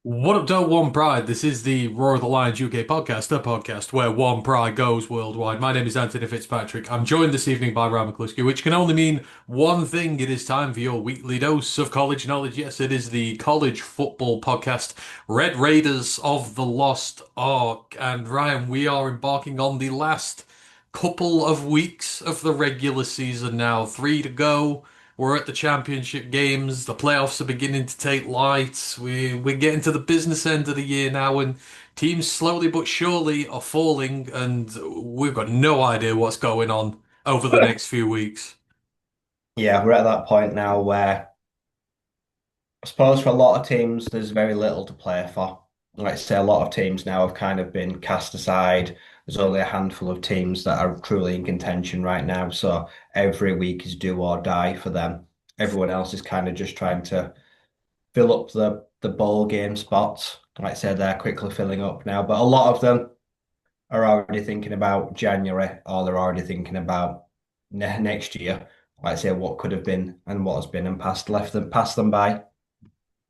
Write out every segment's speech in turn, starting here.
What up, Don't One Pride? This is the Roar of the Lions UK podcast, the podcast where one pride goes worldwide. My name is Anthony Fitzpatrick. I'm joined this evening by Ryan McCluskey, which can only mean one thing. It is time for your weekly dose of college knowledge. Yes, it is the college football podcast, Red Raiders of the Lost Ark. And Ryan, we are embarking on the last couple of weeks of the regular season now. Three to go. We're at the championship games. The playoffs are beginning to take light. We're getting to the business end of the year now, and teams slowly but surely are falling, and we've got no idea what's going on over the next few weeks. Yeah, we're at that point now where I suppose for a lot of teams, there's very little to play for. Like I say, a lot of teams now have kind of been cast aside. There's only a handful of teams that are truly in contention right now. So every week is do or die for them. Everyone else is kind of just trying to fill up the bowl game spots. Like I said, they're quickly filling up now. But a lot of them are already thinking about January or they're already thinking about next year. Like I say, what could have been and what has been and passed them by.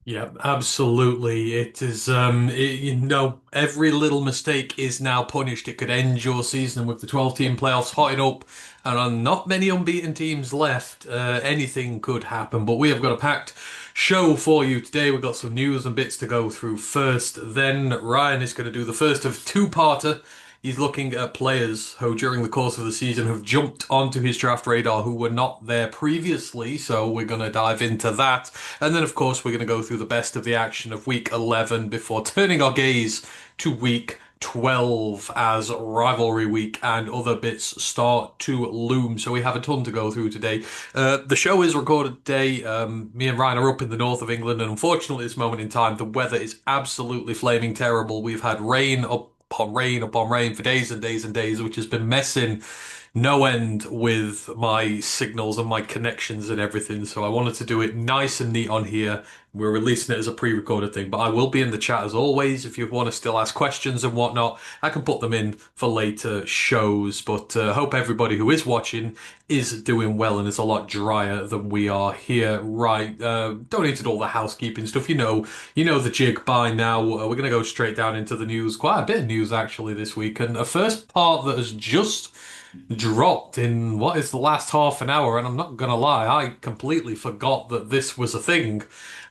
Yeah, absolutely. It is, every little mistake is now punished. It could end your season with the 12-team playoffs hotting up, and on not many unbeaten teams left. Anything could happen, but we have got a packed show for you today. We've got some news and bits to go through first. Then Ryan is going to do the first of two-parter. He's looking at players who, during the course of the season, have jumped onto his draft radar who were not there previously. So we're going to dive into that. And then, of course, we're going to go through the best of the action of week 11 before turning our gaze to week 12 as rivalry week and other bits start to loom. So we have a ton to go through today. The show is recorded today. Me and Ryan are up in the north of England, and unfortunately, at this moment in time, the weather is absolutely flaming terrible. We've had rain upon rain upon rain for days and days and days, which has been messing no end with my signals and my connections and everything. So I wanted to do it nice and neat on here. We're releasing it as a pre-recorded thing, but I will be in the chat as always. If you want to still ask questions and whatnot, I can put them in for later shows. But hope everybody who is watching is doing well and is a lot drier than we are here. Right, don't need to do all the housekeeping stuff. You know the jig by now. We're going to go straight down into the news. Quite a bit of news actually this week, and a first part that has just dropped in what is the last half an hour, and I'm not gonna lie, I completely forgot that this was a thing.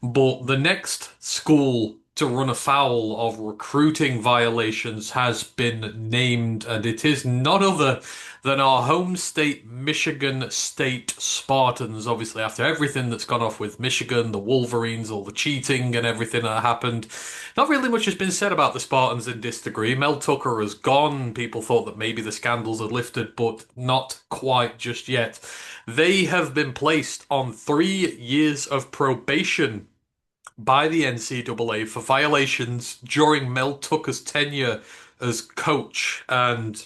But the next school to run afoul of recruiting violations has been named, and it is none other than our home state, Michigan State Spartans. Obviously, after everything that's gone off with Michigan, the Wolverines, all the cheating and everything that happened, not really much has been said about the Spartans in this degree. Mel Tucker has gone. People thought that maybe the scandals had lifted, but not quite just yet. They have been placed on 3 years of probation by the NCAA for violations during Mel Tucker's tenure as coach. And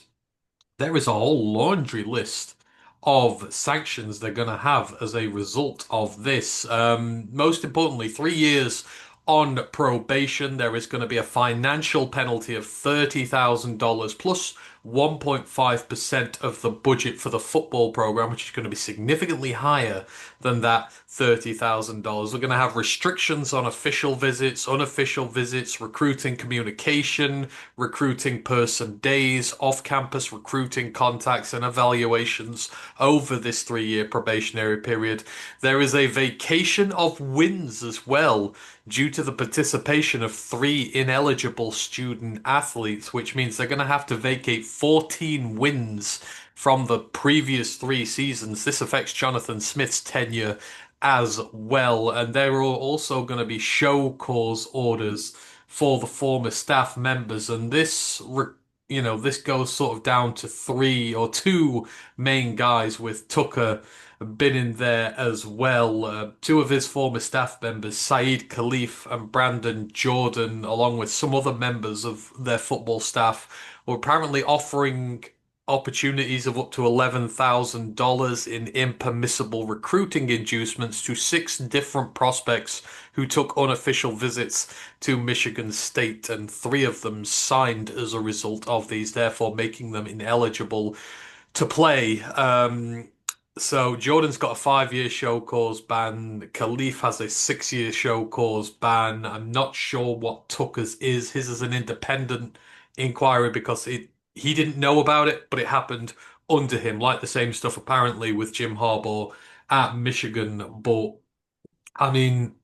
there is a whole laundry list of sanctions they're going to have as a result of this. Most importantly, 3 years on probation. There is going to be a financial penalty of $30,000 plus 1.5% of the budget for the football program, which is going to be significantly higher than that $30,000. We're going to have restrictions on official visits, unofficial visits, recruiting communication, recruiting person days, off-campus recruiting contacts, and evaluations over this 3 year probationary period. There is a vacation of wins as well due to the participation of three ineligible student athletes, which means they're going to have to vacate 14 wins from the previous 3 seasons. This affects Jonathan Smith's tenure as well, and there are also going to be show cause orders for the former staff members, and this goes sort of down to three or two main guys, with Tucker been in there as well. Two of his former staff members, Saeed Khalif and Brandon Jordan, along with some other members of their football staff, were apparently offering opportunities of up to $11,000 in impermissible recruiting inducements to six different prospects who took unofficial visits to Michigan State, and three of them signed as a result of these, therefore making them ineligible to play. So Jordan's got a 5-year show cause ban. Khalif has a 6-year show cause ban. I'm not sure what Tucker's is. His is an independent inquiry because he didn't know about it, but it happened under him, like the same stuff apparently with Jim Harbaugh at Michigan. But I mean,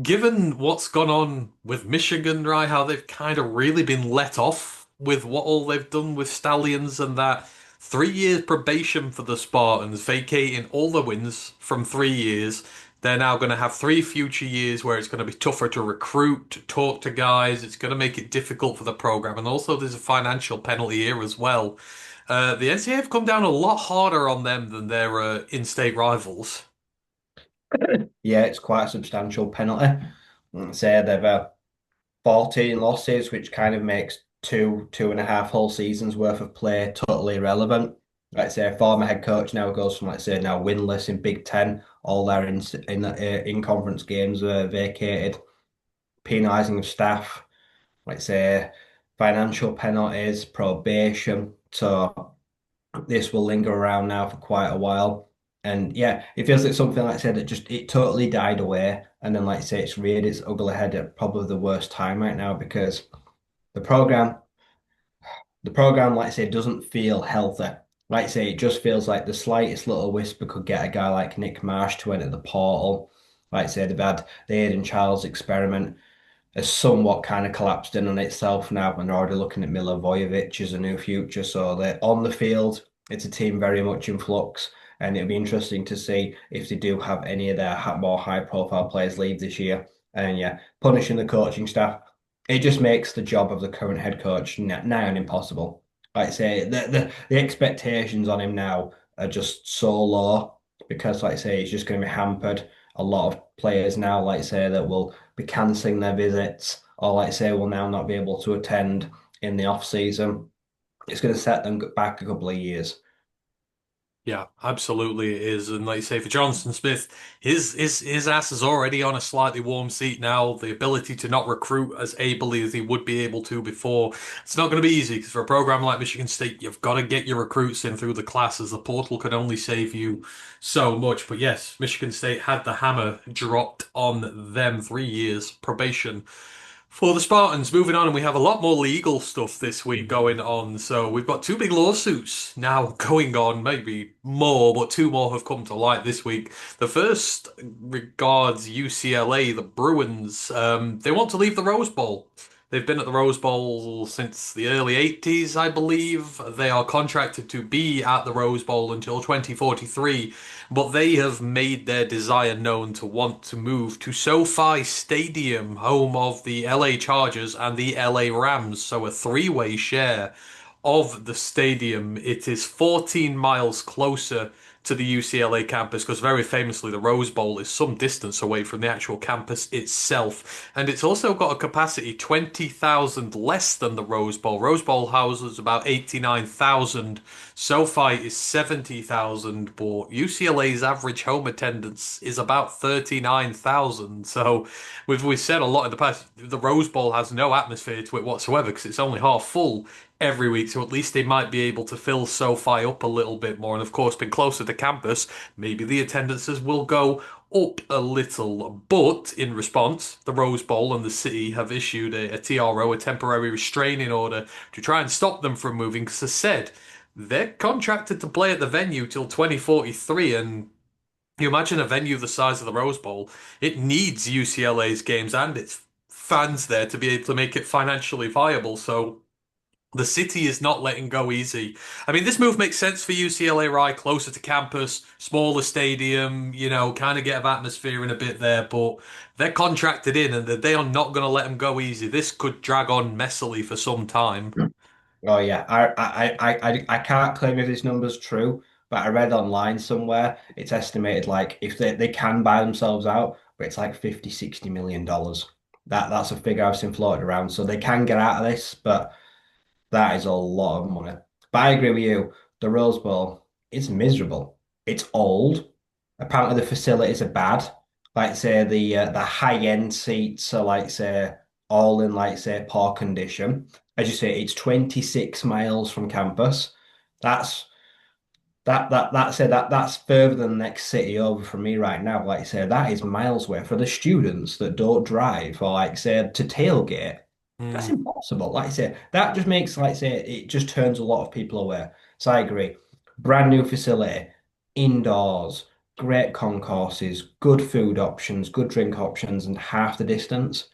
given what's gone on with Michigan, right, how they've kind of really been let off with what all they've done with Stallions and that 3 years probation for the Spartans, vacating all the wins from 3 years. They're now going to have 3 future years where it's going to be tougher to recruit, to talk to guys. It's going to make it difficult for the program. And also, there's a financial penalty here as well. The NCAA have come down a lot harder on them than their in-state rivals. Yeah, it's quite a substantial penalty. Say they've 14 losses, which kind of makes two and a half whole seasons worth of play totally irrelevant. Like say, a former head coach now goes from, like say, now winless in Big Ten, all their in conference games are vacated, penalising of staff, like say, financial penalties, probation. So this will linger around now for quite a while. And yeah, it feels like something like I said that just it totally died away. And then like I say, it's reared its ugly head at probably the worst time right now because the program, the program, like I say, doesn't feel healthy. Like I say, it just feels like the slightest little whisper could get a guy like Nick Marsh to enter the portal. Like I say, they've had the Aiden Childs experiment has somewhat kind of collapsed in on itself now, and they're already looking at Milivojevic as a new future. So they're on the field. It's a team very much in flux, and it'll be interesting to see if they do have any of their more high-profile players leave this year. And yeah, punishing the coaching staff, it just makes the job of the current head coach nigh on impossible. Like I say, the expectations on him now are just so low because, like I say, he's just going to be hampered. A lot of players now, like I say, that will be cancelling their visits, or like say will now not be able to attend in the off season. It's going to set them back a couple of years. Yeah, absolutely it is. And like you say, for Johnson Smith, his ass is already on a slightly warm seat now. The ability to not recruit as ably as he would be able to before. It's not going to be easy because for a program like Michigan State, you've got to get your recruits in through the classes. The portal can only save you so much. But yes, Michigan State had the hammer dropped on them, 3 years probation. For the Spartans, moving on, and we have a lot more legal stuff this week going on. So we've got two big lawsuits now going on, maybe more, but two more have come to light this week. The first regards UCLA, the Bruins. They want to leave the Rose Bowl. They've been at the Rose Bowl since the early 80s, I believe. They are contracted to be at the Rose Bowl until 2043, but they have made their desire known to want to move to SoFi Stadium, home of the LA Chargers and the LA Rams, so a three-way share of the stadium. It is 14 miles closer to the UCLA campus because very famously the Rose Bowl is some distance away from the actual campus itself. And it's also got a capacity 20,000 less than the Rose Bowl. Rose Bowl houses about 89,000. SoFi is 70,000, but UCLA's average home attendance is about 39,000. So we've said a lot in the past, the Rose Bowl has no atmosphere to it whatsoever because it's only half full every week, so at least they might be able to fill SoFi up a little bit more. And of course, being closer to campus, maybe the attendances will go up a little. But in response, the Rose Bowl and the city have issued a TRO, a temporary restraining order, to try and stop them from moving. Because as I said, they're contracted to play at the venue till 2043, and you imagine a venue the size of the Rose Bowl, it needs UCLA's games and its fans there to be able to make it financially viable. So the city is not letting go easy. I mean, this move makes sense for UCLA, right? Closer to campus, smaller stadium, kind of get of atmosphere in a bit there, but they're contracted in and they are not going to let them go easy. This could drag on messily for some time. Oh yeah, I can't claim if this number's true, but I read online somewhere it's estimated like if they can buy themselves out, but it's like 50, $60 million. That's a figure I've seen floated around. So they can get out of this, but that is a lot of money. But I agree with you. The Rose Bowl is miserable. It's old. Apparently the facilities are bad. Like say the high end seats are like say all in like say poor condition. As you say, it's 26 miles from campus. That's that's it. That's further than the next city over from me right now. Like I say, that is miles away for the students that don't drive or like say to tailgate. That's Mm, impossible. Like I say, that just makes like I say it just turns a lot of people away. So I agree. Brand new facility, indoors, great concourses, good food options, good drink options, and half the distance.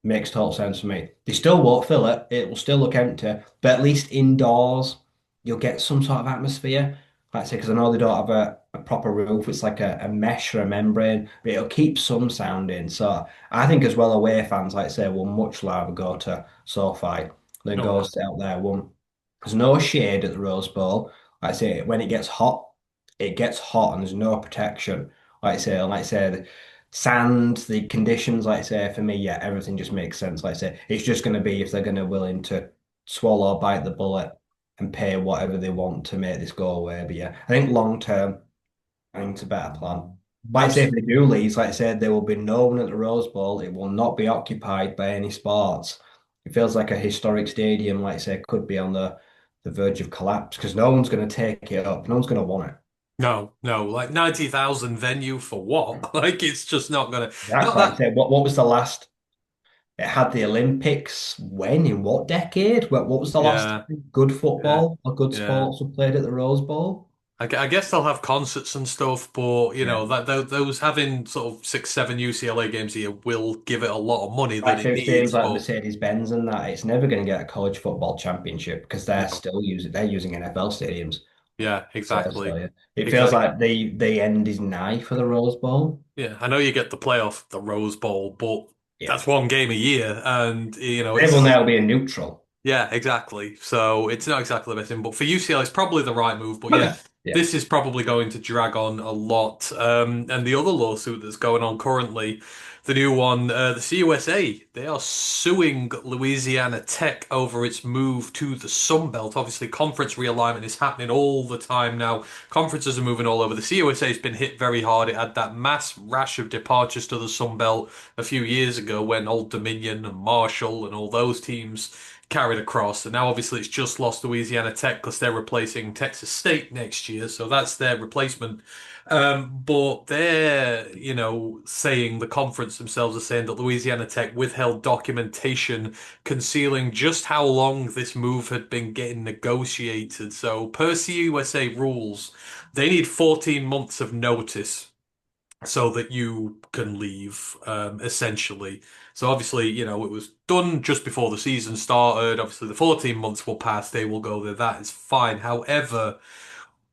Makes total sense for me. They still won't fill it. It will still look empty, but at least indoors, you'll get some sort of atmosphere. Like I say, because I know they don't have a proper roof. It's like a mesh or a membrane, but it'll keep some sound in. So I think as well, away fans, like I say, will much rather go to SoFi than oh go no. sit out there. One, there's no shade at the Rose Bowl. Like I say, when it gets hot and there's no protection. Like I said, sand, the conditions, like I say, for me, yeah, everything just makes sense. Like I say, it's just going to be if they're going to willing to swallow or bite the bullet and pay whatever they want to make this go away. But yeah, I think long term, I think it's a better plan. Like I say, if Abs they do leave, like I said, there will be no one at the Rose Bowl. It will not be occupied by any sports. It feels like a historic stadium, like I say, could be on the verge of collapse because no one's going to take it up. No one's going to want it. no, no, like 90,000 venue for what? Like it's just not gonna. Exactly. Not Like I that. said, what was the last? It had the Olympics when, in what decade? What was the last Yeah, time good yeah, football or good yeah. sports were played at the Rose Bowl? I guess they'll have concerts and stuff, but you Yeah. know that those having sort of 6, 7 UCLA games a year will give it a lot of money that Like it so teams needs. like But Mercedes-Benz and that, it's never going to get a college football championship because no, they're using NFL stadiums. yeah, So exactly, yeah. It feels exactly. like the end is nigh for the Rose Bowl. Yeah, I know you get the playoff, the Rose Bowl, but Yeah. that's one game a year, and you know Everyone it's there will be a neutral. yeah, exactly. So it's not exactly the best thing, but for UCL, it's probably the right move. But yeah, Yeah. this is probably going to drag on a lot. And the other lawsuit that's going on currently, the new one, the CUSA, they are suing Louisiana Tech over its move to the Sun Belt. Obviously, conference realignment is happening all the time now. Conferences are moving all over. The CUSA has been hit very hard. It had that mass rash of departures to the Sun Belt a few years ago when Old Dominion and Marshall and all those teams carried across. And now obviously it's just lost Louisiana Tech because they're replacing Texas State next year. So that's their replacement. But they're, saying the conference themselves are saying that Louisiana Tech withheld documentation concealing just how long this move had been getting negotiated. So per CUSA rules, they need 14 months of notice so that you can leave, essentially. So obviously, it was done just before the season started. Obviously, the 14 months will pass, they will go there. That is fine. However,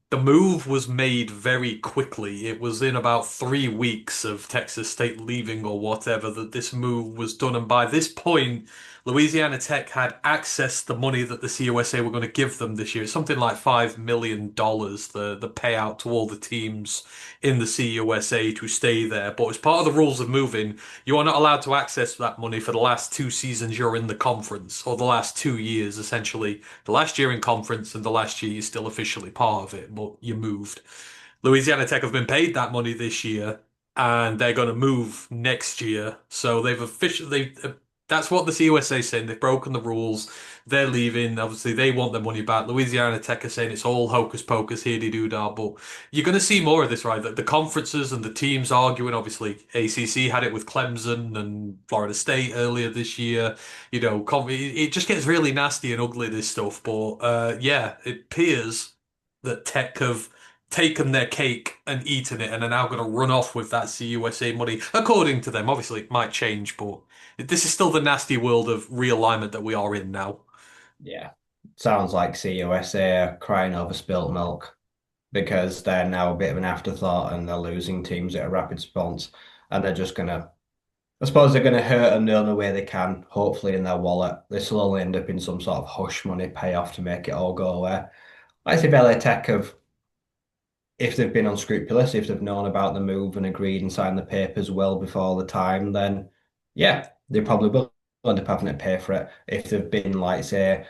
the move was made very quickly. It was in about 3 weeks of Texas State leaving or whatever that this move was done. And by this point, Louisiana Tech had accessed the money that the CUSA were going to give them this year. It's something like $5 million, the payout to all the teams in the CUSA to stay there. But as part of the rules of moving, you are not allowed to access that money for the last 2 seasons you're in the conference, or the last 2 years, essentially. The last year in conference and the last year you're still officially part of it, but you moved. Louisiana Tech have been paid that money this year, and they're going to move next year. So they've officially that's what the CUSA is saying. They've broken the rules. They're leaving. Obviously, they want their money back. Louisiana Tech are saying it's all hocus pocus, here de doo dah. But you're going to see more of this, right? The conferences and the teams arguing. Obviously, ACC had it with Clemson and Florida State earlier this year. It just gets really nasty and ugly, this stuff. But yeah, it appears that Tech have taken their cake and eaten it and are now going to run off with that CUSA money, according to them. Obviously, it might change, but this is still the nasty world of realignment that we are in now. Yeah. Sounds like CUSA are crying over spilt milk because they're now a bit of an afterthought and they're losing teams at a rapid response. And they're just gonna I suppose they're going to hurt them the only way they can, hopefully in their wallet. This will only end up in some sort of hush money payoff to make it all go away. I say LA Tech have, if they've been unscrupulous, if they've known about the move and agreed and signed the papers well before the time, then yeah, they probably will end up having to pay for it. If they've been, like, say,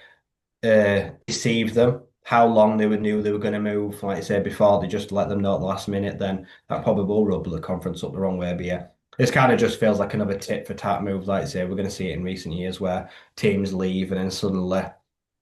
deceived them, how long knew they were going to move, like I said before, they just let them know at the last minute, then that probably will rub the conference up the wrong way. But yeah, this kind of just feels like another tit for tat move. Like I say, we're going to see it in recent years where teams leave and then suddenly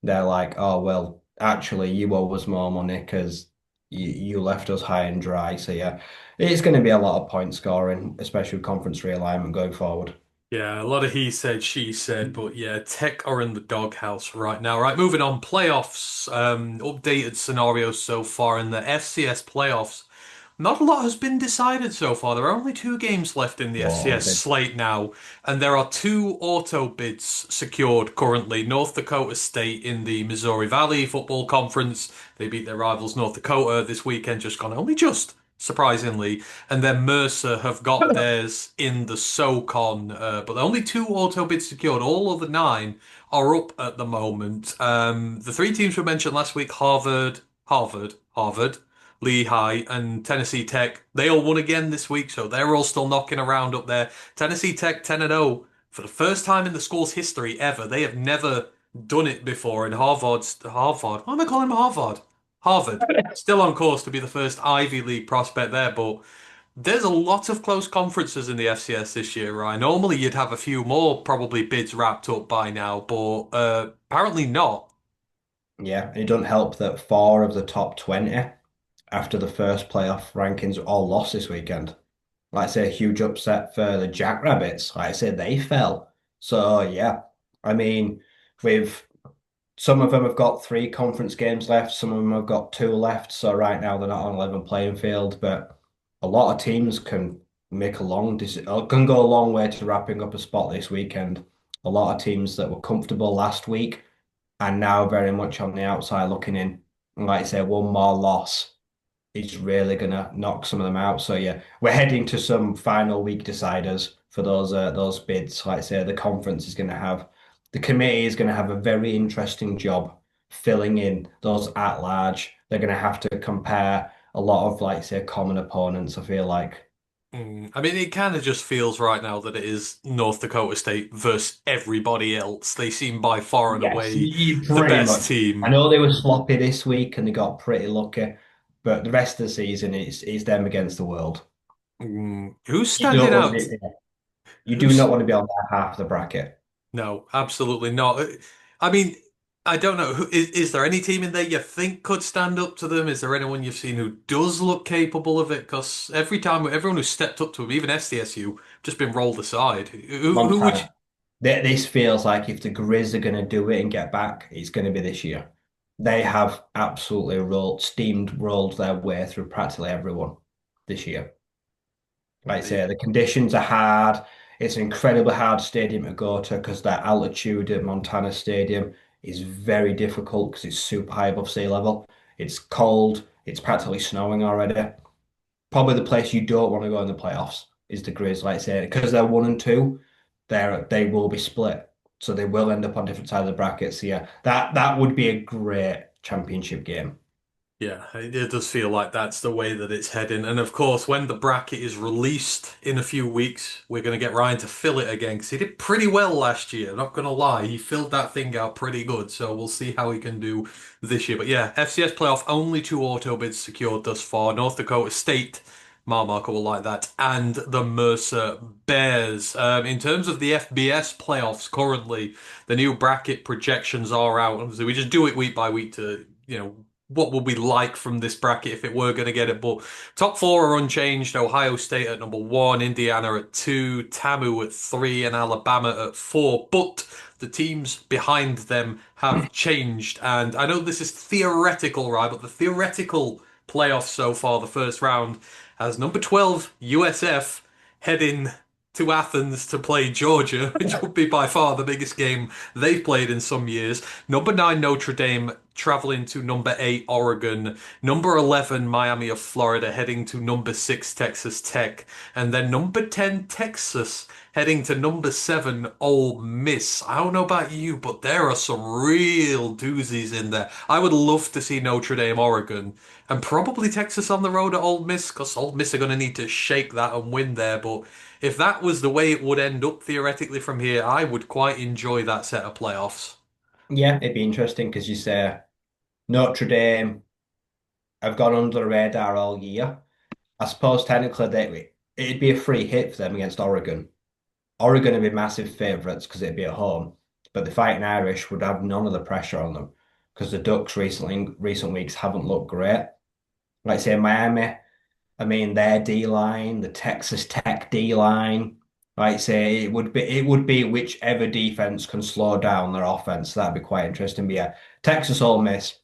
they're like, oh, well, actually, you owe us more money because you left us high and dry. So yeah, it's going to be a lot of point scoring, especially with conference realignment going forward. Yeah, a lot of he said, she said, but yeah, Tech are in the doghouse right now. Right, moving on. Playoffs. Updated scenarios so far in the FCS playoffs. Not a lot has been decided so far. There are only two games left in the Well, FCS slate now, and there are two auto bids secured currently. North Dakota State in the Missouri Valley Football Conference. They beat their rivals North Dakota this weekend, just gone, only just, surprisingly. And then Mercer have got theirs in the SoCon, but only two auto bids secured. All of the nine are up at the moment. The three teams we mentioned last week, Harvard, Lehigh, and Tennessee Tech, they all won again this week, so they're all still knocking around up there. Tennessee Tech 10-0 for the first time in the school's history ever. They have never done it before, and Harvard, why am I calling him Harvard? Harvard, still on course to be the first Ivy League prospect there, but there's a lot of close conferences in the FCS this year, right? Normally you'd have a few more probably bids wrapped up by now, but apparently not. yeah, it doesn't help that four of the top 20 after the first playoff rankings all lost this weekend. Like I say, a huge upset for the Jackrabbits. Like I say, they fell. So yeah, I mean, with some of them have got three conference games left, some of them have got two left. So right now they're not on a level playing field, but a lot of teams can make a can go a long way to wrapping up a spot this weekend. A lot of teams that were comfortable last week and now very much on the outside looking in. And like I say, one more loss is really gonna knock some of them out. So yeah, we're heading to some final week deciders for those bids. Like I say, the committee is gonna have a very interesting job filling in those at large. They're gonna have to compare a lot of like say common opponents, I feel like. I mean, it kind of just feels right now that it is North Dakota State versus everybody else. They seem by far and Yes, away the pretty best much. I team. know they were sloppy this week and they got pretty lucky, but the rest of the season is them against the world. Who's You standing don't want to out? be, you do not Who's want to be on that half of the bracket. No, absolutely not. I mean, I don't know. Is there any team in there you think could stand up to them? Is there anyone you've seen who does look capable of it? Because every time, everyone who's stepped up to him, even SDSU, just been rolled aside. Who would you? Montana. This feels like if the Grizz are going to do it and get back, it's going to be this year. They have absolutely rolled their way through practically everyone this year. Like I say, the conditions are hard. It's an incredibly hard stadium to go to because that altitude at Montana Stadium is very difficult because it's super high above sea level. It's cold. It's practically snowing already. Probably the place you don't want to go in the playoffs is the Grizz, like I say, because they're one and two, they will be split. So they will end up on different sides of the bracket. So yeah, that would be a great championship game. Yeah, it does feel like that's the way that it's heading. And of course, when the bracket is released in a few weeks, we're going to get Ryan to fill it again because he did pretty well last year. Not going to lie, he filled that thing out pretty good. So we'll see how he can do this year. But yeah, FCS playoff, only two auto bids secured thus far. North Dakota State, Marmarker will like that, and the Mercer Bears. In terms of the FBS playoffs currently, the new bracket projections are out. Obviously, we just do it week by week to, what would we like from this bracket if it were going to get it? But top four are unchanged. Ohio State at number one, Indiana at two, TAMU at three, and Alabama at four. But the teams behind them have changed. And I know this is theoretical, right? But the theoretical playoffs so far, the first round, has number 12 USF heading to Athens to play Georgia, which would be by far the biggest game they've played in some years. Number 9 Notre Dame traveling to number 8 Oregon. Number 11 Miami of Florida heading to number 6 Texas Tech. And then number 10 Texas heading to number 7 Ole Miss. I don't know about you, but there are some real doozies in there. I would love to see Notre Dame, Oregon, and probably Texas on the road at Ole Miss, because Ole Miss are going to need to shake that and win there. But if that was the way it would end up theoretically from here, I would quite enjoy that set of playoffs. Yeah, it'd be interesting because you say Notre Dame have gone under the radar all year. I suppose technically it'd be a free hit for them against Oregon. Oregon would be massive favourites because it'd be at home, but the Fighting Irish would have none of the pressure on them because the Ducks recent weeks haven't looked great. Like say Miami, I mean their D line, the Texas Tech D line. Like say it would be whichever defense can slow down their offense. That'd be quite interesting. But yeah, Texas Ole Miss.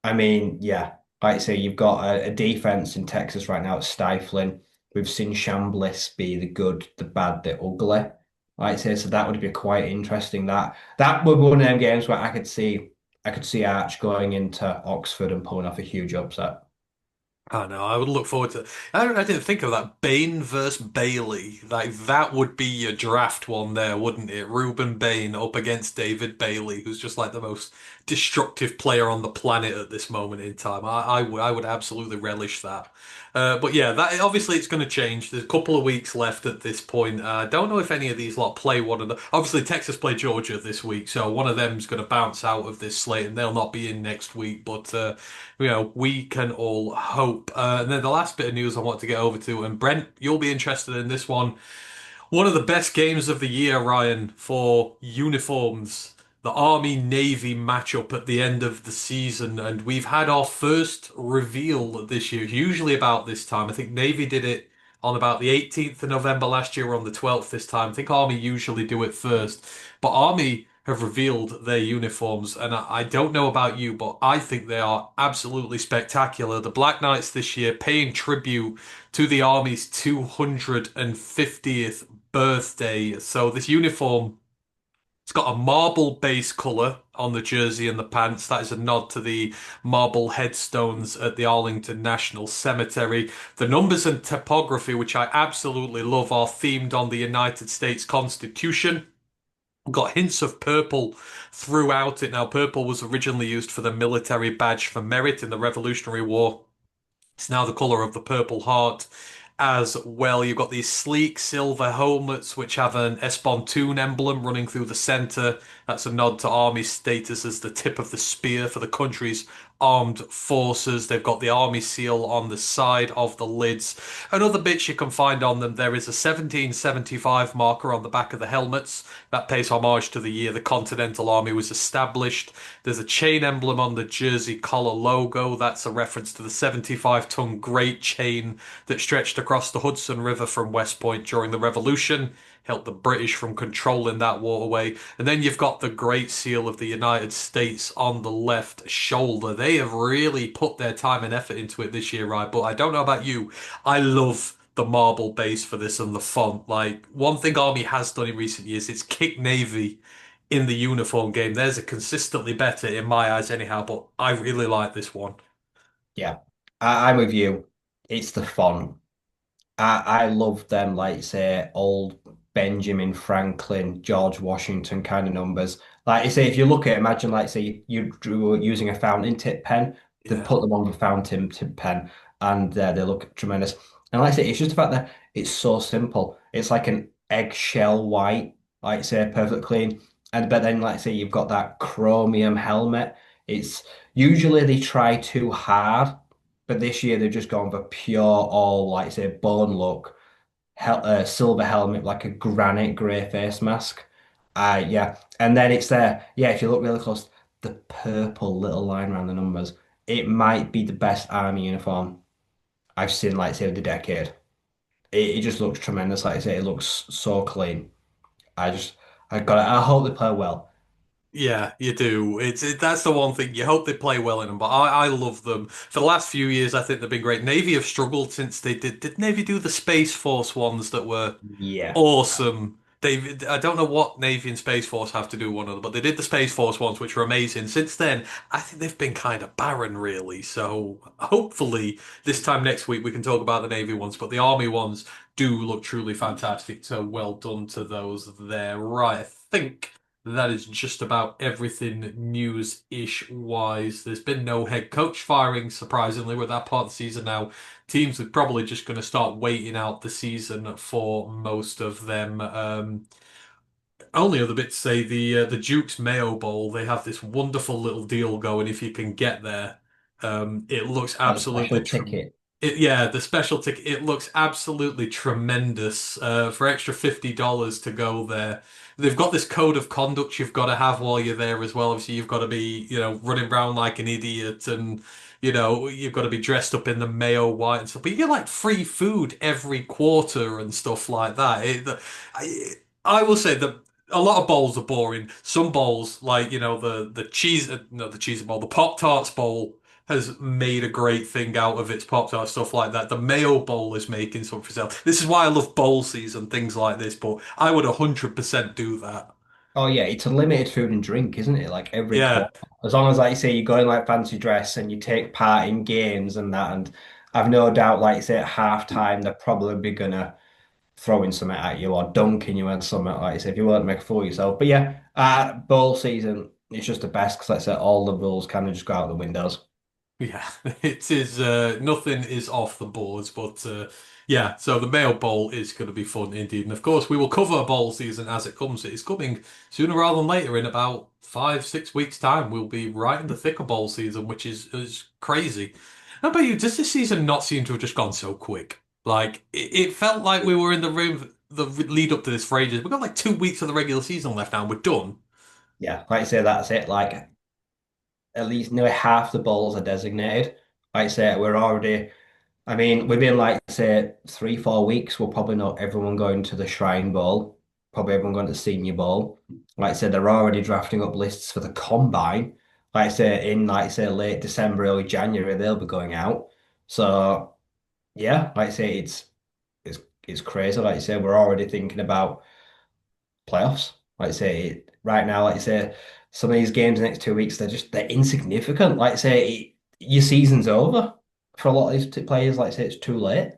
I mean, yeah, like I say, you've got a defense in Texas right now. It's stifling. We've seen Chambliss be the good, the bad, the ugly. Like I say, so that would be quite interesting. That would be one of them games where I could see Arch going into Oxford and pulling off a huge upset. I know. I would look forward to. I didn't think of that. Bain versus Bailey. Like that would be your draft one there, wouldn't it? Ruben Bain up against David Bailey, who's just like the most destructive player on the planet at this moment in time. I would absolutely relish that. But yeah, that obviously it's going to change. There's a couple of weeks left at this point. I don't know if any of these lot play one of the. Obviously, Texas play Georgia this week, so one of them's going to bounce out of this slate, and they'll not be in next week. But we can all hope. And then the last bit of news I want to get over to, and Brent, you'll be interested in this one. One of the best games of the year, Ryan, for uniforms. The Army Navy matchup at the end of the season, and we've had our first reveal this year, usually about this time. I think Navy did it on about the 18th of November last year, or on the 12th this time. I think Army usually do it first, but Army have revealed their uniforms, and I don't know about you, but I think they are absolutely spectacular. The Black Knights this year paying tribute to the Army's 250th birthday. So this uniform, it's got a marble base colour on the jersey and the pants. That is a nod to the marble headstones at the Arlington National Cemetery. The numbers and typography, which I absolutely love, are themed on the United States Constitution. We've got hints of purple throughout it. Now, purple was originally used for the military badge for merit in the Revolutionary War. It's now the colour of the Purple Heart as well. You've got these sleek silver helmets which have an Espontoon emblem running through the centre. That's a nod to Army status as the tip of the spear for the country's armed forces. They've got the Army seal on the side of the lids. And other bits you can find on them. There is a 1775 marker on the back of the helmets. That pays homage to the year the Continental Army was established. There's a chain emblem on the jersey collar logo. That's a reference to the 75-ton Great Chain that stretched across the Hudson River from West Point during the Revolution, helped the British from controlling that waterway. And then you've got the Great Seal of the United States on the left shoulder. They have really put their time and effort into it this year, right? But I don't know about you. I love the marble base for this and the font. Like one thing Army has done in recent years, it's kick Navy in the uniform game. Theirs are consistently better in my eyes, anyhow. But I really like this one. Yeah, I'm with you. It's the font. I love them, like say old Benjamin Franklin, George Washington kind of numbers. Like you say, if you look at, imagine like say you drew using a fountain tip pen, they've Yeah. put them on the fountain tip pen, and they look tremendous. And like I say, it's just the fact that it's so simple. It's like an eggshell white, like say perfectly clean, and but then like say you've got that chromium helmet. It's usually they try too hard. But this year they've just gone for pure all, like say, bone look, silver helmet, like a granite grey face mask. Yeah. And then it's there. Yeah, if you look really close, the purple little line around the numbers, it might be the best army uniform I've seen, like say, of the decade. It just looks tremendous. Like I say, it looks so clean. I just, I got it. I hope they play well. Yeah, you do. That's the one thing. You hope they play well in them, but I love them. For the last few years, I think they've been great. Navy have struggled since they did. Did Navy do the Space Force ones that were Yeah. awesome? I don't know what Navy and Space Force have to do with one another, but they did the Space Force ones, which were amazing. Since then, I think they've been kind of barren, really. So hopefully, this time next week we can talk about the Navy ones, but the Army ones do look truly fantastic. So well done to those there. Right, I think that is just about everything news-ish wise. There's been no head coach firing, surprisingly, with that part of the season now. Teams are probably just going to start waiting out the season for most of them. Only other bit to say the Duke's Mayo Bowl. They have this wonderful little deal going. If you can get there, it looks Got a absolutely special true. ticket. Yeah, the special ticket. It looks absolutely tremendous. For extra $50 to go there. They've got this code of conduct you've got to have while you're there as well. Obviously, you've got to be, running around like an idiot and you've got to be dressed up in the Mayo white and stuff. But you get like free food every quarter and stuff like that. I, I will say that a lot of bowls are boring. Some bowls, like the cheese, no, the cheese bowl, the Pop Tarts bowl, has made a great thing out of its Pop Tart stuff like that. The Mayo Bowl is making something for itself. This is why I love bowl season, things like this. But I would 100% do that. Oh yeah, it's unlimited food and drink, isn't it? Like every Yeah. quarter. As long as, like you say, you go in like fancy dress and you take part in games and that, and I've no doubt, like you say, at half time they're probably be gonna throw in something at you or dunking you in something, like you say, if you want to make a fool of yourself. But yeah, bowl season, it's just the best because like I said, all the rules kind of just go out the windows. Yeah, it is. Nothing is off the boards, but yeah. So the Mayo Bowl is going to be fun indeed, and of course we will cover bowl season as it comes. It is coming sooner rather than later. In about 5, 6 weeks' time, we'll be right in the thick of bowl season, which is crazy. How about you? Does this season not seem to have just gone so quick? Like it felt like we were in the room the lead up to this for ages. We've got like 2 weeks of the regular season left now, and we're done. Yeah, like I say, that's it. Like at least nearly half the bowls are designated. Like I say, we're already. I mean, within like say 3, 4 weeks, we'll probably know everyone going to the Shrine Bowl, probably everyone going to the Senior Bowl. Like I said, they're already drafting up lists for the Combine. Like I say, in like say late December, early January, they'll be going out. So yeah, like I say, it's crazy. Like I say, we're already thinking about playoffs. Like I say, right now, like I say, some of these games the next 2 weeks, they're insignificant. Like I say, your season's over for a lot of these players. Like I say, it's too late.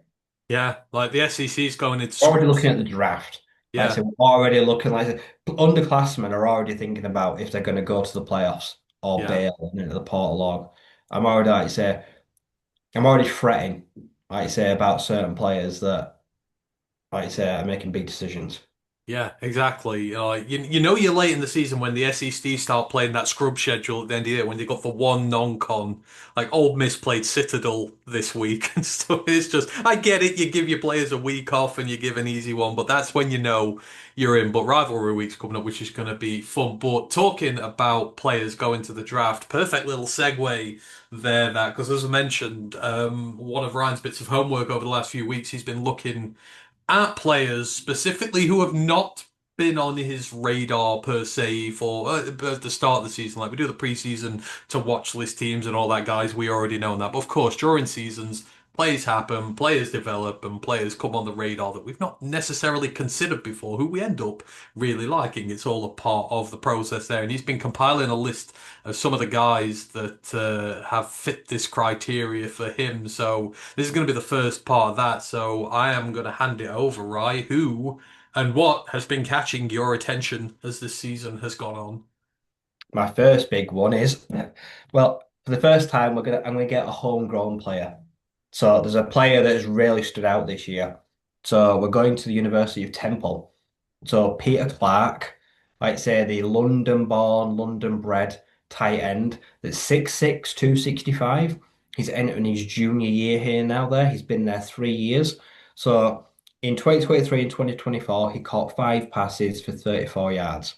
Yeah, like the SEC's going into We're already looking scrubs. at the draft. Like I Yeah, say, we're already looking like I say, underclassmen are already thinking about if they're going to go to the playoffs or yeah. bail into the portal log. I'm already like I say, I'm already fretting, like I say, about certain players that like I say are making big decisions. Yeah, exactly. You know you're late in the season when the SEC start playing that scrub schedule at the end of the year when they got the one non-con. Like Old Miss played Citadel this week and stuff. It's just I get it. You give your players a week off and you give an easy one, but that's when you know you're in. But rivalry week's coming up, which is going to be fun. But talking about players going to the draft, perfect little segue there. That because as I mentioned, one of Ryan's bits of homework over the last few weeks, he's been looking at players specifically who have not been on his radar per se for at the start of the season. Like we do the preseason to watch list teams and all that, guys. We already know that. But of course, during seasons, plays happen, players develop, and players come on the radar that we've not necessarily considered before, who we end up really liking. It's all a part of the process there. And he's been compiling a list of some of the guys that have fit this criteria for him. So this is going to be the first part of that. So I am going to hand it over, Rye. Who and what has been catching your attention as this season has gone on? My first big one is, well, for the first time, I'm gonna get a homegrown player. So there's a player that has really stood out this year. So we're going to the University of Temple. So Peter Clark, like say the London-born, London-bred tight end that's 6'6", 265. He's entering his junior year here now there. He's been there 3 years. So in 2023 and 2024, he caught 5 passes for 34 yards.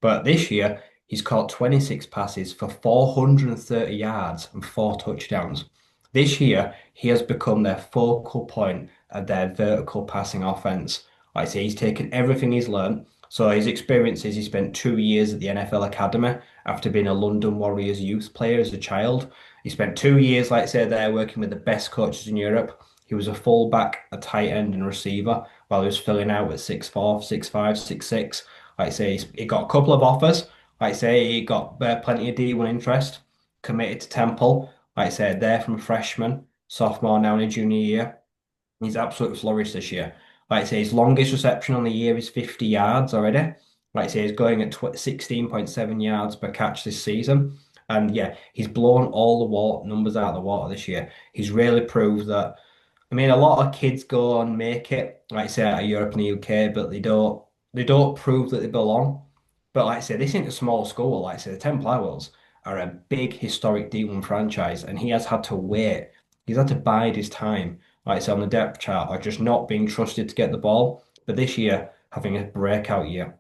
But this year, he's caught 26 passes for 430 yards and 4 touchdowns. This year, he has become their focal point of their vertical passing offense. Like I say, he's taken everything he's learned. So his experiences, he spent 2 years at the NFL Academy after being a London Warriors youth player as a child. He spent 2 years, like I say, there working with the best coaches in Europe. He was a fullback, a tight end, and receiver while he was filling out at 6'4", 6'5", 6'6". Like I say, he got a couple of offers. Like I say, he got plenty of D1 interest, committed to Temple. Like I said, there from a freshman, sophomore, now in a junior year. He's absolutely flourished this year. Like I say, his longest reception on the year is 50 yards already. Like I say, he's going at 16.7 yards per catch this season. And yeah, he's blown all the numbers out of the water this year. He's really proved that. I mean, a lot of kids go and make it, like I say, out of Europe and the UK, but they don't prove that they belong. But like I say, this isn't a small school. Like I say, the Temple Owls are a big historic D1 franchise, and he has had to wait. He's had to bide his time, like I say, on the depth chart, or just not being trusted to get the ball. But this year, having a breakout year.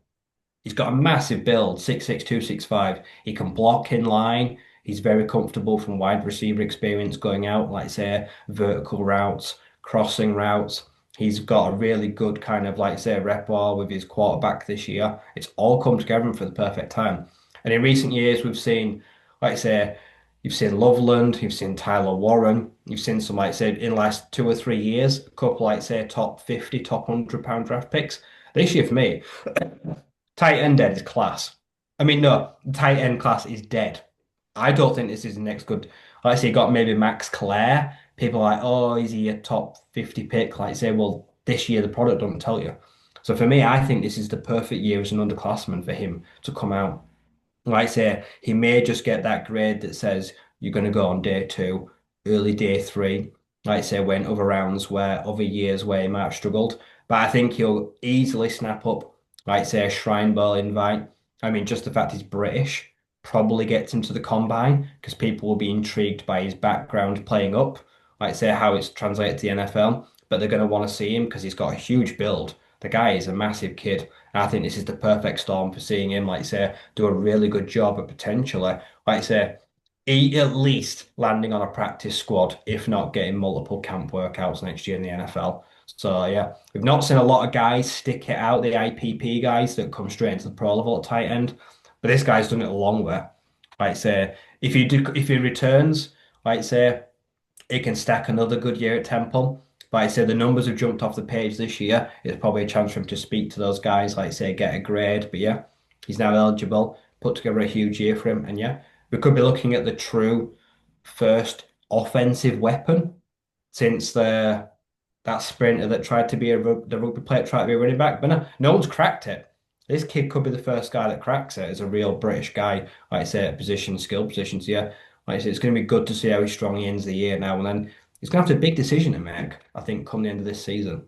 He's got a massive build, 6'6", 265. He can block in line. He's very comfortable from wide receiver experience going out, like say vertical routes, crossing routes. He's got a really good kind of like say repertoire with his quarterback this year. It's all come together for the perfect time. And in recent years, we've seen, like say, you've seen Loveland, you've seen Tyler Warren, you've seen some like say in the last 2 or 3 years, a couple like say top 50, top £100 draft picks. This year for me, tight end dead is class. I mean, no, tight end class is dead. I don't think this is the next good. Like I say, you got maybe Max Clare. People are like, oh, is he a top 50 pick? Like say, well, this year the product doesn't tell you. So for me, I think this is the perfect year as an underclassman for him to come out. Like I say, he may just get that grade that says you're going to go on day two, early day three. Like I say, when other rounds where other years where he might have struggled. But I think he'll easily snap up, like say, a Shrine Bowl invite. I mean, just the fact he's British probably gets him to the combine because people will be intrigued by his background playing up, like say how it's translated to the NFL. But they're going to want to see him because he's got a huge build. The guy is a massive kid. And I think this is the perfect storm for seeing him, like say, do a really good job at potentially, like say, he at least landing on a practice squad, if not getting multiple camp workouts next year in the NFL. So yeah, we've not seen a lot of guys stick it out, the IPP guys that come straight into the pro level at tight end, but this guy's done it a long way. Like say, if he returns, like say, it can stack another good year at Temple. But I say the numbers have jumped off the page this year. It's probably a chance for him to speak to those guys, like say get a grade. But yeah, he's now eligible. Put together a huge year for him, and yeah, we could be looking at the true first offensive weapon since the that sprinter that tried to be the rugby player tried to be a running back. But no one's cracked it. This kid could be the first guy that cracks it as a real British guy, like I say, at position, skill positions. Yeah, like I say, it's going to be good to see how strong he ends the year now. And then he's going to have a big decision to make, I think, come the end of this season.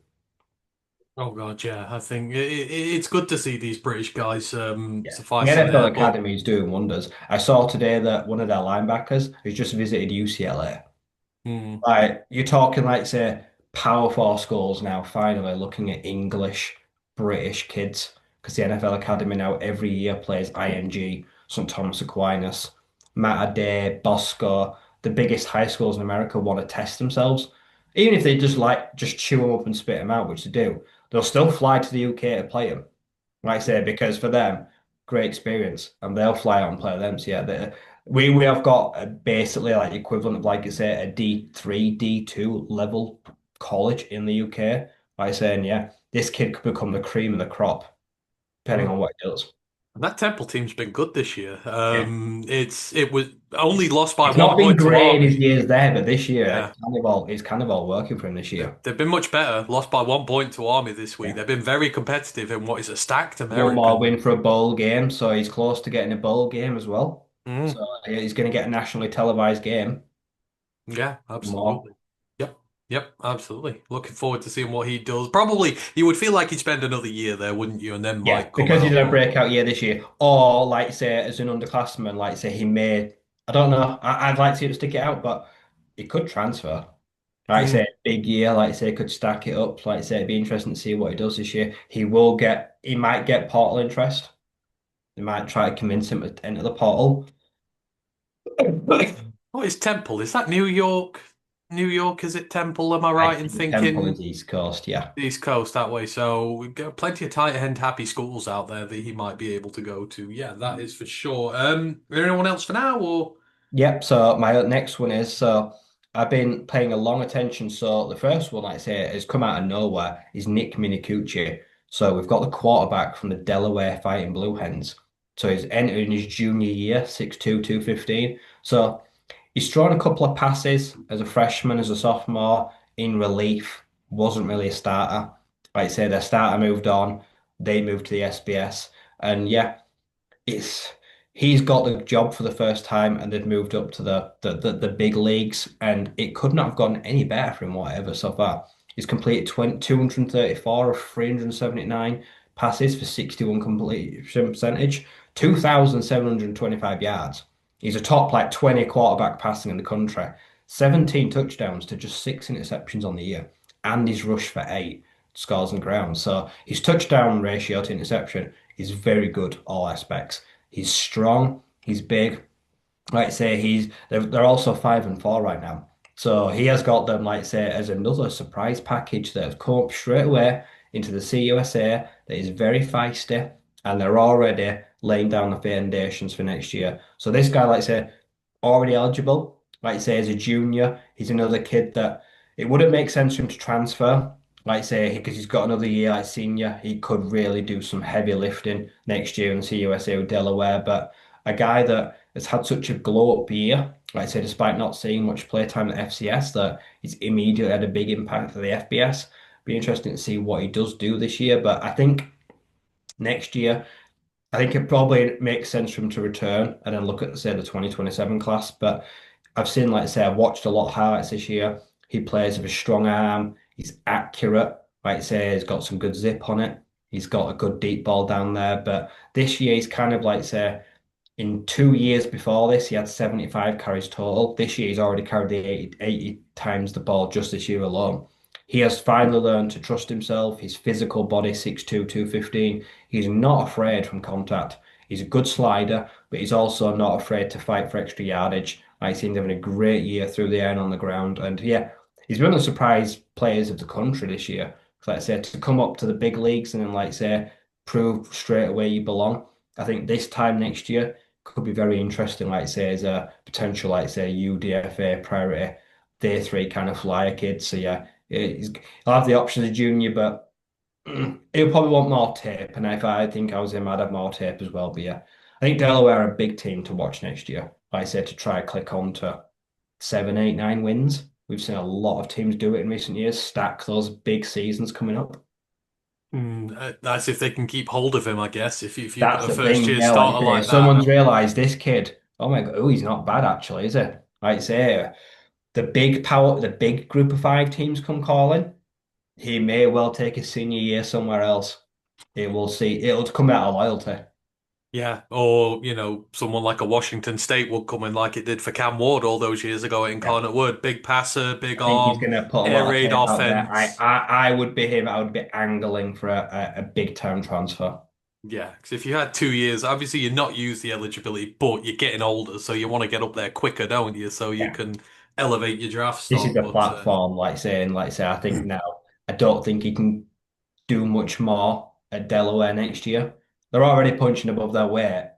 Oh God, yeah. I think it's good to see these British guys Yeah. The sufficing NFL there, but Academy is doing wonders. I saw today that one of their linebackers has just visited UCLA. hmm. Like you're talking like say Power Four schools now finally looking at English British kids because the NFL Academy now every year plays ING, St Thomas Aquinas, Mater Dei, Bosco. The biggest high schools in America want to test themselves. Even if they just like just chew them up and spit them out, which they do, they'll still fly to the UK to play them. Like I say, because for them, great experience, and they'll fly out and play them. So yeah, we have got basically like equivalent of like I say a D3, D2 level college in the UK. By saying yeah, this kid could become the cream of the crop depending on Oh. what he does. And that Temple team's been good this year. Yeah, It was only lost by it's one not been point to great in his Army. years there, but this year Yeah. it's kind of all working for him this year. They've been much better. Lost by 1 point to Army this week. Yeah. They've been very competitive in what is a stacked One more American. win for a bowl game, so he's close to getting a bowl game as well. So Mm, yeah, he's going to get a nationally televised game. yeah, More. absolutely. Yep, yep, absolutely. Looking forward to seeing what he does. Probably you would feel like he'd spend another year there, wouldn't you? And then Yeah, might come because he's out. in a But breakout year this year. Or like say as an underclassman, like say he may I don't know. I'd like to see him stick it out, but he could transfer. Like mm, say big year, like say could stack it up. Like say it'd be interesting to see what he does this year. He might get portal interest. They might try to convince him to enter the portal. what is Temple? Is that New York? New York, is it Temple? Am I I right in think Temple is thinking East Coast, yeah. East Coast that way? So we've got plenty of tight end happy schools out there that he might be able to go to. Yeah, that is for sure. Anyone else for now or? Yep, so my next one is so I've been paying a long attention. So the first one, like I say, has come out of nowhere is Nick Minicucci. So we've got the quarterback from the Delaware Fighting Blue Hens. So he's entering his junior year, 6'2", 215. So he's thrown a couple of passes as a freshman, as a sophomore, in relief. Wasn't really a starter. Like I say, their starter moved on. They moved to the SBS. And yeah, it's he's got the job for the first time and they've moved up to the big leagues and it could not have gone any better for him whatever so far. He's completed 234 of 379 passes for 61 completion percentage, 2,725 yards. He's a top like 20 quarterback passing in the country. 17 touchdowns to just 6 interceptions on the year. And he's rushed for 8 scores and grounds. So his touchdown ratio to interception is very good, all aspects. He's strong, he's big, like say they're also 5-4 right now. So he has got them, like say, as another surprise package that have come up straight away into the CUSA that is very feisty, and they're already laying down the foundations for next year. So this guy, like say, already eligible, like say as a junior, he's another kid that it wouldn't make sense for him to transfer. Like say, because he's got another year like senior, he could really do some heavy lifting next year in the CUSA with Delaware. But a guy that has had such a glow up year, like I say, despite not seeing much playtime at FCS, that he's immediately had a big impact for the FBS. Be interesting to see what he does do this year. But I think next year, I think it probably makes sense for him to return and then look at, say, the 2027 class. But I've seen, like I say, I've watched a lot of highlights this year. He plays with a strong arm. He's accurate. Like I say, he's got some good zip on it. He's got a good deep ball down there. But this year, he's kind of like, say, in 2 years before this, he had 75 carries total. This year, he's already carried the 80 times the ball just this year alone. He has finally learned to trust himself. His physical body, 6'2", 215. He's not afraid from contact. He's a good slider, but he's also not afraid to fight for extra yardage. I see him having a great year through the air and on the ground. And yeah, he's one of the surprise players of the country this year. Like I said, to come up to the big leagues and then, like I say, prove straight away you belong. I think this time next year could be very interesting, like say, as a potential, like say, UDFA priority day three kind of flyer kid. So yeah, he'll have the option as a junior, but he'll probably want more tape. And if I think I was him, I'd have more tape as well. But yeah, I think Delaware are a big team to watch next year. Like I said, to try click on to 7, 8, 9 wins. We've seen a lot of teams do it in recent years, stack those big seasons coming up. That's if they can keep hold of him, I guess. If you've got That's a the first thing, year yeah. Like you starter say, like if that, someone's realised this kid, oh my God, oh, he's not bad actually, is he? Like say, the big group of five teams come calling, he may well take his senior year somewhere else. It'll come out of loyalty. yeah, or someone like a Washington State would come in like it did for Cam Ward all those years ago at Yeah. Incarnate Word. Big passer, big I think he's arm, going to put a air lot of raid tape out there. offense. I would be him. I would be angling for a big time transfer. Yeah, because if you had 2 years, obviously you're not used the eligibility, but you're getting older, so you want to get up there quicker, don't you? So you Yeah. can elevate your draft This is stock. the But platform, like say, I think now, I don't think he can do much more at Delaware next year. They're already punching above their weight.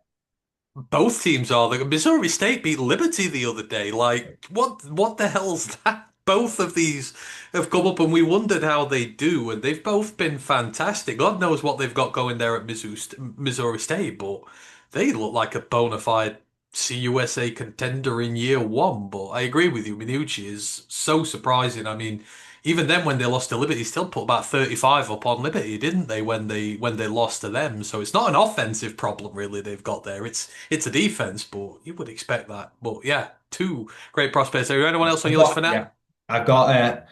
both teams are. The Missouri State beat Liberty the other day. Like, what the hell's that? Both of these have come up, and we wondered how they do, and they've both been fantastic. God knows what they've got going there at Missouri State, but they look like a bona fide CUSA contender in year one. But I agree with you, Minucci is so surprising. I mean, even then when they lost to Liberty, still put about 35 up on Liberty, didn't they, when they lost to them? So it's not an offensive problem really they've got there. It's a defense, but you would expect that. But yeah, two great prospects. Are there anyone else on your list for now? Yeah, I've got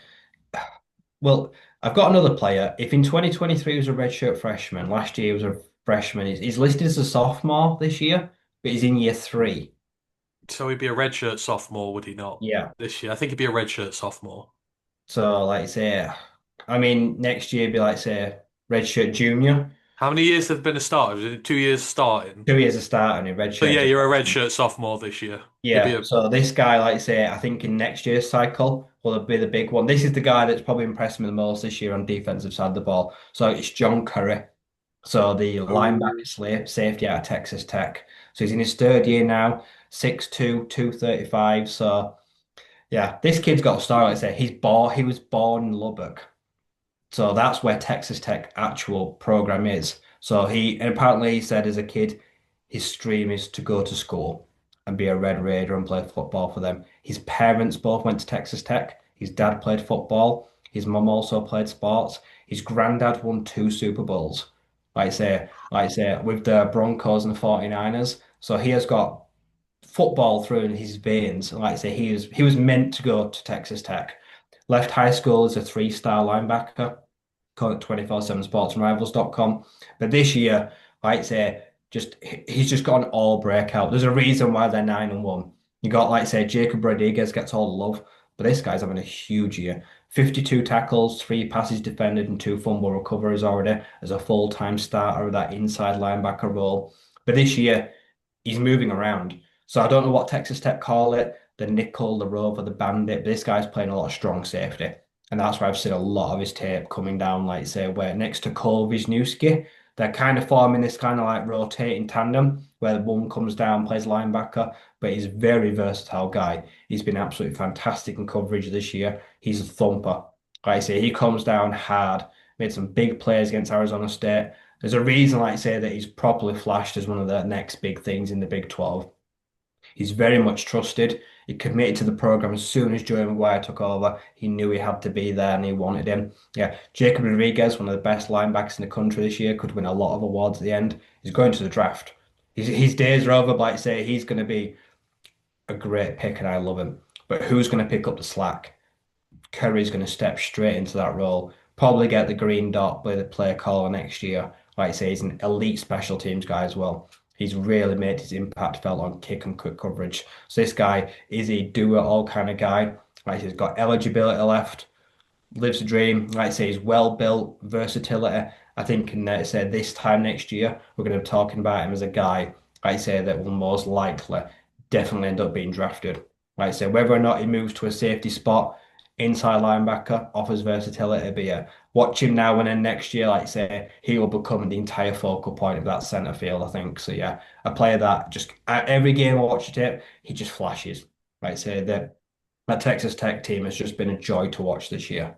well, I've got another player. If in 2023 he was a redshirt freshman, last year he was a freshman. He's listed as a sophomore this year, but he's in year three. So he'd be a redshirt sophomore, would he not? Yeah. This year. I think he'd be a redshirt sophomore. So like say, I mean next year he'd be like say redshirt junior. How many years have been a starter? Is it 2 years starting? 2 years of starting in So redshirt yeah, as a you're a freshman. redshirt sophomore this year. He'd be Yeah, a so this guy, like I say, I think in next year's cycle will be the big one. This is the guy that's probably impressed me the most this year on defensive side of the ball. So it's John Curry. So the oh, linebacker safety out of Texas Tech. So he's in his third year now, 6'2", 235. So yeah, this kid's got a style. Like I say, he was born in Lubbock. So that's where Texas Tech actual program is. So and apparently he said as a kid, his dream is to go to school and be a Red Raider and play football for them. His parents both went to Texas Tech. His dad played football. His mum also played sports. His granddad won 2 Super Bowls. Like I say, with the Broncos and the 49ers. So he has got football through in his veins. And like I say, he was meant to go to Texas Tech. Left high school as a three-star linebacker, call it 24/7 Rivals.com. But this year, like say, he's just got an all breakout. There's a reason why they're 9-1. You got, like say, Jacob Rodriguez gets all the love, but this guy's having a huge year. 52 tackles, 3 passes defended, and 2 fumble recoveries already as a full-time starter of that inside linebacker role. But this year, he's moving around. So I don't know what Texas Tech call it, the nickel, the rover, the bandit, but this guy's playing a lot of strong safety. And that's where I've seen a lot of his tape coming down, like say, where next to Cole Wisniewski, they're kind of forming this kind of like rotating tandem where one comes down, plays linebacker, but he's a very versatile guy. He's been absolutely fantastic in coverage this year. He's a thumper. Like I say, he comes down hard, made some big plays against Arizona State. There's a reason, like I say, that he's properly flashed as one of the next big things in the Big 12. He's very much trusted. He committed to the program as soon as Joey Maguire took over. He knew he had to be there and he wanted him. Yeah, Jacob Rodriguez, one of the best linebackers in the country this year, could win a lot of awards at the end. He's going to the draft. His days are over, but like I say, he's going to be a great pick and I love him. But who's going to pick up the slack? Curry's going to step straight into that role, probably get the green dot by the play caller next year. Like I say, he's an elite special teams guy as well. He's really made his impact felt on kick and quick coverage. So this guy is a do-it-all kind of guy. Like he's got eligibility left, lives a dream. Like I say, he's well built, versatility. I think in say this time next year, we're going to be talking about him as a guy, like I say, that will most likely definitely end up being drafted. Like I say, whether or not he moves to a safety spot, inside linebacker, offers versatility, but yeah, watch him now and then next year, like I say, he will become the entire focal point of that centre field, I think. So yeah, a player that just at every game I watch the tape, he just flashes. Like I say, that Texas Tech team has just been a joy to watch this year.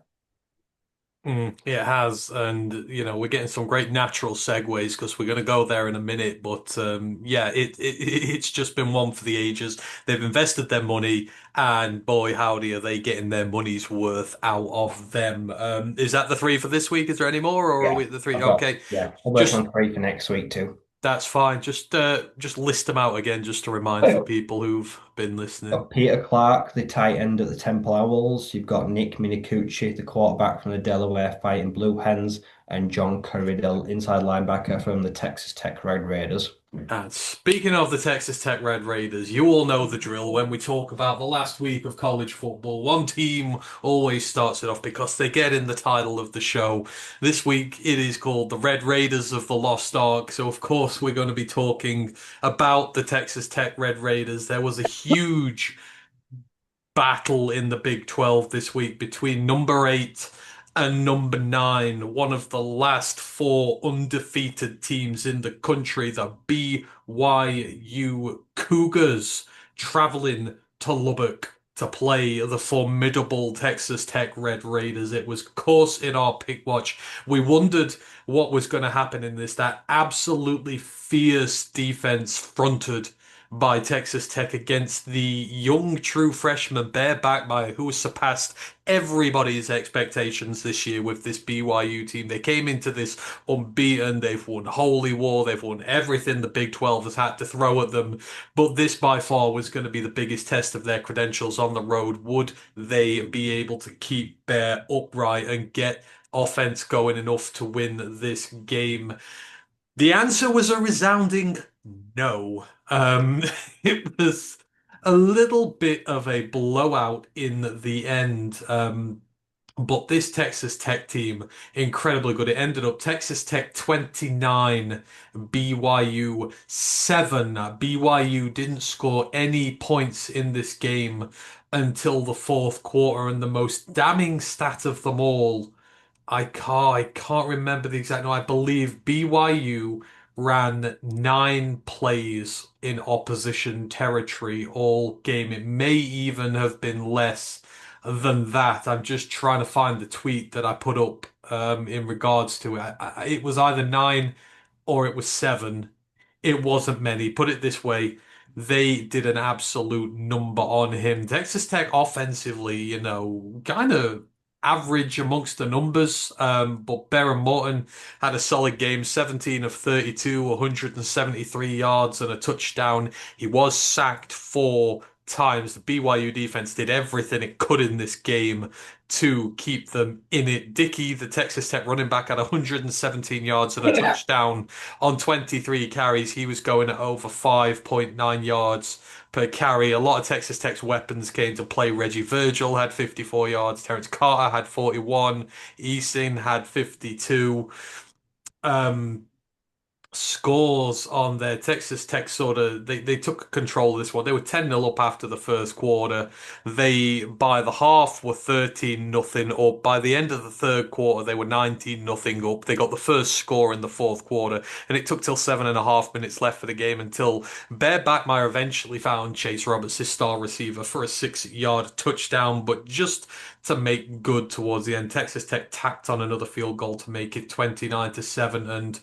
It has, and we're getting some great natural segues because we're going to go there in a minute. But yeah, it's just been one for the ages. They've invested their money, and boy, howdy, are they getting their money's worth out of them. Is that the three for this week? Is there any more, or are Yeah, we at the three? I've got Okay, yeah, I'm working just on three for next week too. that's fine. Just list them out again, just to remind for people who've been listening. Got Peter Clark, the tight end at the Temple Owls. You've got Nick Minicucci, the quarterback from the Delaware Fighting Blue Hens, and John Curry, the inside linebacker from the Texas Tech Red Raiders. And speaking of the Texas Tech Red Raiders, you all know the drill when we talk about the last week of college football. One team always starts it off because they get in the title of the show. This week it is called the Red Raiders of the Lost Ark. So, of course, we're going to be talking about the Texas Tech Red Raiders. There was a huge battle in the Big 12 this week between number 8 and number 9, one of the last four undefeated teams in the country, the BYU Cougars, traveling to Lubbock to play the formidable Texas Tech Red Raiders. It was, of course, in our pick watch. We wondered what was going to happen in this. That absolutely fierce defense fronted by Texas Tech against the young true freshman bareback by who has surpassed everybody's expectations this year with this BYU team. They came into this unbeaten. They've won Holy War. They've won everything the Big 12 has had to throw at them. But this by far was going to be the biggest test of their credentials on the road. Would they be able to keep Bear upright and get offense going enough to win this game? The answer was a resounding no. It was a little bit of a blowout in the end. But this Texas Tech team, incredibly good. It ended up Texas Tech 29, BYU 7. BYU didn't score any points in this game until the fourth quarter, and the most damning stat of them all. I can't remember the exact number. I believe BYU ran 9 plays in opposition territory all game. It may even have been less than that. I'm just trying to find the tweet that I put up in regards to it. It was either 9 or it was 7. It wasn't many. Put it this way, they did an absolute number on him. Texas Tech offensively, kind of average amongst the numbers. But Baron Morton had a solid game, 17 of 32, 173 yards and a touchdown. He was sacked 4 times. The BYU defense did everything it could in this game to keep them in it. Dickey, the Texas Tech running back, had 117 yards and a touchdown on 23 carries. He was going at over 5.9 yards per carry. A lot of Texas Tech's weapons came to play. Reggie Virgil had 54 yards. Terrence Carter had 41. Eason had 52. Um, scores on there. Texas Tech sort of they took control of this one. They were 10-0 up after the first quarter. They by the half were 13-0 up. By the end of the third quarter, they were 19-0 up. They got the first score in the fourth quarter, and it took till 7.5 minutes left for the game until Bear Backmeyer eventually found Chase Roberts, his star receiver, for a 6-yard touchdown, but just to make good towards the end. Texas Tech tacked on another field goal to make it 29-7, and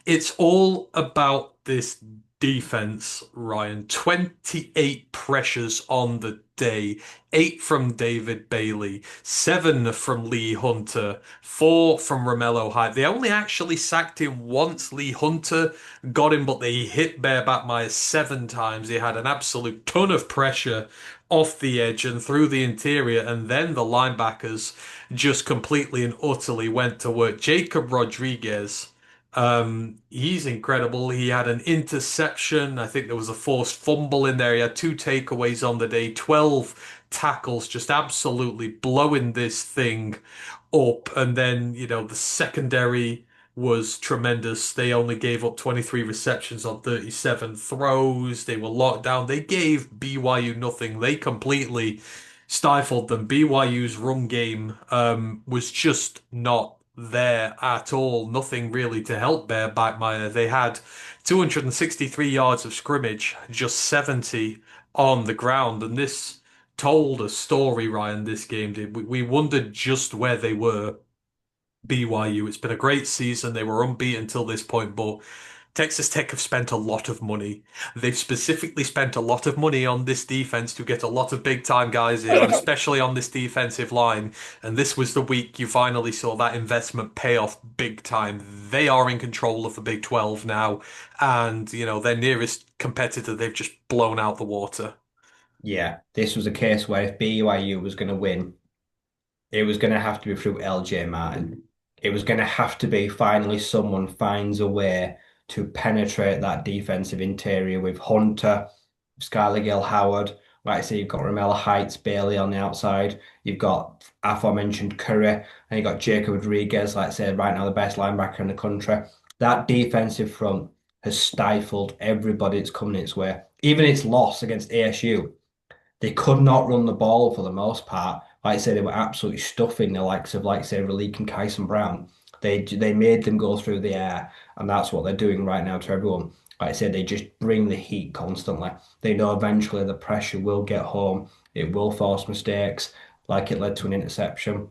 it's all about this defense, Ryan. 28 pressures on the day, 8 from David Bailey, 7 from Lee Hunter, 4 from Romello Hyde. They only actually sacked him once. Lee Hunter got him, but they hit Bear Batmeyer 7 times. They had an absolute ton of pressure off the edge and through the interior, and then the linebackers just completely and utterly went to work. Jacob Rodriguez. He's incredible. He had an interception. I think there was a forced fumble in there. He had 2 takeaways on the day, 12 tackles, just absolutely blowing this thing up. And then, the secondary was tremendous. They only gave up 23 receptions on 37 throws. They were locked down. They gave BYU nothing. They completely stifled them. BYU's run game was just not there at all. Nothing really to help Bear Backmeyer. They had 263 yards of scrimmage, just 70 on the ground, and this told a story, Ryan, this game did. We wondered just where they were, BYU. It's been a great season. They were unbeaten until this point, but Texas Tech have spent a lot of money. They've specifically spent a lot of money on this defense to get a lot of big time guys in, and especially on this defensive line. And this was the week you finally saw that investment pay off big time. They are in control of the Big 12 now, and their nearest competitor they've just blown out the water. Yeah, this was a case where if BYU was going to win, it was going to have to be through LJ Martin. It was going to have to be finally someone finds a way to penetrate that defensive interior with Hunter, Skylar Gill Howard. Like I say, you've got Romello Heights, Bailey on the outside. You've got aforementioned Curry, and you've got Jacob Rodriguez, like I said, right now the best linebacker in the country. That defensive front has stifled everybody that's coming its way. Even its loss against ASU, they could not run the ball for the most part. Like I said, they were absolutely stuffing the likes of, like say, Raleek and Kyson Brown. They made them go through the air, and that's what they're doing right now to everyone. Like I said, they just bring the heat constantly. They know eventually the pressure will get home. It will force mistakes, like it led to an interception.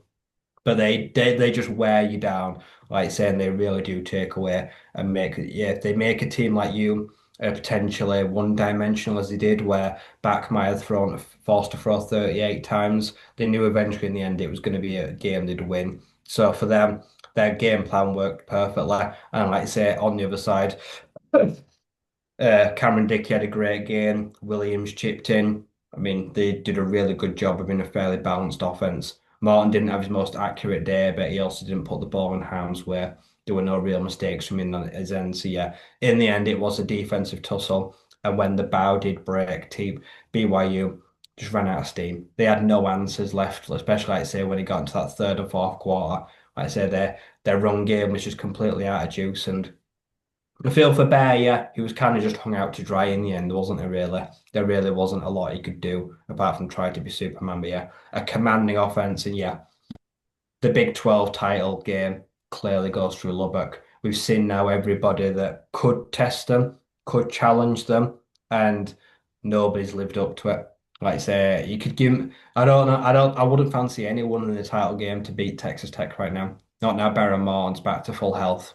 But they just wear you down, like saying they really do take away and make yeah, if they make a team like you potentially one-dimensional as they did, where Backmeyer thrown forced to throw 38 times, they knew eventually in the end it was going to be a game they'd win. So for them, their game plan worked perfectly. And like I say, on the other side, Cameron Dickey had a great game. Williams chipped in. I mean, they did a really good job of being a fairly balanced offense. Martin didn't have his most accurate day, but he also didn't put the ball in harm's way. There were no real mistakes from him on his end. So yeah, in the end, it was a defensive tussle. And when the bow did break, team BYU just ran out of steam. They had no answers left, especially like I say when it got into that third and fourth quarter. Like I say, their run game was just completely out of juice, and I feel for Bear, yeah, he was kind of just hung out to dry in the end, wasn't there, really? There really wasn't a lot he could do apart from try to be Superman. But yeah, a commanding offense. And yeah, the Big 12 title game clearly goes through Lubbock. We've seen now everybody that could test them, could challenge them, and nobody's lived up to it. Like I say, you could give 'em- I don't know, I wouldn't fancy anyone in the title game to beat Texas Tech right now. Not now Baron Morton's back to full health.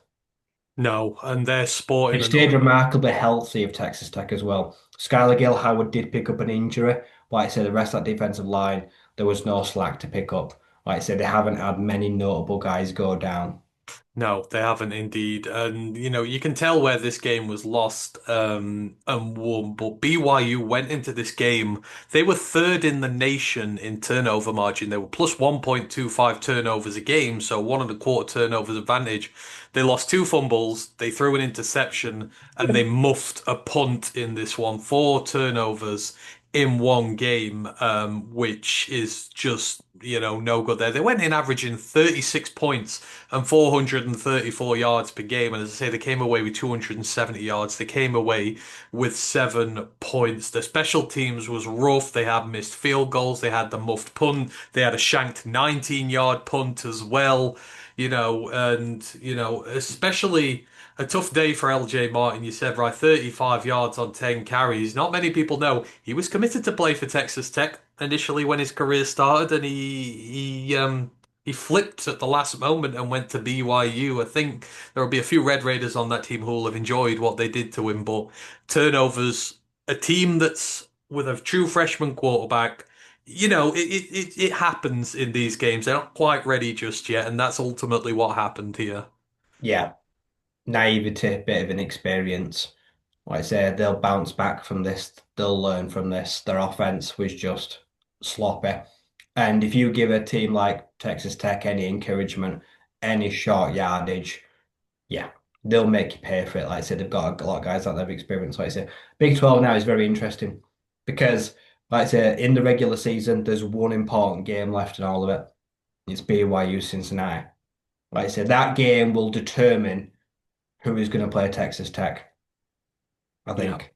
No, and they're sporting They an stayed remarkably healthy of Texas Tech as well. Skylar Gill Howard did pick up an injury, but like I said, the rest of that defensive line, there was no slack to pick up. Like I said, they haven't had many notable guys go down. No, they haven't indeed. And you can tell where this game was lost and won. But BYU went into this game. They were third in the nation in turnover margin. They were plus 1.25 turnovers a game, so 1.25 turnovers advantage. They lost 2 fumbles, they threw an interception, and they muffed a punt in this one. 4 turnovers in one game, which is just, no good there. They went in averaging 36 points and 434 yards per game. And as I say, they came away with 270 yards. They came away with 7 points. The special teams was rough. They had missed field goals. They had the muffed punt. They had a shanked 19-yard punt as well. Especially a tough day for LJ Martin. You said, right, 35 yards on 10 carries. Not many people know he was committed to play for Texas Tech initially when his career started, and he flipped at the last moment and went to BYU. I think there will be a few Red Raiders on that team who will have enjoyed what they did to him, but turnovers, a team that's with a true freshman quarterback. It happens in these games. They're not quite ready just yet, and that's ultimately what happened here. Yeah, naivety, bit of inexperience. Like I say, they'll bounce back from this. They'll learn from this. Their offense was just sloppy. And if you give a team like Texas Tech any encouragement, any short yardage, yeah, they'll make you pay for it. Like I said, they've got a lot of guys that they've experienced. Like I say, Big 12 now is very interesting because, like I say, in the regular season, there's one important game left in all of it. It's BYU Cincinnati. Like I said, that game will determine who is going to play Texas Tech, I Yeah, think.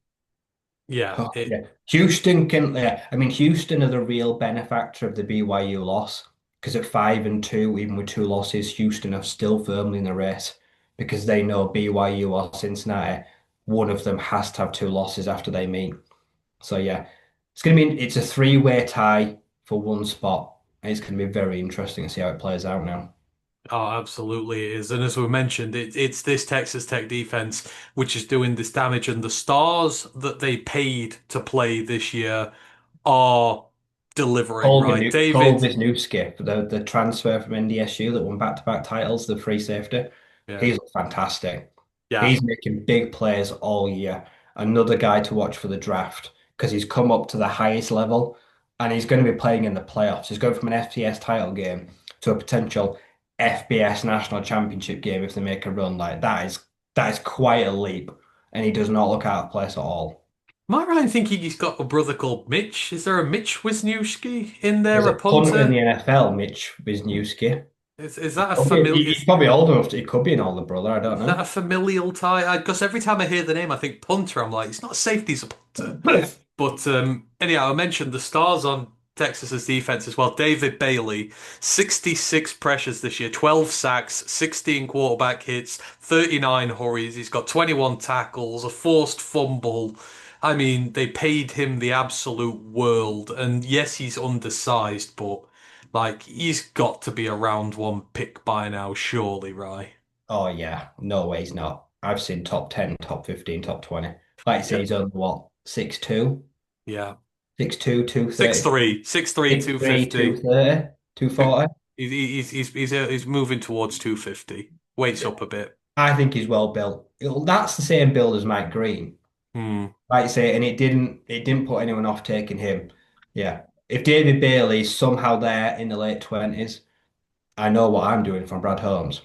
yeah. Oh, yeah. Houston can, yeah. I mean, Houston are the real benefactor of the BYU loss because at 5-2, even with two losses, Houston are still firmly in the race because they know BYU or Cincinnati, one of them has to have two losses after they meet. So yeah, it's a three-way tie for one spot, and it's gonna be very interesting to see how it plays out now. Oh, absolutely it is. And as we mentioned, it's this Texas Tech defense which is doing this damage, and the stars that they paid to play this year are delivering, right? David, Wisniewski, the transfer from NDSU that won back-to-back titles, the free safety, yeah, he's fantastic. yeah. He's making big plays all year. Another guy to watch for the draft because he's come up to the highest level and he's going to be playing in the playoffs. He's going from an FCS title game to a potential FBS national championship game if they make a run. Like that is quite a leap, and he does not look out of place at all. Am I right in thinking he's got a brother called Mitch? Is there a Mitch Wisniewski in There's there, a a punter in punter? the NFL, Mitch Wisniewski. Is that a Okay, familiar? he's probably old enough to, he could be an older brother. I don't Is that a know. familial tie? Because every time I hear the name, I think punter. I'm like, it's not a safety, it's a punter. But anyhow, I mentioned the stars on Texas's defense as well. David Bailey, 66 pressures this year, 12 sacks, 16 quarterback hits, 39 hurries. He's got 21 tackles, a forced fumble. I mean, they paid him the absolute world. And yes, he's undersized, but like he's got to be a round one pick by now, surely, right? Oh yeah, no way he's not. I've seen top 10, top 15, top 20. Like I say, Yeah. he's on what, 6'2", Yeah. 6'2", Six 230, three, 6'3", 6'3", 250. 230, Two, 240. he's moving towards 250. Weights up a bit. I think he's well built. That's the same build as Mike Green. Hmm. Like I say, and it didn't put anyone off taking him. Yeah. If David Bailey's somehow there in the late 20s, I know what I'm doing from Brad Holmes.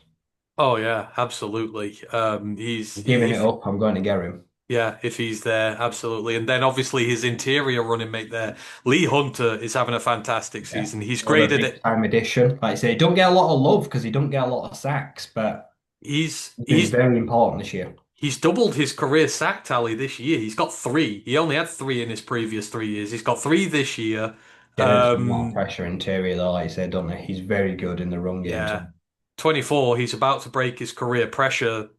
Oh yeah, absolutely. I'm giving it If up. I'm going to get him. yeah, if he's there, absolutely. And then obviously his interior running mate there, Lee Hunter is having a fantastic Yeah. season. He's Another graded big it. time addition. Like I say, he don't get a lot of love because he don't get a lot of sacks, but He's he's been he's very important this year. he's doubled his career sack tally this year. He's got three. He only had three in his previous 3 years. He's got three this year. Generates a lot of Um, pressure interior though, like I said, don't he? He's very good in the run game yeah. too. 24, he's about to break his career pressure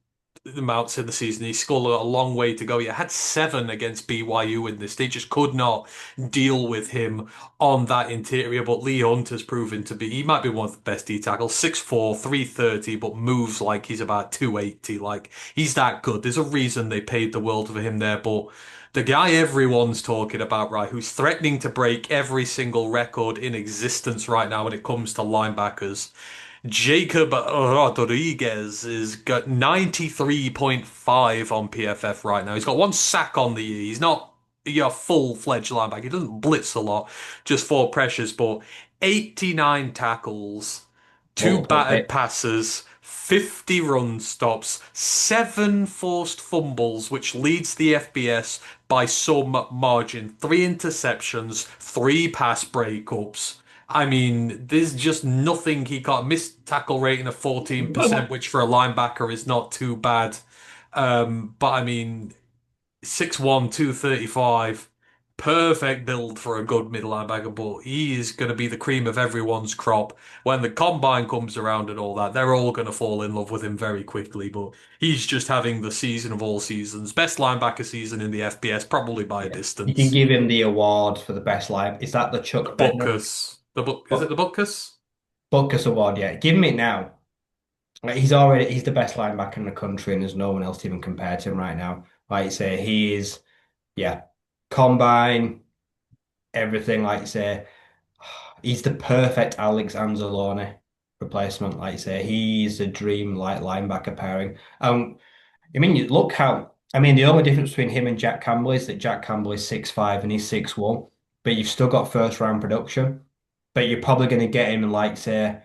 amounts in the season. He's still got a long way to go. He had seven against BYU in this. They just could not deal with him on that interior. But Lee Hunter's proven to be, he might be one of the best D tackles. 6'4", 330, but moves like he's about 280. Like, he's that good. There's a reason they paid the world for him there. But the guy everyone's talking about, right, who's threatening to break every single record in existence right now when it comes to linebackers. Jacob Rodriguez has got 93.5 on PFF right now. He's got one sack on the year. He's not your full-fledged linebacker. He doesn't blitz a lot, just four pressures, but 89 tackles, two Multiple batted hits. passes, 50 run stops, 7 forced fumbles, which leads the FBS by some margin, 3 interceptions, 3 pass breakups. I mean, there's just nothing he got. Missed tackle rating of 14%, which for a linebacker is not too bad. But I mean, 6'1", 235, perfect build for a good middle linebacker, but he is going to be the cream of everyone's crop. When the combine comes around and all that, they're all going to fall in love with him very quickly, but he's just having the season of all seasons. Best linebacker season in the FBS, probably by a Yeah. You can distance. give him the award for the best line. Is that the The Chuck Bednarik Butkus. Is it the Butkus? Butkus Award? Yeah, give him it now. Like, he's the best linebacker in the country, and there's no one else to even compare to him right now. Like you say, he is, yeah, combine everything. Like you say, he's the perfect Alex Anzalone replacement. Like you say, he's a dream like linebacker pairing. I mean, you look how. I mean, the only difference between him and Jack Campbell is that Jack Campbell is 6'5" and he's 6'1", but you've still got first round production. But you're probably going to get him in, like, say,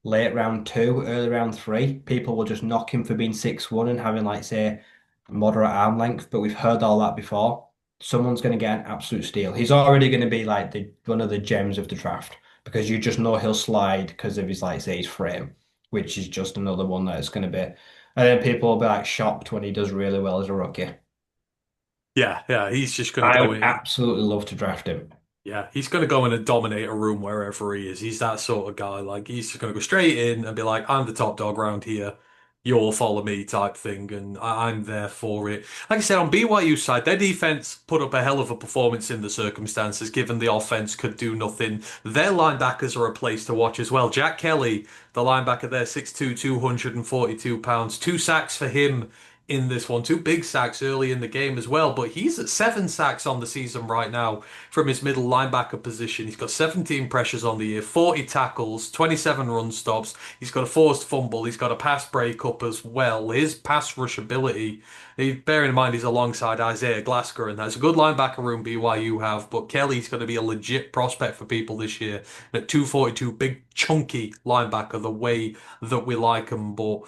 late round two, early round three. People will just knock him for being 6'1" and having, like, say, moderate arm length. But we've heard all that before. Someone's going to get an absolute steal. He's already going to be like the one of the gems of the draft because you just know he'll slide because of his, like, say, his frame, which is just another one that's going to be. And then people will be like shocked when he does really well as a rookie. Yeah, yeah, he's just going to I go would in. absolutely love to draft him. Yeah, he's going to go in and dominate a room wherever he is. He's that sort of guy. Like, he's just going to go straight in and be like, I'm the top dog around here. You'll follow me type thing. And I'm there for it. Like I said, on BYU side, their defense put up a hell of a performance in the circumstances, given the offense could do nothing. Their linebackers are a place to watch as well. Jack Kelly, the linebacker there, 6'2", 242 pounds. 2 sacks for him in this one. 2 big sacks early in the game as well. But he's at 7 sacks on the season right now from his middle linebacker position. He's got 17 pressures on the year, 40 tackles, 27 run stops. He's got a forced fumble. He's got a pass breakup as well. His pass rush ability, bearing in mind he's alongside Isaiah Glasgow, and that's a good linebacker room BYU have, but Kelly's going to be a legit prospect for people this year. At 242, big chunky linebacker, the way that we like him. But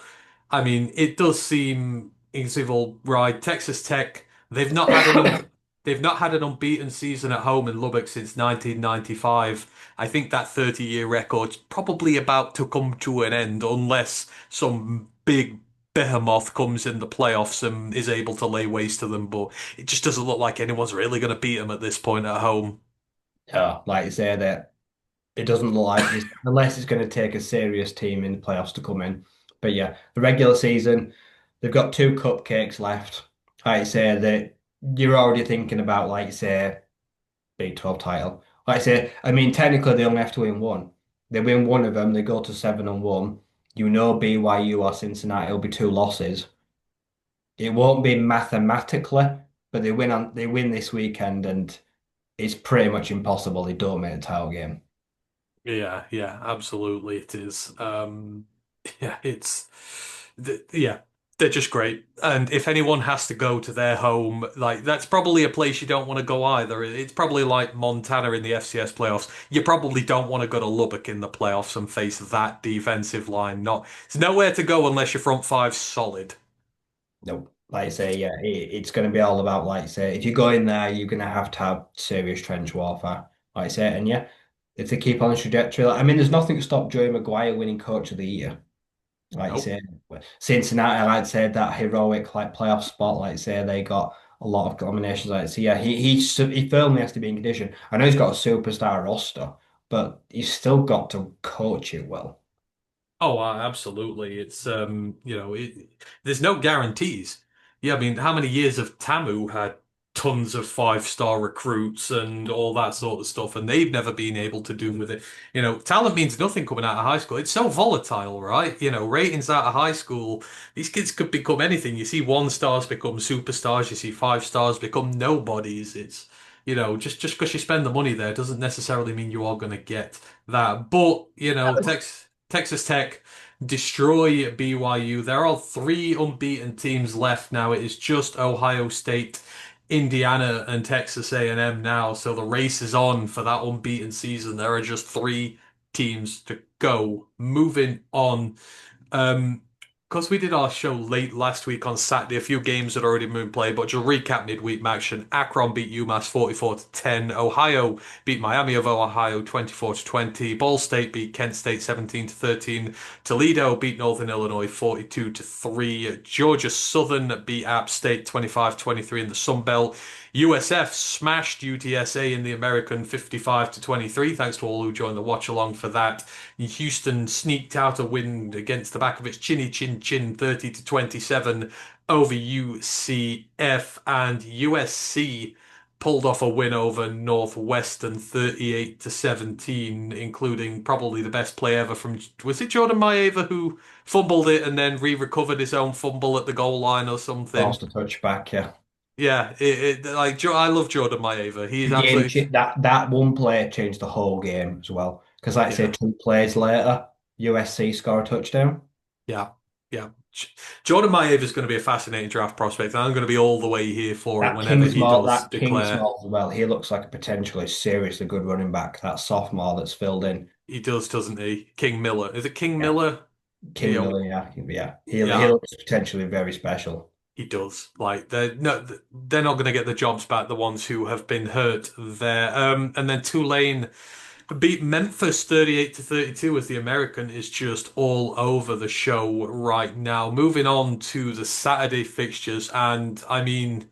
I mean, it does seem Ignacivil, right? Texas Tech, they've not had an unbeaten season at home in Lubbock since 1995. I think that 30-year record's probably about to come to an end unless some big behemoth comes in the playoffs and is able to lay waste to them. But it just doesn't look like anyone's really going to beat them at this point at home. Yeah, like you say that it doesn't look like this unless it's going to take a serious team in the playoffs to come in. But yeah, the regular season, they've got two cupcakes left. Like you say that you're already thinking about, like you say, Big 12 title. Like I say, I mean technically they only have to win one. They win one of them, they go to 7-1. You know BYU or Cincinnati will be two losses. It won't be mathematically, but they win this weekend, and it's pretty much impossible they don't make a title game. Yeah, yeah, absolutely it is. Yeah, yeah, they're just great. And if anyone has to go to their home, like that's probably a place you don't want to go either. It's probably like Montana in the FCS playoffs. You probably don't want to go to Lubbock in the playoffs and face that defensive line. Not, it's nowhere to go unless your front five's solid. No, like I say, yeah, it's going to be all about, like I say, if you go in there, you're going to have serious trench warfare, like I say, and yeah, if they keep on the trajectory, I mean, there's nothing to stop Joey Maguire winning Coach of the Year. Like you Nope. say, Cincinnati, like I said, that heroic like playoff spot, like I say, they got a lot of combinations. Like so, yeah, he firmly has to be in condition. I know he's got a superstar roster, but he's still got to coach it well. Oh, absolutely. It's there's no guarantees. Yeah, I mean, how many years have Tamu had tons of 5-star recruits and all that sort of stuff, and they've never been able to do with it. Talent means nothing coming out of high school. It's so volatile, right? Ratings out of high school, these kids could become anything. You see 1-stars become superstars, you see 5-stars become nobodies. It's just because you spend the money there doesn't necessarily mean you are going to get that. But, Texas Tech destroy BYU. There are 3 unbeaten teams left now. It is just Ohio State, Indiana, and Texas A&M now. So the race is on for that unbeaten season. There are just 3 teams to go. Moving on. because we did our show late last week on Saturday, a few games had already been played, but to recap midweek action, Akron beat UMass 44 to 10. Ohio beat Miami of Ohio 24 to 20. Ball State beat Kent State 17 to 13. Toledo beat Northern Illinois 42 to 3. Georgia Southern beat App State 25-23 in the Sun Belt. USF smashed UTSA in the American 55 to 23. Thanks to all who joined the watch along for that. Houston sneaked out a win against the back of its chinny chin chin 30 to 27 over UCF, and USC pulled off a win over Northwestern 38 to 17, including probably the best play ever from, was it Jordan Maeva who fumbled it and then re-recovered his own fumble at the goal line or something? Forced a touchback, yeah. Yeah, I love Jordan Maeva. He's The game absolutely, that one play changed the whole game as well. Because, like I say, yeah. two plays later, USC score a touchdown. Yeah, yeah. Jordan Maiev is going to be a fascinating draft prospect, and I'm going to be all the way here for it whenever he does That King declare. Small as well. He looks like a potentially seriously good running back. That sophomore that's filled in. He does, doesn't he? King Miller. Is it King Yeah, Miller? King Yeah, Miller. Yeah, yeah. He yeah, looks potentially very special. he does. Like they're no, they're not going to get the jobs back. The ones who have been hurt there. And then Tulane beat Memphis 38 to 32 as the American is just all over the show right now. Moving on to the Saturday fixtures, and I mean.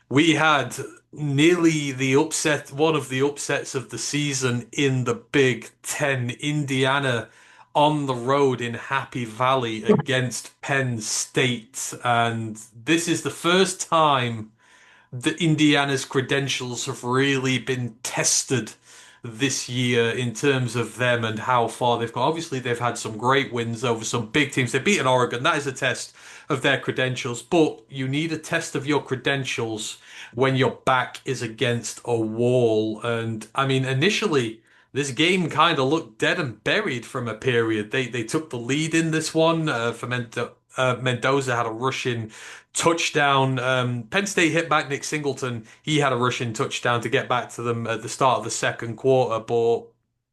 We had nearly the upset, one of the upsets of the season in the Big Ten. Indiana on the road in Happy Valley against Penn State. And this is the first time that Indiana's credentials have really been tested this year in terms of them and how far they've gone. Obviously, they've had some great wins over some big teams. They've beaten Oregon. That is a test of their credentials, but you need a test of your credentials when your back is against a wall. And I mean, initially, this game kind of looked dead and buried from a period. They took the lead in this one. Mendoza had a rushing touchdown. Penn State hit back Nick Singleton. He had a rushing touchdown to get back to them at the start of the second quarter. But,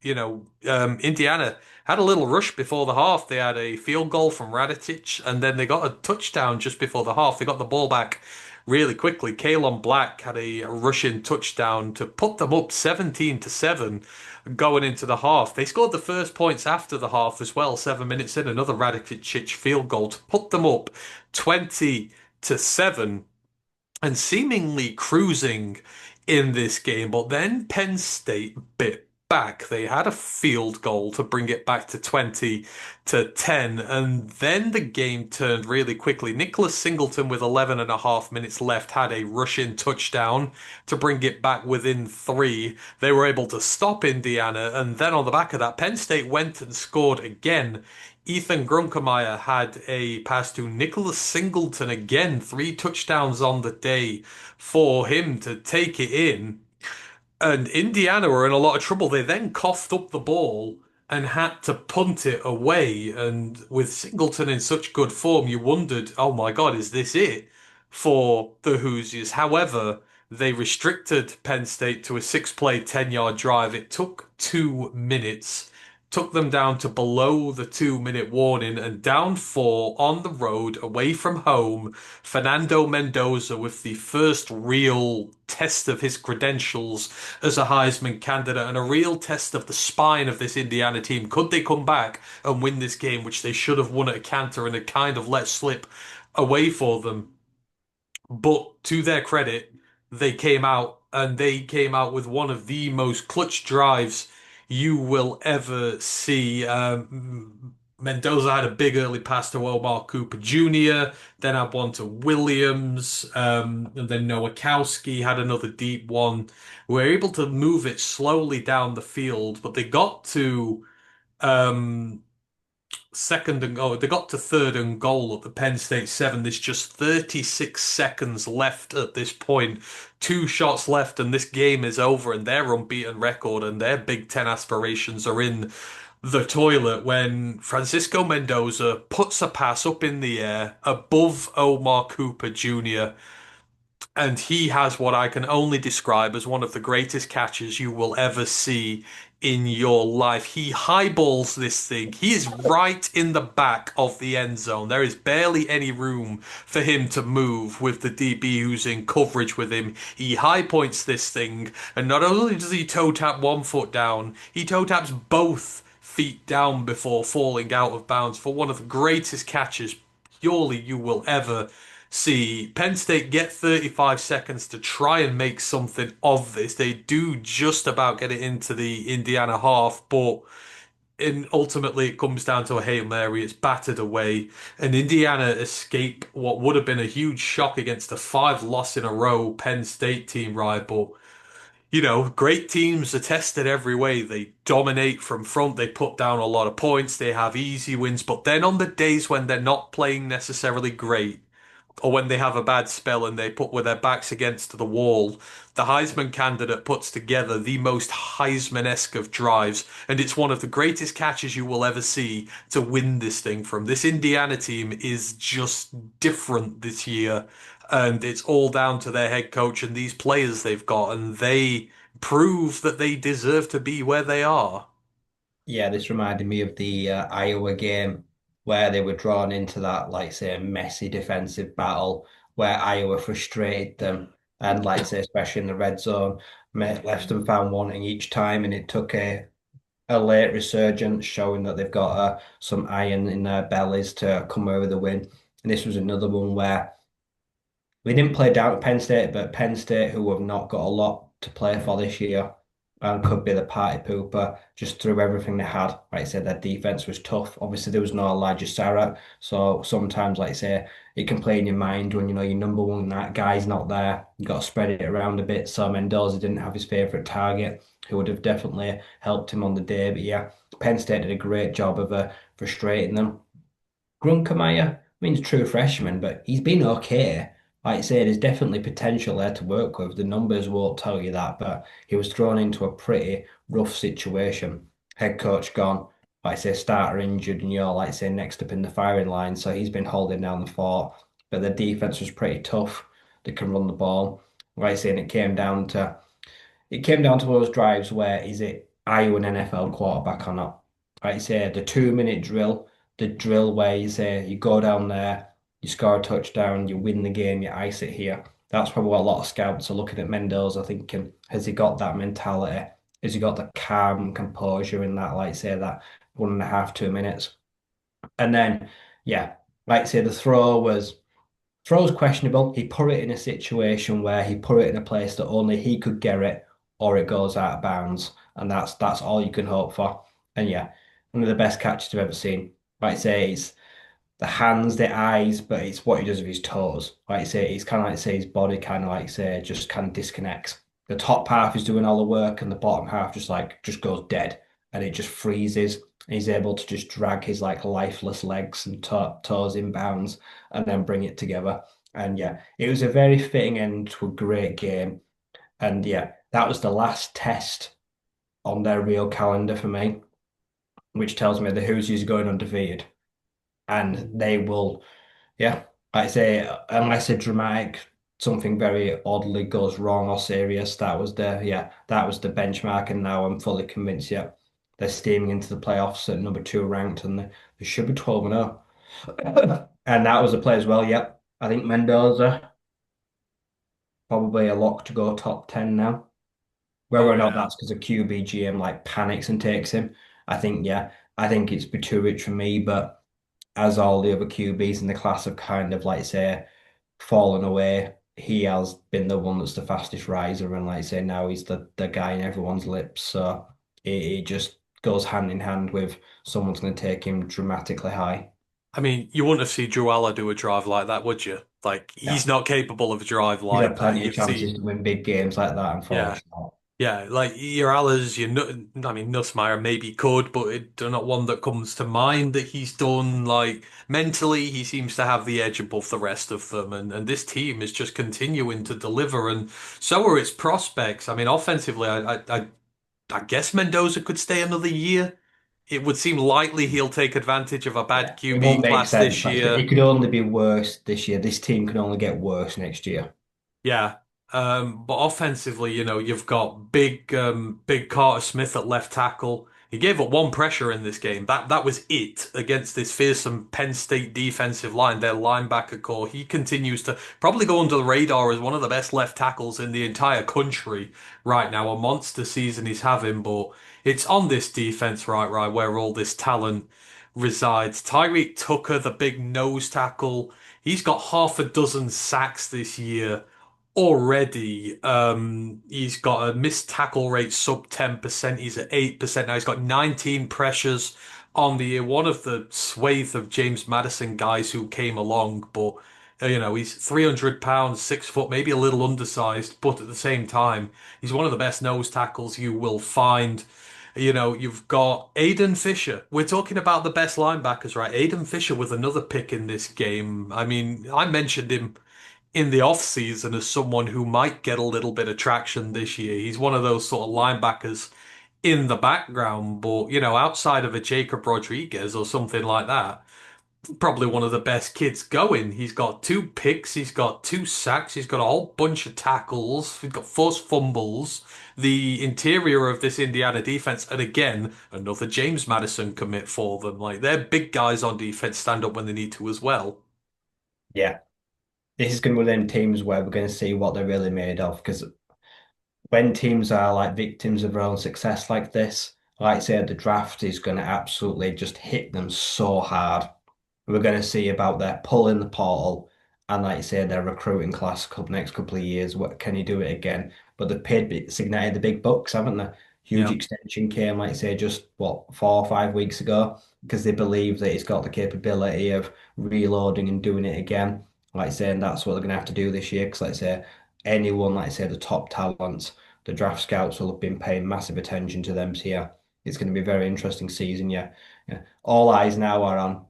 Indiana had a little rush before the half. They had a field goal from Radetich, and then they got a touchdown just before the half. They got the ball back really quickly. Kalon Black had a rushing touchdown to put them up 17 to 7 going into the half. They scored the first points after the half as well, 7 minutes in, another Radetich field goal to put them up 20 to 7 and seemingly cruising in this game. But then Penn State bit back. They had a field goal to bring it back to 20 to 10. And then the game turned really quickly. Nicholas Singleton, with 11 and a half minutes left, had a rushing touchdown to bring it back within three. They were able to stop Indiana. And then on the back of that, Penn State went and scored again. Ethan Grunkemeyer had a pass to Nicholas Singleton again, three touchdowns on the day for him to take it in. And Indiana were in a lot of trouble. They then coughed up the ball and had to punt it away. And with Singleton in such good form, you wondered, oh my God, is this it for the Hoosiers? However, they restricted Penn State to a six-play, 10-yard drive. It took 2 minutes, took them down to below the 2 minute warning and down four on the road away from home. Fernando Mendoza with the first real test of his credentials as a Heisman candidate and a real test of the spine of this Indiana team. Could they come back and win this game, which they should have won at a canter and had kind of let slip away for them? But to their credit, they came out with one of the most clutch drives you will ever see. Mendoza had a big early pass to Omar Cooper Jr., then had one to Williams, and then Nowakowski had another deep one. Were able to move it slowly down the field, but they got to um, second and goal. They got to third and goal at the Penn State 7. There's just 36 seconds left at this point. Two shots left, and this game is over, and their unbeaten record and their Big Ten aspirations are in the toilet when Francisco Mendoza puts a pass up in the air above Omar Cooper Jr. And he has what I can only describe as one of the greatest catches you will ever see in your life. He highballs this thing. He is right in the back of the end zone. There is barely any room for him to move with the DB who's in coverage with him. He high points this thing, and not only does he toe tap one foot down, he toe taps both feet down before falling out of bounds for one of the greatest catches surely you will ever see. Penn State get 35 seconds to try and make something of this. They do just about get it into the Indiana half, but ultimately it comes down to a Hail Mary. It's battered away, and Indiana escape what would have been a huge shock against a five loss in a row Penn State team, right? But great teams are tested every way. They dominate from front. They put down a lot of points. They have easy wins. But then on the days when they're not playing necessarily great, or when they have a bad spell and they put with their backs against the wall, the Heisman candidate puts together the most Heisman-esque of drives, and it's one of the greatest catches you will ever see to win this thing from. This Indiana team is just different this year, and it's all down to their head coach and these players they've got, and they prove that they deserve to be where they are. Yeah, this reminded me of the Iowa game where they were drawn into that, like say, messy defensive battle where Iowa frustrated them, and like say, especially in the red zone, left them found wanting each time, and it took a late resurgence showing that they've got some iron in their bellies to come away with the win. And this was another one where we didn't play down at Penn State, but Penn State, who have not got a lot to play for this year and could be the party pooper, just threw everything they had. Like I said, their defense was tough. Obviously, there was no Elijah Sarah, so sometimes, like I say, it can play in your mind when you know your number one guy's not there. You got to spread it around a bit. So Mendoza didn't have his favorite target, who would have definitely helped him on the day. But yeah, Penn State did a great job of frustrating them. Grunkemeyer, I mean, he's a true freshman, but he's been okay. Like I say, there's definitely potential there to work with. The numbers won't tell you that, but he was thrown into a pretty rough situation. Head coach gone, like I say, starter injured, and you're like I say next up in the firing line. So he's been holding down the fort. But the defense was pretty tough. They can run the ball. Like I say, and it came down to those drives where is it, are you an NFL quarterback or not? Like you say, the 2 minute drill, the drill where you say you go down there, you score a touchdown, you win the game, you ice it here. That's probably what a lot of scouts are looking at Mendoza thinking, has he got that mentality? Has he got the calm composure in that, like say, that 1.5, 2 minutes? And then, yeah, like say, the throw's questionable. He put it in a situation where he put it in a place that only he could get it, or it goes out of bounds, and that's all you can hope for. And yeah, one of the best catches I've ever seen. Like I say, it's the hands, the eyes, but it's what he does with his toes. Like I say, it's kind of like say his body kind of like say just kind of disconnects. The top half is doing all the work, and the bottom half just goes dead, and it just freezes. And he's able to just drag his like lifeless legs and toes in bounds, and then bring it together. And yeah, it was a very fitting end to a great game. And yeah, that was the last test on their real calendar for me, which tells me the Hoosiers are going undefeated, and they will, yeah, like I say, unless a dramatic something very oddly goes wrong or serious, that was the benchmark, and now I'm fully convinced. Yeah, they're steaming into the playoffs at number two ranked, and they should be 12-0. And that was a play as well. Yep, I think Mendoza probably a lock to go top 10 now. Whether Oh or not yeah. that's because a QB GM like panics and takes him, I think yeah, I think it's be too rich for me, but as all the other QBs in the class have kind of like say fallen away, he has been the one that's the fastest riser, and like say now he's the guy in everyone's lips. So it just goes hand in hand with someone's going to take him dramatically high. I mean, you wouldn't have seen Drew Aller do a drive like that, would you? Like, he's Yeah, not capable of a drive he's had like that. plenty of You've chances seen, to win big games like that and fall yeah, short. yeah, like your Allers, I mean, Nussmeier maybe could, but they're not one that comes to mind that he's done. Like, mentally, he seems to have the edge above the rest of them, and this team is just continuing to deliver, and so are its prospects. I mean, offensively, I guess Mendoza could stay another year. It would seem likely he'll take advantage of a bad Yeah, it QB won't make class sense. this Like I said, year. it could only be worse this year. This team can only get worse next year. Yeah. But offensively, you've got big Carter Smith at left tackle. He gave up one pressure in this game. That was it against this fearsome Penn State defensive line, their linebacker core. He continues to probably go under the radar as one of the best left tackles in the entire country right now. A monster season he's having, but it's on this defense, right, where all this talent resides. Tyreek Tucker, the big nose tackle, he's got half a dozen sacks this year already. He's got a missed tackle rate sub 10%. He's at 8% now. He's got 19 pressures on the year. One of the swathe of James Madison guys who came along, but he's 300 pounds, 6 foot, maybe a little undersized, but at the same time, he's one of the best nose tackles you will find. You've got Aiden Fisher. We're talking about the best linebackers, right? Aiden Fisher with another pick in this game. I mean, I mentioned him in the off season as someone who might get a little bit of traction this year. He's one of those sort of linebackers in the background, but outside of a Jacob Rodriguez or something like that, probably one of the best kids going. He's got 2 picks, he's got 2 sacks, he's got a whole bunch of tackles, he's got forced fumbles. The interior of this Indiana defense, and again, another James Madison commit for them. Like they're big guys on defense, stand up when they need to as well. Yeah, this is going to be one of them teams where we're going to see what they're really made of. Because when teams are like victims of their own success like this, like say the draft is going to absolutely just hit them so hard. We're going to see about their pull in the portal and like you say their recruiting class next couple of years. What can you do it again? But they've signified the big bucks, haven't they? Huge Yeah. extension came, like say, just what 4 or 5 weeks ago because they believe that it's got the capability of reloading and doing it again. Like saying that's what they're going to have to do this year. Because like say anyone, like say the top talents, the draft scouts will have been paying massive attention to them. So yeah, it's going to be a very interesting season. Yeah, yeah. All eyes now are on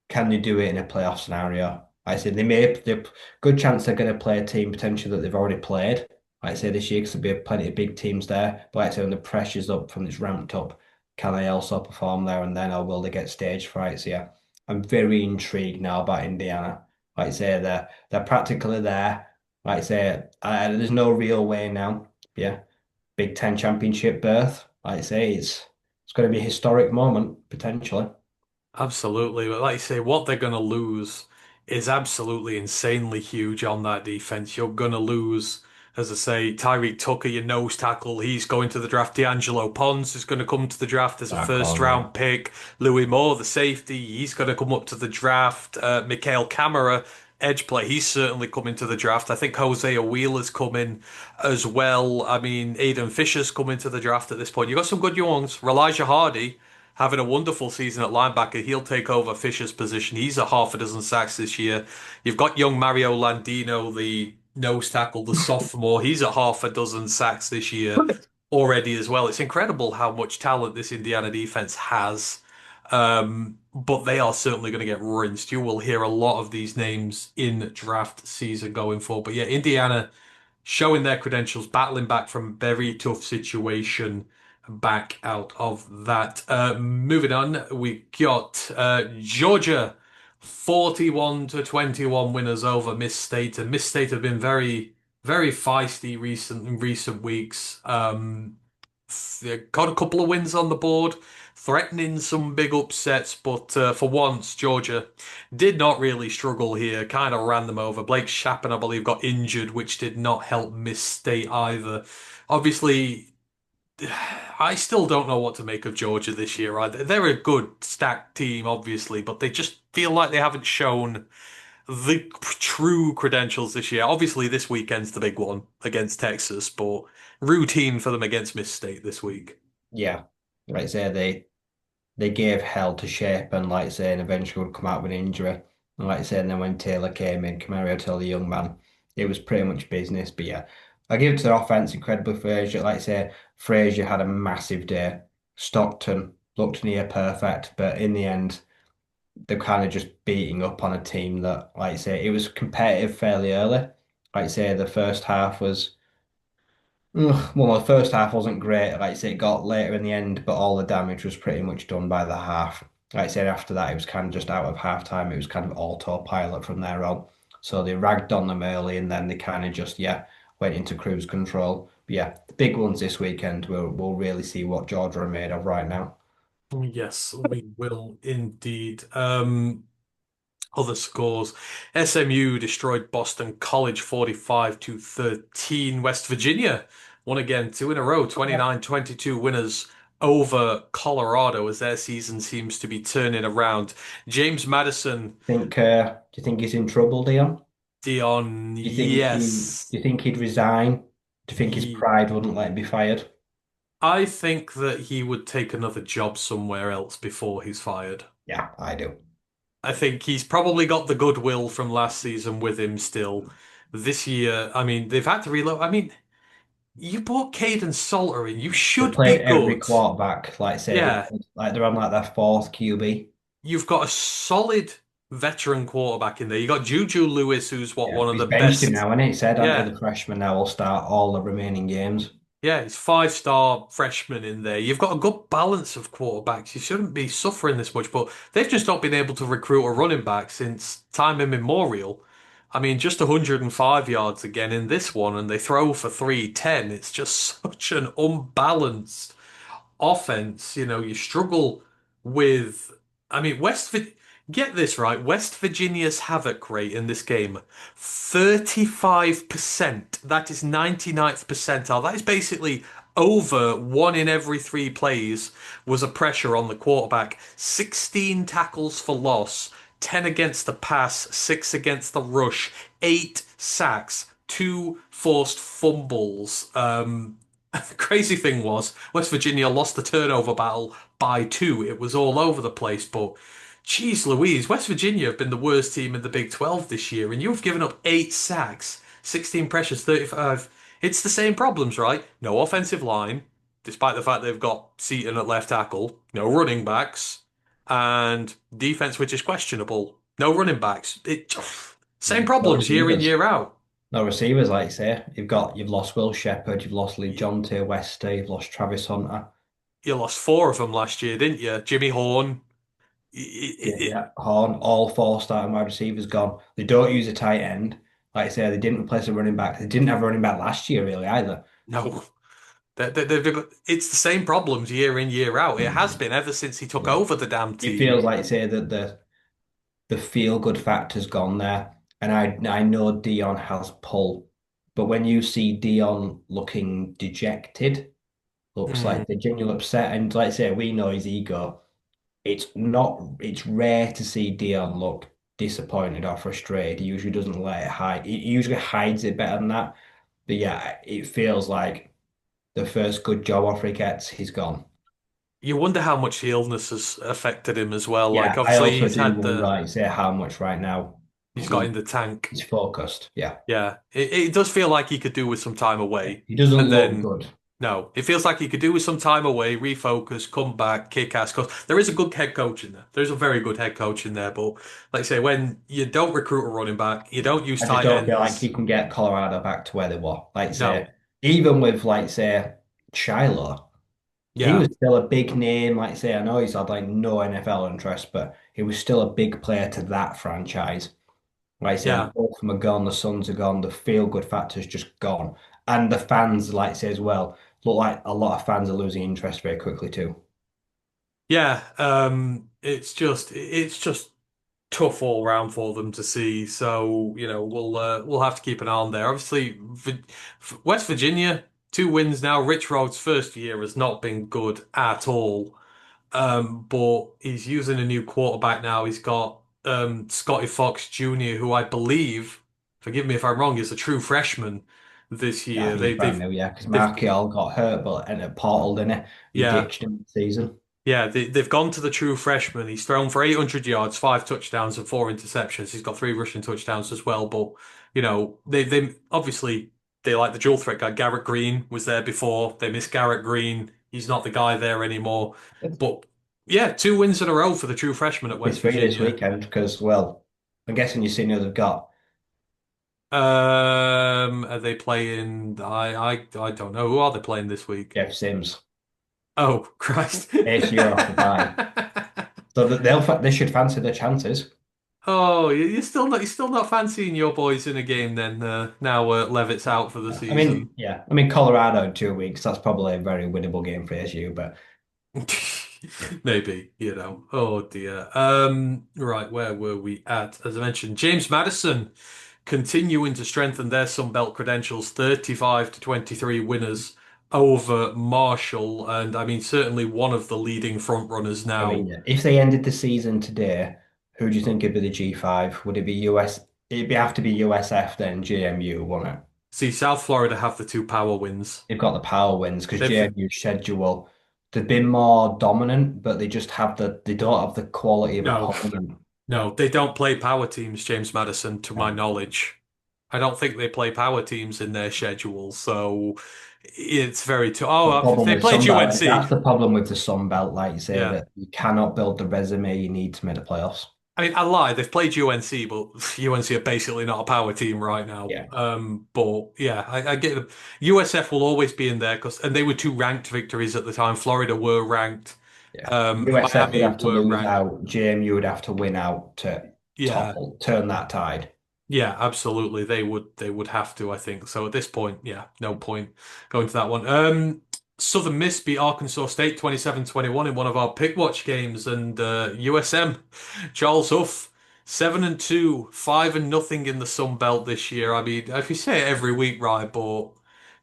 can they do it in a playoff scenario? I say the good chance they're going to play a team potentially that they've already played. Like I say this year, because there'll be plenty of big teams there. But like I say when the pressure's up from this ramped up, can they also perform there and then, or will they get stage fright? So yeah, I'm very intrigued now about Indiana. Like I say, they're practically there. Like I say, there's no real way now. Yeah, Big Ten championship berth. Like I say, it's going to be a historic moment potentially. Absolutely. But like you say, what they're going to lose is absolutely insanely huge on that defense. You're going to lose, as I say, Tyreek Tucker, your nose tackle. He's going to the draft. D'Angelo Pons is going to come to the draft as a Dark first horse, yeah. round pick. Louis Moore, the safety, he's going to come up to the draft. Mikhail Camara, edge play, he's certainly coming to the draft. I think Hosea Wheeler's coming as well. I mean, Aiden Fisher's coming to the draft at this point. You've got some good young ones. Elijah Hardy having a wonderful season at linebacker. He'll take over Fisher's position. He's at half a dozen sacks this year. You've got young Mario Landino, the nose tackle, the sophomore. He's at half a dozen sacks this year already as well. It's incredible how much talent this Indiana defense has. But they are certainly going to get rinsed. You will hear a lot of these names in draft season going forward. But yeah, Indiana showing their credentials, battling back from a very tough situation back out of that. Moving on, we got Georgia 41 to 21 winners over Miss State, and Miss State have been very feisty in recent weeks. They got a couple of wins on the board, threatening some big upsets, but for once, Georgia did not really struggle here, kind of ran them over. Blake Shappen, I believe, got injured, which did not help Miss State either. Obviously, I still don't know what to make of Georgia this year. Right? They're a good stacked team, obviously, but they just feel like they haven't shown the true credentials this year. Obviously, this weekend's the big one against Texas, but routine for them against Miss State this week. Yeah. Like I say, they gave hell to shape and like I say, and eventually would come out with an injury. And like I say, and then when Taylor came in, Camario Taylor, the young man, it was pretty much business. But yeah, I give it to the offense incredibly Frazier. Like I say, Frazier had a massive day. Stockton looked near perfect, but in the end, they're kind of just beating up on a team that, like I say, it was competitive fairly early. Like I say, the first half was well, the first half wasn't great. Like I say, it got later in the end, but all the damage was pretty much done by the half. Like I said, after that, it was kind of just out of half time. It was kind of autopilot from there on. So they ragged on them early, and then they kind of just, yeah, went into cruise control. But yeah, the big ones this weekend, we'll really see what Georgia are made of right now. Yes, we will indeed. Other scores. SMU destroyed Boston College 45 to 13. West Virginia won again, two in a row, Yeah. 29-22 winners over Colorado as their season seems to be turning around. James Madison, Do you think he's in trouble, Dion? Dion, Do yes. you think he'd resign? Do you think his He, pride wouldn't let him be fired? I think that he would take another job somewhere else before he's fired. Yeah, I do. I think he's probably got the goodwill from last season with him still. This year, I mean, they've had to reload. I mean, you bought Caden Salter in. You They should be played every good. quarterback, like say, Yeah, like they're on like their fourth QB. you've got a solid veteran quarterback in there. You got Juju Lewis, who's what Yeah, one of he's the benched him best. now, and he said, "Aren't Yeah, the freshman now will start all the remaining games." yeah, he's five-star freshman in there. You've got a good balance of quarterbacks. You shouldn't be suffering this much, but they've just not been able to recruit a running back since time immemorial. I mean, just 105 yards again in this one, and they throw for 310. It's just such an unbalanced offense, you struggle with. I mean, get this right. West Virginia's havoc rate in this game, 35%. That is 99th percentile. That is basically over one in every three plays was a pressure on the quarterback. 16 tackles for loss, 10 against the pass, 6 against the rush, 8 sacks, 2 forced fumbles. The crazy thing was, West Virginia lost the turnover battle by 2. It was all over the place, but geez Louise, West Virginia have been the worst team in the Big 12 this year, and you've given up 8 sacks, 16 pressures, 35. It's the same problems, right? No offensive line, despite the fact they've got Seaton at left tackle, no running backs, and defense, which is questionable. No running backs. Same No problems year in, receivers. year out. No receivers, like you say. You've lost Will Shepherd, you've lost Lee Jonte Wester, you've lost Travis Hunter. You lost 4 of them last year, didn't you? Jimmy Horn. Yeah, yeah. Horn, all four starting wide receivers gone. They don't use a tight end. Like I say, they didn't replace a running back. They didn't have a running back last year, really, either. No, it's the same problems year in, year out. It has been ever since he took Yeah. over the damn It team. feels like say that the feel good factor's gone there. And I know Dion has pull, but when you see Dion looking dejected, looks like Mm. they're genuinely upset, and like I say, we know his ego. It's rare to see Dion look disappointed or frustrated. He usually doesn't let it hide. He usually hides it better than that. But yeah, it feels like the first good job offer he gets, he's gone. You wonder how much the illness has affected him as well. Like Yeah, I obviously also do wonder, like, say how much right now he's got he in the tank. he's focused. Yeah. Yeah, it does feel like he could do with some time Yeah. away, He doesn't and look then good. no, it feels like he could do with some time away, refocus, come back, kick ass. Because there is a good head coach in there. There's a very good head coach in there. But like I say, when you don't recruit a running back, you don't use I just tight don't feel like he ends. can get Colorado back to where they were. Like say, No, even with like say Shiloh, he yeah, was still a big name. Like say, I know he's had like no NFL interest, but he was still a big player to that franchise. Like I say, yeah. both of them are gone, the Suns are gone, the feel good factor's just gone. And the fans, like I say as well, look like a lot of fans are losing interest very quickly too. Yeah, it's just tough all round for them to see. So we'll have to keep an eye on there. Obviously, West Virginia 2 wins now. Rich Rod's first year has not been good at all. But he's using a new quarterback now. He's got Scotty Fox Jr., who I believe, forgive me if I'm wrong, is a true freshman this Yeah, year. he's They brand they've new, yeah, because they've Markiel got hurt, but entered portal, didn't he? He yeah. ditched him this season. Yeah, they've gone to the true freshman. He's thrown for 800 yards, 5 touchdowns, and 4 interceptions. He's got 3 rushing touchdowns as well. But they obviously they like the dual threat guy. Garrett Green was there before. They miss Garrett Green. He's not the guy there anymore. But yeah, 2 wins in a row for the true freshman at It's West free this Virginia. weekend because, well, I'm guessing you've seen who they've got. Are they playing? I don't know. Who are they playing this week? Jeff Sims. Oh, Christ. ASU off the bye. So that they should fancy their chances. Oh, you're still not fancying your boys in a game then. Now Levitt's out for the I mean, season. yeah, I mean Colorado in 2 weeks. That's probably a very winnable game for ASU, but Maybe, you know. Oh dear. Right, where were we at? As I mentioned, James Madison continuing to strengthen their Sun Belt credentials, 35 to 23 winners over Marshall, and I mean certainly one of the leading front runners I mean, now. yeah, if they ended the season today, who do you think would be the G5? Would it be US? It'd have to be USF then JMU, wouldn't it? See, South Florida have the two power wins. They've got the power wins because They've JMU's schedule, they've been more dominant, but they don't have the quality of no, opponent. no, they don't play power teams, James Madison, to my No. knowledge. I don't think they play power teams in their schedule, so it's very t The oh, problem they with played Sunbelt, UNC. that's the problem with the Sunbelt, like you say, Yeah. that you cannot build the resume you need to make the playoffs. I mean, I lie, they've played UNC, but UNC are basically not a power team right now. Yeah, But yeah, I get them. USF will always be in there because, and they were two ranked victories at the time. Florida were ranked. yeah. USF would Miami have to were lose ranked. out. JMU would have to win out to Yeah. topple, turn that tide. Yeah, absolutely. They would have to, I think. So at this point, yeah, no point going to that one. Southern Miss beat Arkansas State 27-21 in one of our pick watch games, and USM Charles Huff 7-2, 5 and nothing in the Sun Belt this year. I mean, if you say it every week, right, but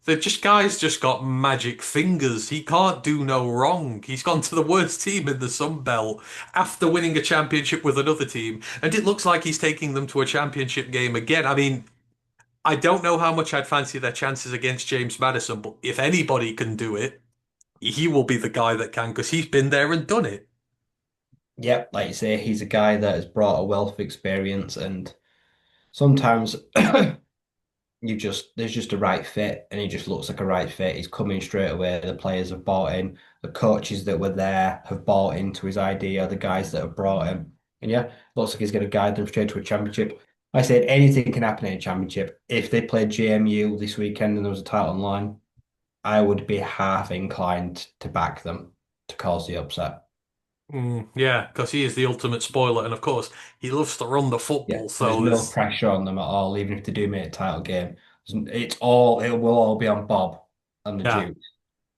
the just guy's just got magic fingers. He can't do no wrong. He's gone to the worst team in the Sun Belt after winning a championship with another team, and it looks like he's taking them to a championship game again. I mean, I don't know how much I'd fancy their chances against James Madison, but if anybody can do it, he will be the guy that can because he's been there and done it. Yep, like you say, he's a guy that has brought a wealth of experience, and sometimes you just there's just a right fit, and he just looks like a right fit. He's coming straight away. The players have bought in, the coaches that were there have bought into his idea, the guys that have brought him, and yeah, looks like he's going to guide them straight to a championship. I said anything can happen in a championship. If they played JMU this weekend and there was a title on line, I would be half inclined to back them to cause the upset. Yeah, because he is the ultimate spoiler, and of course, he loves to run the Yeah, football. there's So no there's pressure on them at all, even if they do make a title game. It will all be on Bob and the yeah, Duke.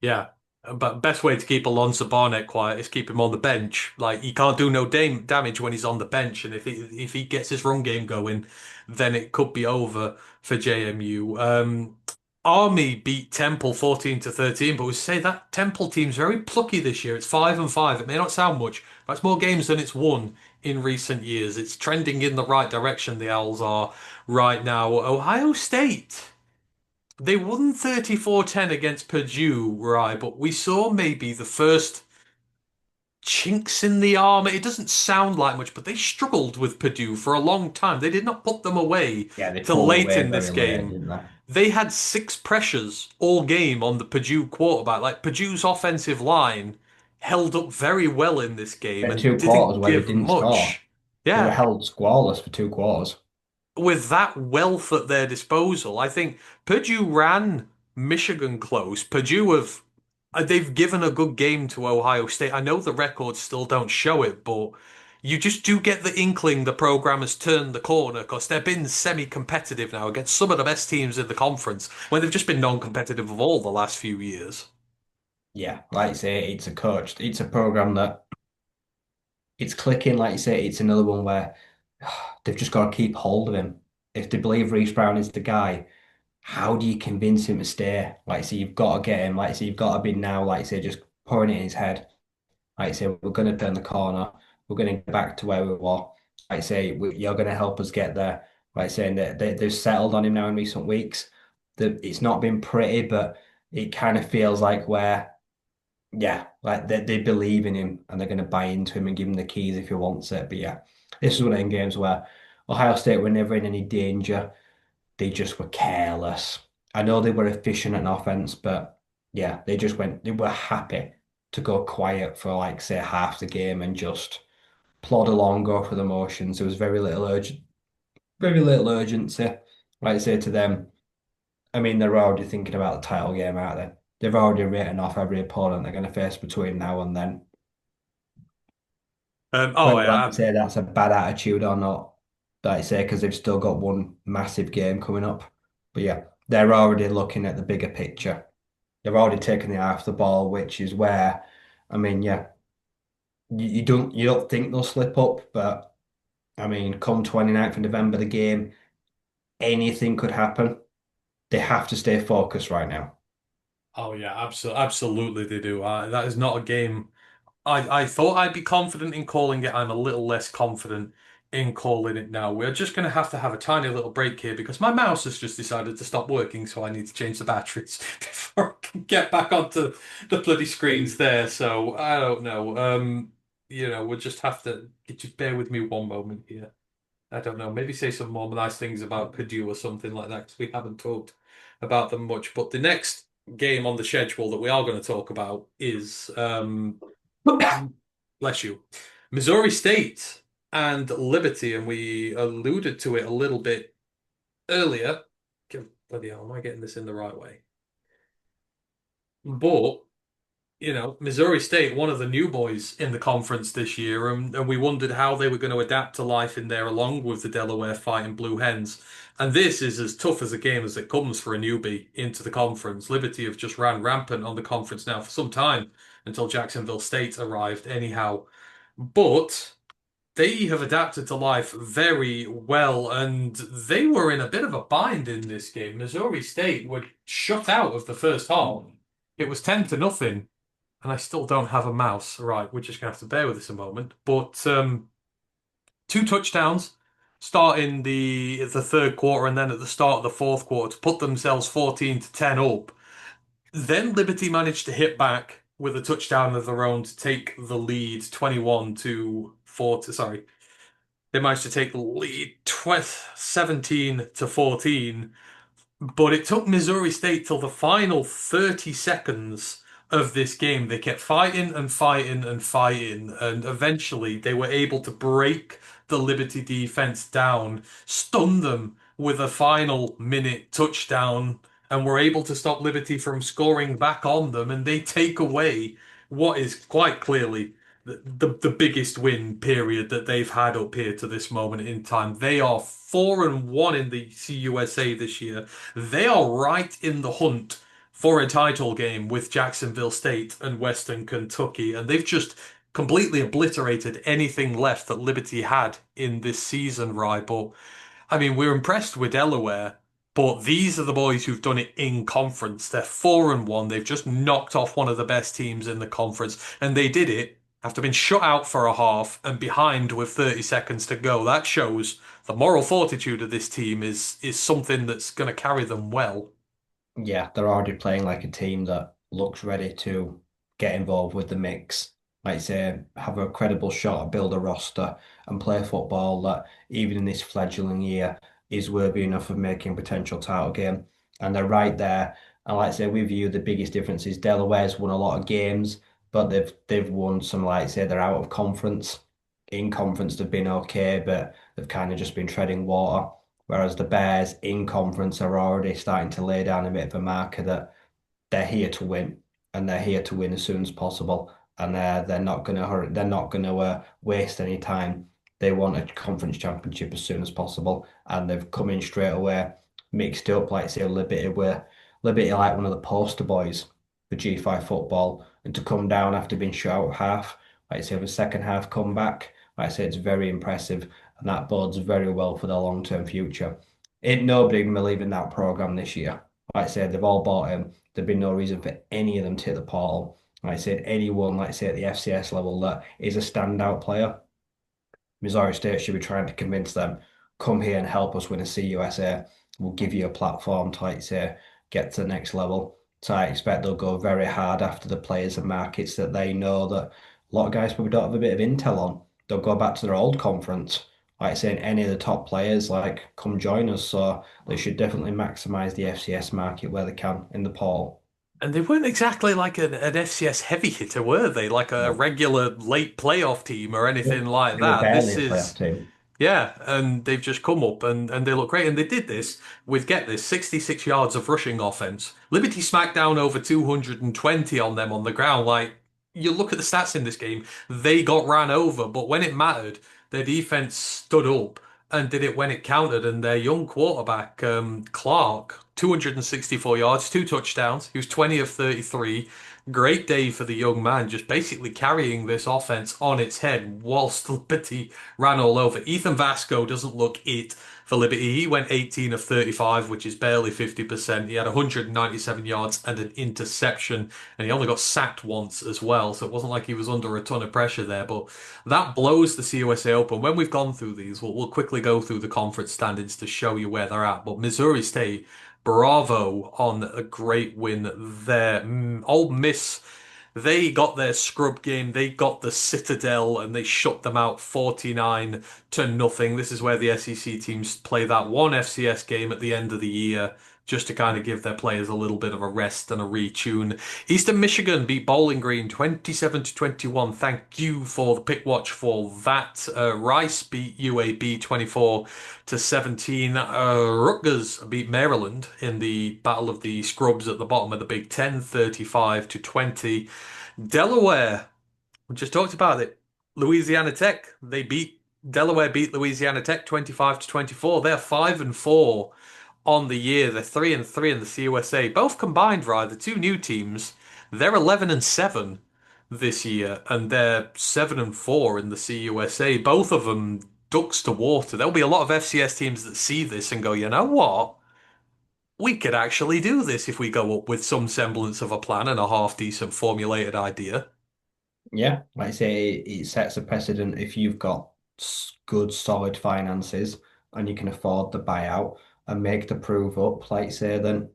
yeah. But best way to keep Alonso Barnett quiet is keep him on the bench. Like he can't do no damage when he's on the bench, and if he gets his run game going, then it could be over for JMU. Army beat Temple 14-13, but we say that Temple team's very plucky this year. It's 5-5. It may not sound much, but it's more games than it's won in recent years. It's trending in the right direction. The Owls are right now. Ohio State. They won 34-10 against Purdue, right? But we saw maybe the first chinks in the armor. It doesn't sound like much, but they struggled with Purdue for a long time. They did not put them away Yeah, they till pulled late away in this very late, game. didn't they? They had six pressures all game on the Purdue quarterback. Like Purdue's offensive line held up very well in this game At and two quarters didn't where they give didn't score. much. They were Yeah, held scoreless for 2 quarters. with that wealth at their disposal, I think Purdue ran Michigan close. Purdue have they've given a good game to Ohio State. I know the records still don't show it, but you just do get the inkling the program has turned the corner because they've been semi-competitive now against some of the best teams in the conference when they've just been non-competitive of all the last few years. Yeah, like you say, it's a program that it's clicking. Like you say, it's another one where they've just got to keep hold of him. If they believe Reece Brown is the guy, how do you convince him to stay? Like, so you've got to get him. Like, so you've got to be now, like, say, just pouring it in his head. Like, say, we're going to turn the corner. We're going to get back to where we were. Like, say, you're going to help us get there. Like, saying that they've settled on him now in recent weeks. It's not been pretty, but it kind of feels like where, yeah, like they believe in him and they're going to buy into him and give him the keys if he wants it. But yeah, this is one of them games where Ohio State were never in any danger. They just were careless. I know they were efficient at offense, but yeah, they were happy to go quiet for like say half the game and just plod along, go through the motions. There was very little urgency. Like I say to them, I mean they're already thinking about the title game, aren't they? They've already written off every opponent they're going to face between now and then. Oh Whether yeah, that say that's a bad attitude or not, like I say, because they've still got one massive game coming up. But yeah, they're already looking at the bigger picture. They've already taken the eye off the ball, which is where, I mean, yeah, you don't think they'll slip up, but I mean, come 29th of November, the game, anything could happen. They have to stay focused right now. Oh yeah, absolutely they do. That is not a game. I thought I'd be confident in calling it. I'm a little less confident in calling it now. We're just going to have a tiny little break here because my mouse has just decided to stop working, so I need to change the batteries before I can get back onto the bloody screens there. So I don't know. We'll just have to just bear with me one moment here. I don't know. Maybe say some more nice things about Purdue or something like that because we haven't talked about them much. But the next game on the schedule that we are going to talk about is bless you, Missouri State and Liberty, and we alluded to it a little bit earlier. Bloody hell, am I getting this in the right way? But Missouri State, one of the new boys in the conference this year, and we wondered how they were going to adapt to life in there along with the Delaware Fighting Blue Hens. And this is as tough as a game as it comes for a newbie into the conference. Liberty have just ran rampant on the conference now for some time until Jacksonville State arrived, anyhow. But they have adapted to life very well, and they were in a bit of a bind in this game. Missouri State were shut out of the first half. It was 10-0 and I still don't have a mouse. Right, we're just gonna have to bear with this a moment. But two touchdowns starting the third quarter and then at the start of the fourth quarter to put themselves 14-10 up. Then Liberty managed to hit back with a touchdown of their own to take the lead 21 to 4 to, sorry. They managed to take the lead 17 to 14, but it took Missouri State till the final 30 seconds of this game. They kept fighting and fighting and fighting, and eventually they were able to break the Liberty defense down, stun them with a final minute touchdown, and were able to stop Liberty from scoring back on them. And they take away what is quite clearly the biggest win period that they've had up here to this moment in time. They are 4-1 in the CUSA this year. They are right in the hunt for a title game with Jacksonville State and Western Kentucky, and they've just completely obliterated anything left that Liberty had in this season, right? But I mean, we're impressed with Delaware, but these are the boys who've done it in conference. They're 4-1. They've just knocked off one of the best teams in the conference, and they did it after being shut out for a half and behind with 30 seconds to go. That shows the moral fortitude of this team is something that's going to carry them well. Yeah, they're already playing like a team that looks ready to get involved with the mix. Like say, have a credible shot, build a roster, and play football that even in this fledgling year is worthy enough of making a potential title game. And they're right there. And like I say, with you, the biggest difference is Delaware's won a lot of games, but they've won some, like say, they're out of conference. In conference, they've been okay, but they've kind of just been treading water. Whereas the Bears in conference are already starting to lay down a bit of a marker that they're here to win and they're here to win as soon as possible. And they're not going to hurry. They're not going to waste any time. They want a conference championship as soon as possible, and they've come in straight away, mixed up like say Liberty were Liberty like one of the poster boys for G5 football, and to come down after being shut out of half, like I say, the second half comeback, like I say, it's very impressive, and that bodes very well for their long-term future. Ain't nobody believing that program this year. Like I said, they've all bought him. There'd be no reason for any of them to hit the portal. Like I said, anyone, like I say, at the FCS level that is a standout player, Missouri State should be trying to convince them, come here and help us win a CUSA. We'll give you a platform to, like say, get to the next level. So I expect they'll go very hard after the players and markets that they know that a lot of guys probably don't have a bit of intel on. They'll go back to their old conference. Like saying any of the top players, like come join us. So they should definitely maximize the FCS market where they can in the portal. And they weren't exactly like an FCS heavy hitter, were they? Like a No. regular late playoff team or anything like They were that. barely This a playoff is team. Yeah, and they've just come up and they look great. And they did this with, get this, 66 yards of rushing offense. Liberty smacked down over 220 on them on the ground. Like, you look at the stats in this game, they got ran over, but when it mattered, their defense stood up and did it when it counted. And their young quarterback, Clark, 264 yards, two touchdowns. He was 20 of 33. Great day for the young man, just basically carrying this offense on its head whilst Liberty ran all over. Ethan Vasco doesn't look it for Liberty. He went 18 of 35, which is barely 50%. He had 197 yards and an interception, and he only got sacked once as well. So it wasn't like he was under a ton of pressure there. But that blows the CUSA Open. When we've gone through these, we'll quickly go through the conference standings to show you where they're at. But Missouri State, bravo on a great win there. Ole Miss, they got their scrub game. They got the Citadel and they shut them out 49 to nothing. This is where the SEC teams play that one FCS game at the end of the year just to kind of give their players a little bit of a rest and a retune. Eastern Michigan beat Bowling Green 27 to 21. Thank you for the pick watch for that. Rice beat UAB 24 to 17. Rutgers beat Maryland in the Battle of the Scrubs at the bottom of the Big Ten 35 to 20. Delaware, we just talked about it. Louisiana Tech, Delaware beat Louisiana Tech 25 to 24. They're 5-4 on the year. They're 3-3 in the CUSA. Both combined, right? The two new teams, they're 11-7 this year, and they're 7-4 in the CUSA. Both of them ducks to water. There'll be a lot of FCS teams that see this and go, you know what? We could actually do this if we go up with some semblance of a plan and a half decent formulated idea. Yeah, like I say, it sets a precedent if you've got good, solid finances and you can afford the buyout and make the prove up, like say, then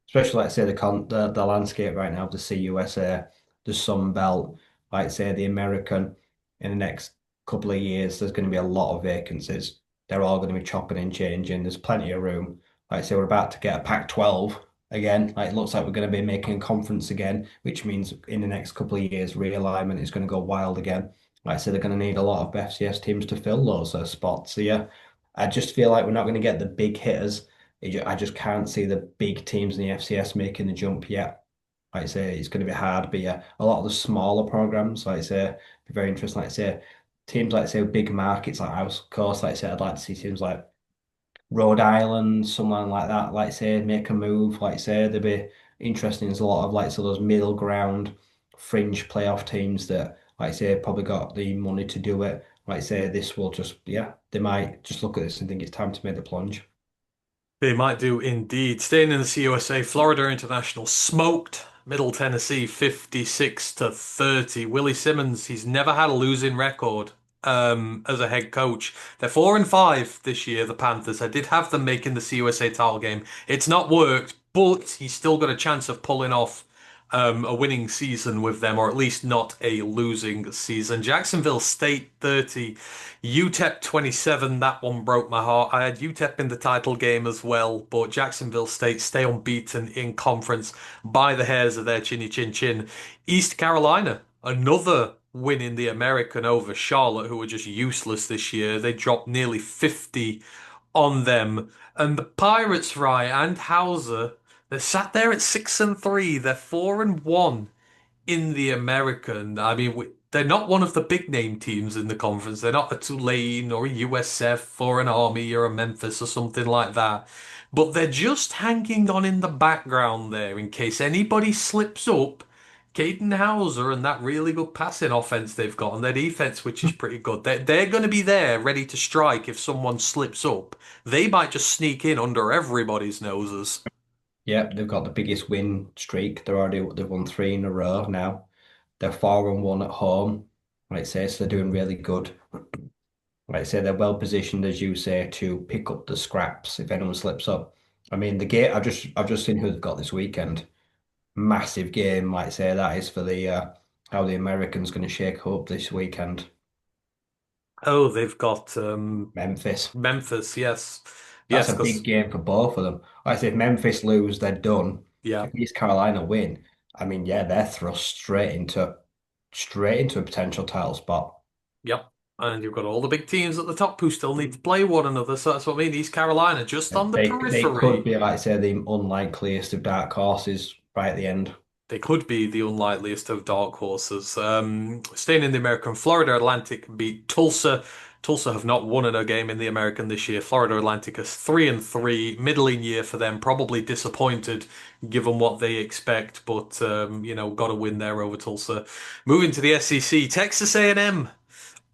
especially like say the landscape right now, the CUSA, the Sun Belt, like say the American, in the next couple of years, there's going to be a lot of vacancies. They're all going to be chopping and changing. There's plenty of room. Like say we're about to get a Pac-12 again. Like it looks like we're going to be making a conference again, which means in the next couple of years, realignment is going to go wild again. Like I said, they're going to need a lot of FCS teams to fill those spots. So yeah, I just feel like we're not going to get the big hitters. I just can't see the big teams in the FCS making the jump yet. Like I say, it's going to be hard, but yeah, a lot of the smaller programs, like I say, be very interesting. Like I say, teams like say big markets like House Coast, like I say, I'd like to see teams like Rhode Island, someone like that, like say, make a move. Like say, they'd be interesting. There's a lot of like so those middle ground fringe playoff teams that, like say, probably got the money to do it. Like say, this will just yeah, they might just look at this and think it's time to make the plunge. They might do indeed. Staying in the CUSA, Florida International smoked Middle Tennessee 56 to 30. Willie Simmons, he's never had a losing record as a head coach. They're 4-5 this year, the Panthers. I did have them making the CUSA title game. It's not worked, but he's still got a chance of pulling off a winning season with them, or at least not a losing season. Jacksonville State 30, UTEP 27. That one broke my heart. I had UTEP in the title game as well, but Jacksonville State stay unbeaten in conference by the hairs of their chinny chin chin. East Carolina, another win in the American over Charlotte, who were just useless this year. They dropped nearly 50 on them. And the Pirates, Rye and Hauser, they're sat there at 6-3. They're 4-1 in the American. I mean, they're not one of the big name teams in the conference. They're not a Tulane or a USF or an Army or a Memphis or something like that. But they're just hanging on in the background there in case anybody slips up. Caden Hauser and that really good passing offense they've got and their defense, which is pretty good. They're going to be there ready to strike if someone slips up. They might just sneak in under everybody's noses. Yeah, they've got the biggest win streak. They've won three in a row now. They're 4-1 at home. Like I say, so they're doing really good. Like I say, they're well positioned, as you say, to pick up the scraps if anyone slips up. I mean, the game I've just seen who they've got this weekend. Massive game, like I say, that is for the how the Americans going to shake up this weekend. Oh, they've got Memphis. Memphis, yes. That's Yes, a big because game for both of them. Like I say, if Memphis lose, they're done. yeah, If East Carolina win, I mean, yeah, they're thrust straight into a potential title spot. yep. And you've got all the big teams at the top who still need to play one another. So that's what I mean. East Carolina just on the They could periphery. be, like I say, the unlikeliest of dark horses right at the end. They could be the unlikeliest of dark horses. Staying in the American, Florida Atlantic beat Tulsa Tulsa have not won a game in the American this year. Florida Atlantic is 3-3, middling year for them. Probably disappointed given what they expect, but got to win there over Tulsa. Moving to the SEC, Texas A&M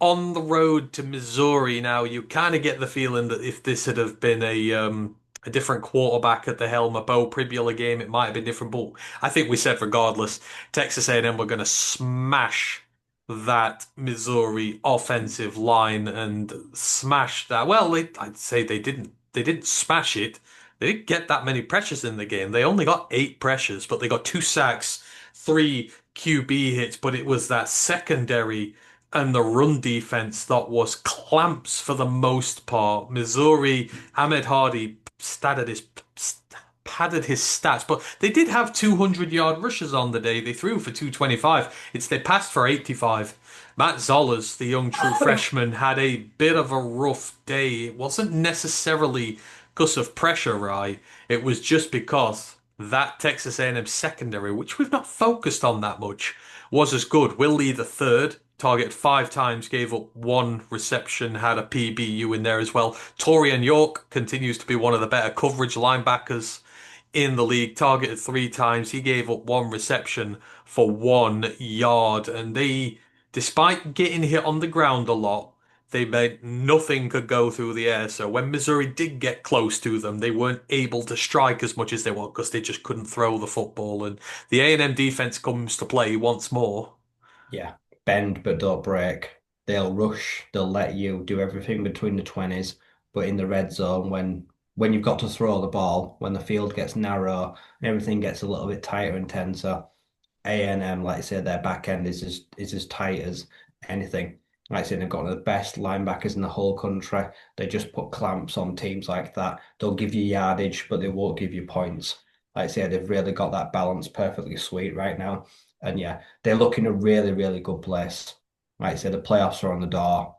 on the road to Missouri. Now, you kind of get the feeling that if this had have been a different quarterback at the helm, a Bo Pribula game, it might have been different. But I think we said regardless, Texas A&M were going to smash that Missouri offensive line and smash that. Well, I'd say they didn't. They didn't smash it. They didn't get that many pressures in the game. They only got 8 pressures, but they got 2 sacks, 3 QB hits. But it was that secondary and the run defense that was clamps for the most part. Missouri, Ahmed Hardy padded his stats, but they did have 200-yard rushes on the day. They threw for 225. They passed for 85. Matt Zollers, the young true freshman, had a bit of a rough day. It wasn't necessarily because of pressure, right? It was just because that Texas A&M secondary, which we've not focused on that much, was as good. Will Lee the third targeted 5 times, gave up 1 reception, had a PBU in there as well. Torian York continues to be one of the better coverage linebackers in the league, targeted 3 times. He gave up 1 reception for 1 yard. And despite getting hit on the ground a lot, they made nothing could go through the air. So when Missouri did get close to them, they weren't able to strike as much as they want because they just couldn't throw the football. And the A&M defense comes to play once more. Yeah, bend but don't break. They'll rush, they'll let you do everything between the 20s, but in the red zone, when you've got to throw the ball, when the field gets narrow and everything gets a little bit tighter and tenser, A&M, like I said, their back end is as tight as anything. Like I said, they've got one of the best linebackers in the whole country. They just put clamps on teams like that. They'll give you yardage, but they won't give you points. Like I said, they've really got that balance perfectly sweet right now. And yeah, they look in a really, really good place. Like I said, the playoffs are on the door.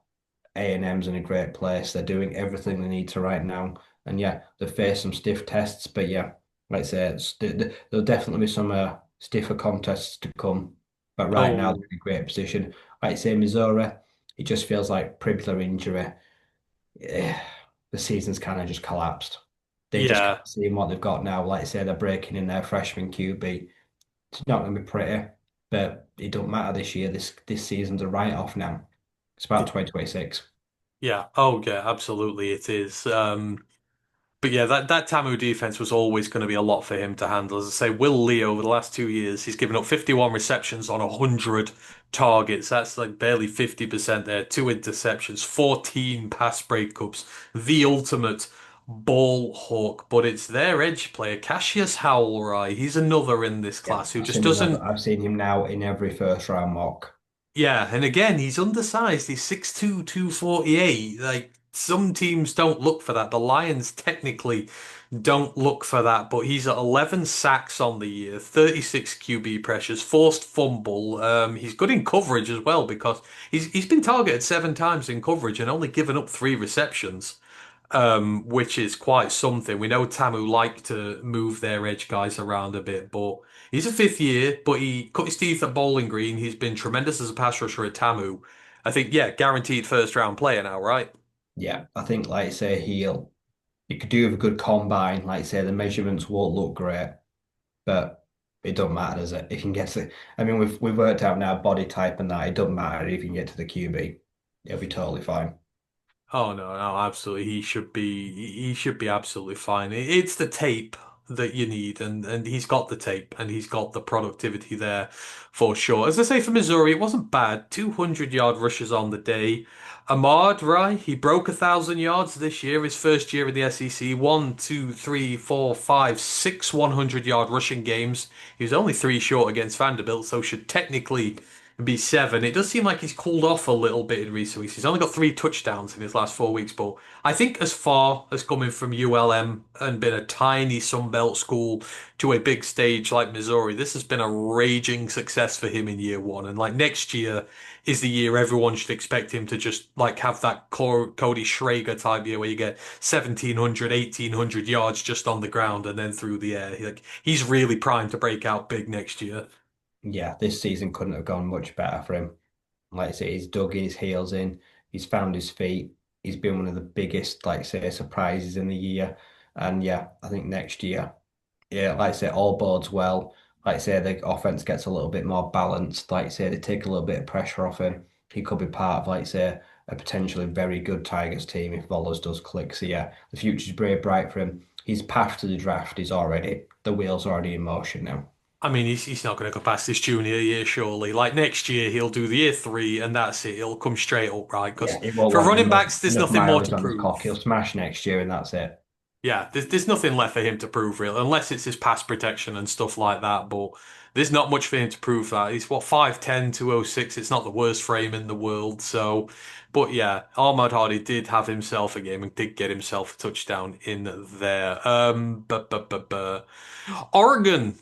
A&M's in a great place. They're doing everything they need to right now. And yeah, they face some stiff tests, but yeah, like I say, there'll definitely be some stiffer contests to come. But right now, Oh, they're in a great position. Like I say, Missouri, it just feels like Pribler injury. eh, the season's kind of just collapsed. They just yeah. can't see what they've got now. Like I say, they're breaking in their freshman QB. It's not going to be pretty, but it don't matter this year. This season's a write-off now. It's about 2026. Yeah. Oh, yeah, absolutely it is. But yeah, that Tamu defense was always going to be a lot for him to handle. As I say, Will Lee over the last 2 years, he's given up 51 receptions on 100 targets. That's like barely 50% there. 2 interceptions, 14 pass breakups, the ultimate ball hawk. But it's their edge player, Cassius Howell. He's another in this Yeah, class who just doesn't. I've seen him now in every first round mock. Yeah, and again, he's undersized. He's 6'2", 248. Like, some teams don't look for that. The Lions technically don't look for that, but he's at 11 sacks on the year, 36 QB pressures, forced fumble. He's good in coverage as well because he's been targeted 7 times in coverage and only given up 3 receptions, which is quite something. We know Tamu like to move their edge guys around a bit, but he's a 5th year, but he cut his teeth at Bowling Green. He's been tremendous as a pass rusher at Tamu. I think, yeah, guaranteed first round player now, right? Yeah, I think like I say he could do with a good combine. Like I say, the measurements won't look great, but it doesn't matter, does it? If you can get to, I mean, we've worked out now body type and that. It doesn't matter if you can get to the QB. It'll be totally fine. Oh no, absolutely. He should be absolutely fine. It's the tape that you need, and he's got the tape and he's got the productivity there for sure. As I say for Missouri, it wasn't bad. 200-yard rushes on the day. Ahmad, right? He broke 1,000 yards this year, his first year in the SEC. One, two, three, four, five, six 100-yard rushing games. He was only 3 short against Vanderbilt, so should technically be 7. It does seem like he's cooled off a little bit in recent weeks. He's only got 3 touchdowns in his last 4 weeks, but I think as far as coming from ULM and been a tiny Sun Belt school to a big stage like Missouri, this has been a raging success for him in year one. And like next year is the year everyone should expect him to just like have that Cody Schrager type year where you get 1,700, 1,800 yards just on the ground and then through the air. He's really primed to break out big next year. Yeah, this season couldn't have gone much better for him. Like I say, he's dug his heels in. He's found his feet. He's been one of the biggest, like say, surprises in the year. And yeah, I think next year, yeah, like I say, all bodes well. Like I say, the offense gets a little bit more balanced. Like I say, they take a little bit of pressure off him. He could be part of, like I say, a potentially very good Tigers team if Volos does click. So yeah, the future's very bright for him. His path to the draft is already, the wheels are already in motion now. I mean, he's not going to go past this junior year, surely. Like next year, he'll do the year three, and that's it. He'll come straight up, right? Because Yeah, he won't for want running backs, there's enough nothing more to mileage on his clock. He'll prove. smash next year, and that's it. Yeah, there's nothing left for him to prove, really, unless it's his pass protection and stuff like that. But there's not much for him to prove that. He's what, 5'10", 206. It's not the worst frame in the world. So, but yeah, Ahmad Hardy did have himself a game and did get himself a touchdown in there. Oregon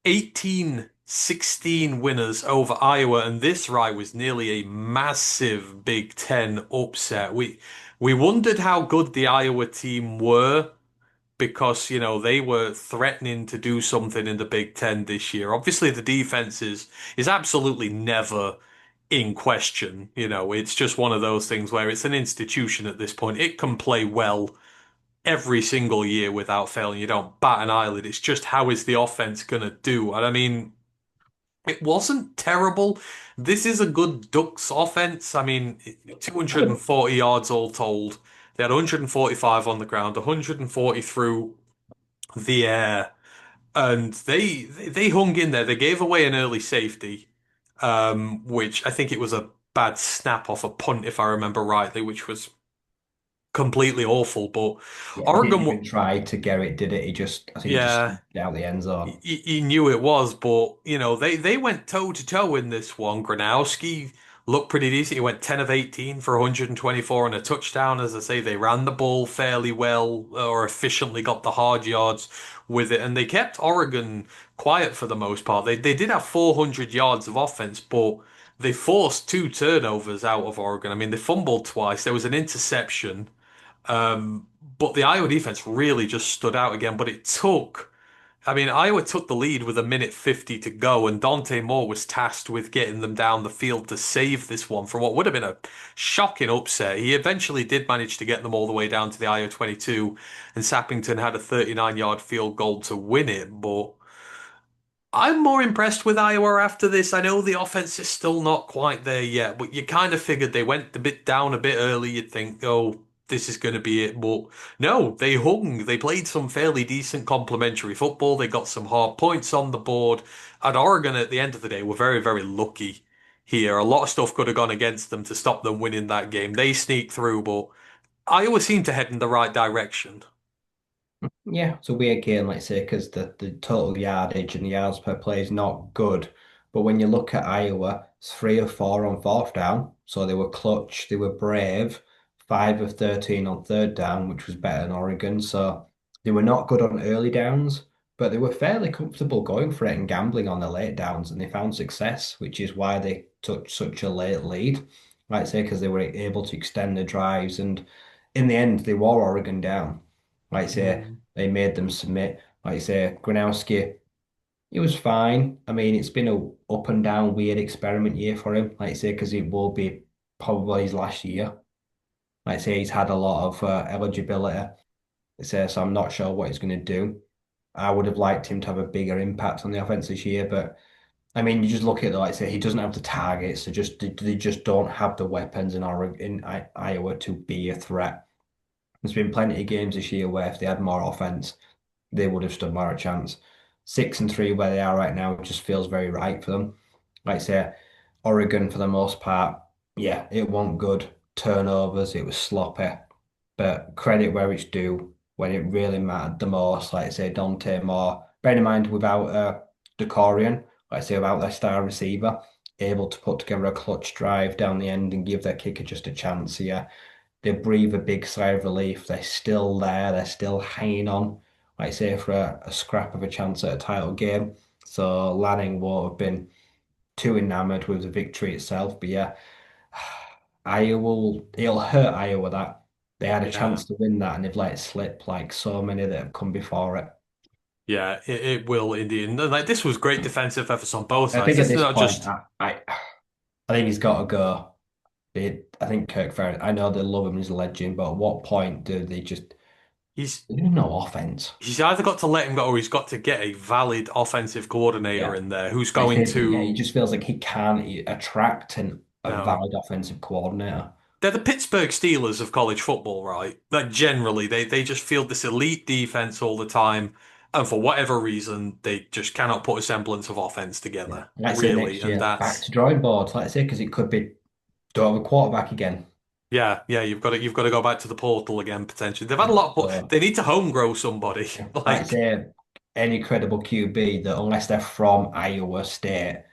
18-16 winners over Iowa, and this right was nearly a massive Big Ten upset. We wondered how good the Iowa team were because, they were threatening to do something in the Big Ten this year. Obviously, the defense is absolutely never in question. It's just one of those things where it's an institution at this point. It can play well every single year without failing. You don't bat an eyelid. It's just how is the offense going to do? And I mean, it wasn't terrible. This is a good Ducks offense. I mean, 240 yards all told. They had 145 on the ground, 140 through the air, and they hung in there. They gave away an early safety, which I think it was a bad snap off a punt, if I remember rightly, which was completely awful. But Yeah, he didn't Oregon, even try to get it, did it? I think he just yeah. sneaked it out the end zone. He knew it was, but they went toe to toe in this one. Gronowski looked pretty decent. He went 10 of 18 for 124 and a touchdown. As I say, they ran the ball fairly well or efficiently got the hard yards with it, and they kept Oregon quiet for the most part. They did have 400 yards of offense, but they forced two turnovers out of Oregon. I mean, they fumbled twice. There was an interception. But the Iowa defense really just stood out again. But I mean, Iowa took the lead with a minute 50 to go, and Dante Moore was tasked with getting them down the field to save this one from what would have been a shocking upset. He eventually did manage to get them all the way down to the Iowa 22, and Sappington had a 39-yard field goal to win it. But I'm more impressed with Iowa after this. I know the offense is still not quite there yet, but you kind of figured they went a bit down a bit early. You'd think, oh, this is going to be it. But no, they hung. They played some fairly decent complementary football. They got some hard points on the board. And Oregon, at the end of the day, were very, very lucky here. A lot of stuff could have gone against them to stop them winning that game. They sneaked through, but Iowa seemed to head in the right direction. Yeah, it's a weird game, let's say, because the total yardage and the yards per play is not good. But when you look at Iowa, it's 3 of 4 on fourth down. So they were clutch, they were brave, 5 of 13 on third down, which was better than Oregon. So they were not good on early downs, but they were fairly comfortable going for it and gambling on the late downs, and they found success, which is why they took such a late lead. Like I say, because they were able to extend the drives, and in the end, they wore Oregon down. Like I say, Mm. they made them submit. Like I say, Gronowski, he was fine. I mean, it's been a up and down weird experiment year for him. Like I say, because it will be probably his last year. Like I say, he's had a lot of eligibility. Like I say, so I'm not sure what he's going to do. I would have liked him to have a bigger impact on the offense this year, but I mean, you just look at it, like I say, he doesn't have the targets. They just don't have the weapons in Iowa to be a threat. There's been plenty of games this year where if they had more offense, they would have stood more a chance. 6-3 where they are right now just feels very right for them. Like I say, Oregon for the most part, yeah, it wasn't good. Turnovers, it was sloppy. But credit where it's due when it really mattered the most. Like I say, Dante Moore. Bear in mind without Decorian, like I say, without their star receiver, able to put together a clutch drive down the end and give their kicker just a chance. So yeah, they breathe a big sigh of relief. They're still there. They're still hanging on, like I say, for a scrap of a chance at a title game. So Lanning won't have been too enamored with the victory itself. But yeah, it'll hurt Iowa that they had a Yeah. chance to win that and they've let it slip like so many that have come before it. Yeah, it will indeed. And like this was great defensive efforts on both I sides. think at This is this not point, just I think he's got to go. I think Kirk Ferentz. I know they love him as a legend, but at what point do they just He's there's no offense? he's either got to let him go or he's got to get a valid offensive coordinator Yeah, in there who's like I going say, but yeah, he to just feels like he can't attract a no. valid offensive coordinator. They're the Pittsburgh Steelers of college football, right? Like generally, they just field this elite defense all the time, and for whatever reason, they just cannot put a semblance of offense Yeah, together, like I say really. next And year, back that's to drawing board. Like I say, because it could be don't have a quarterback again. yeah, yeah. You've got to go back to the portal again potentially. They've had a Yeah, lot, but so they need to home grow somebody. yeah, like I Like say, any credible QB that unless they're from Iowa State,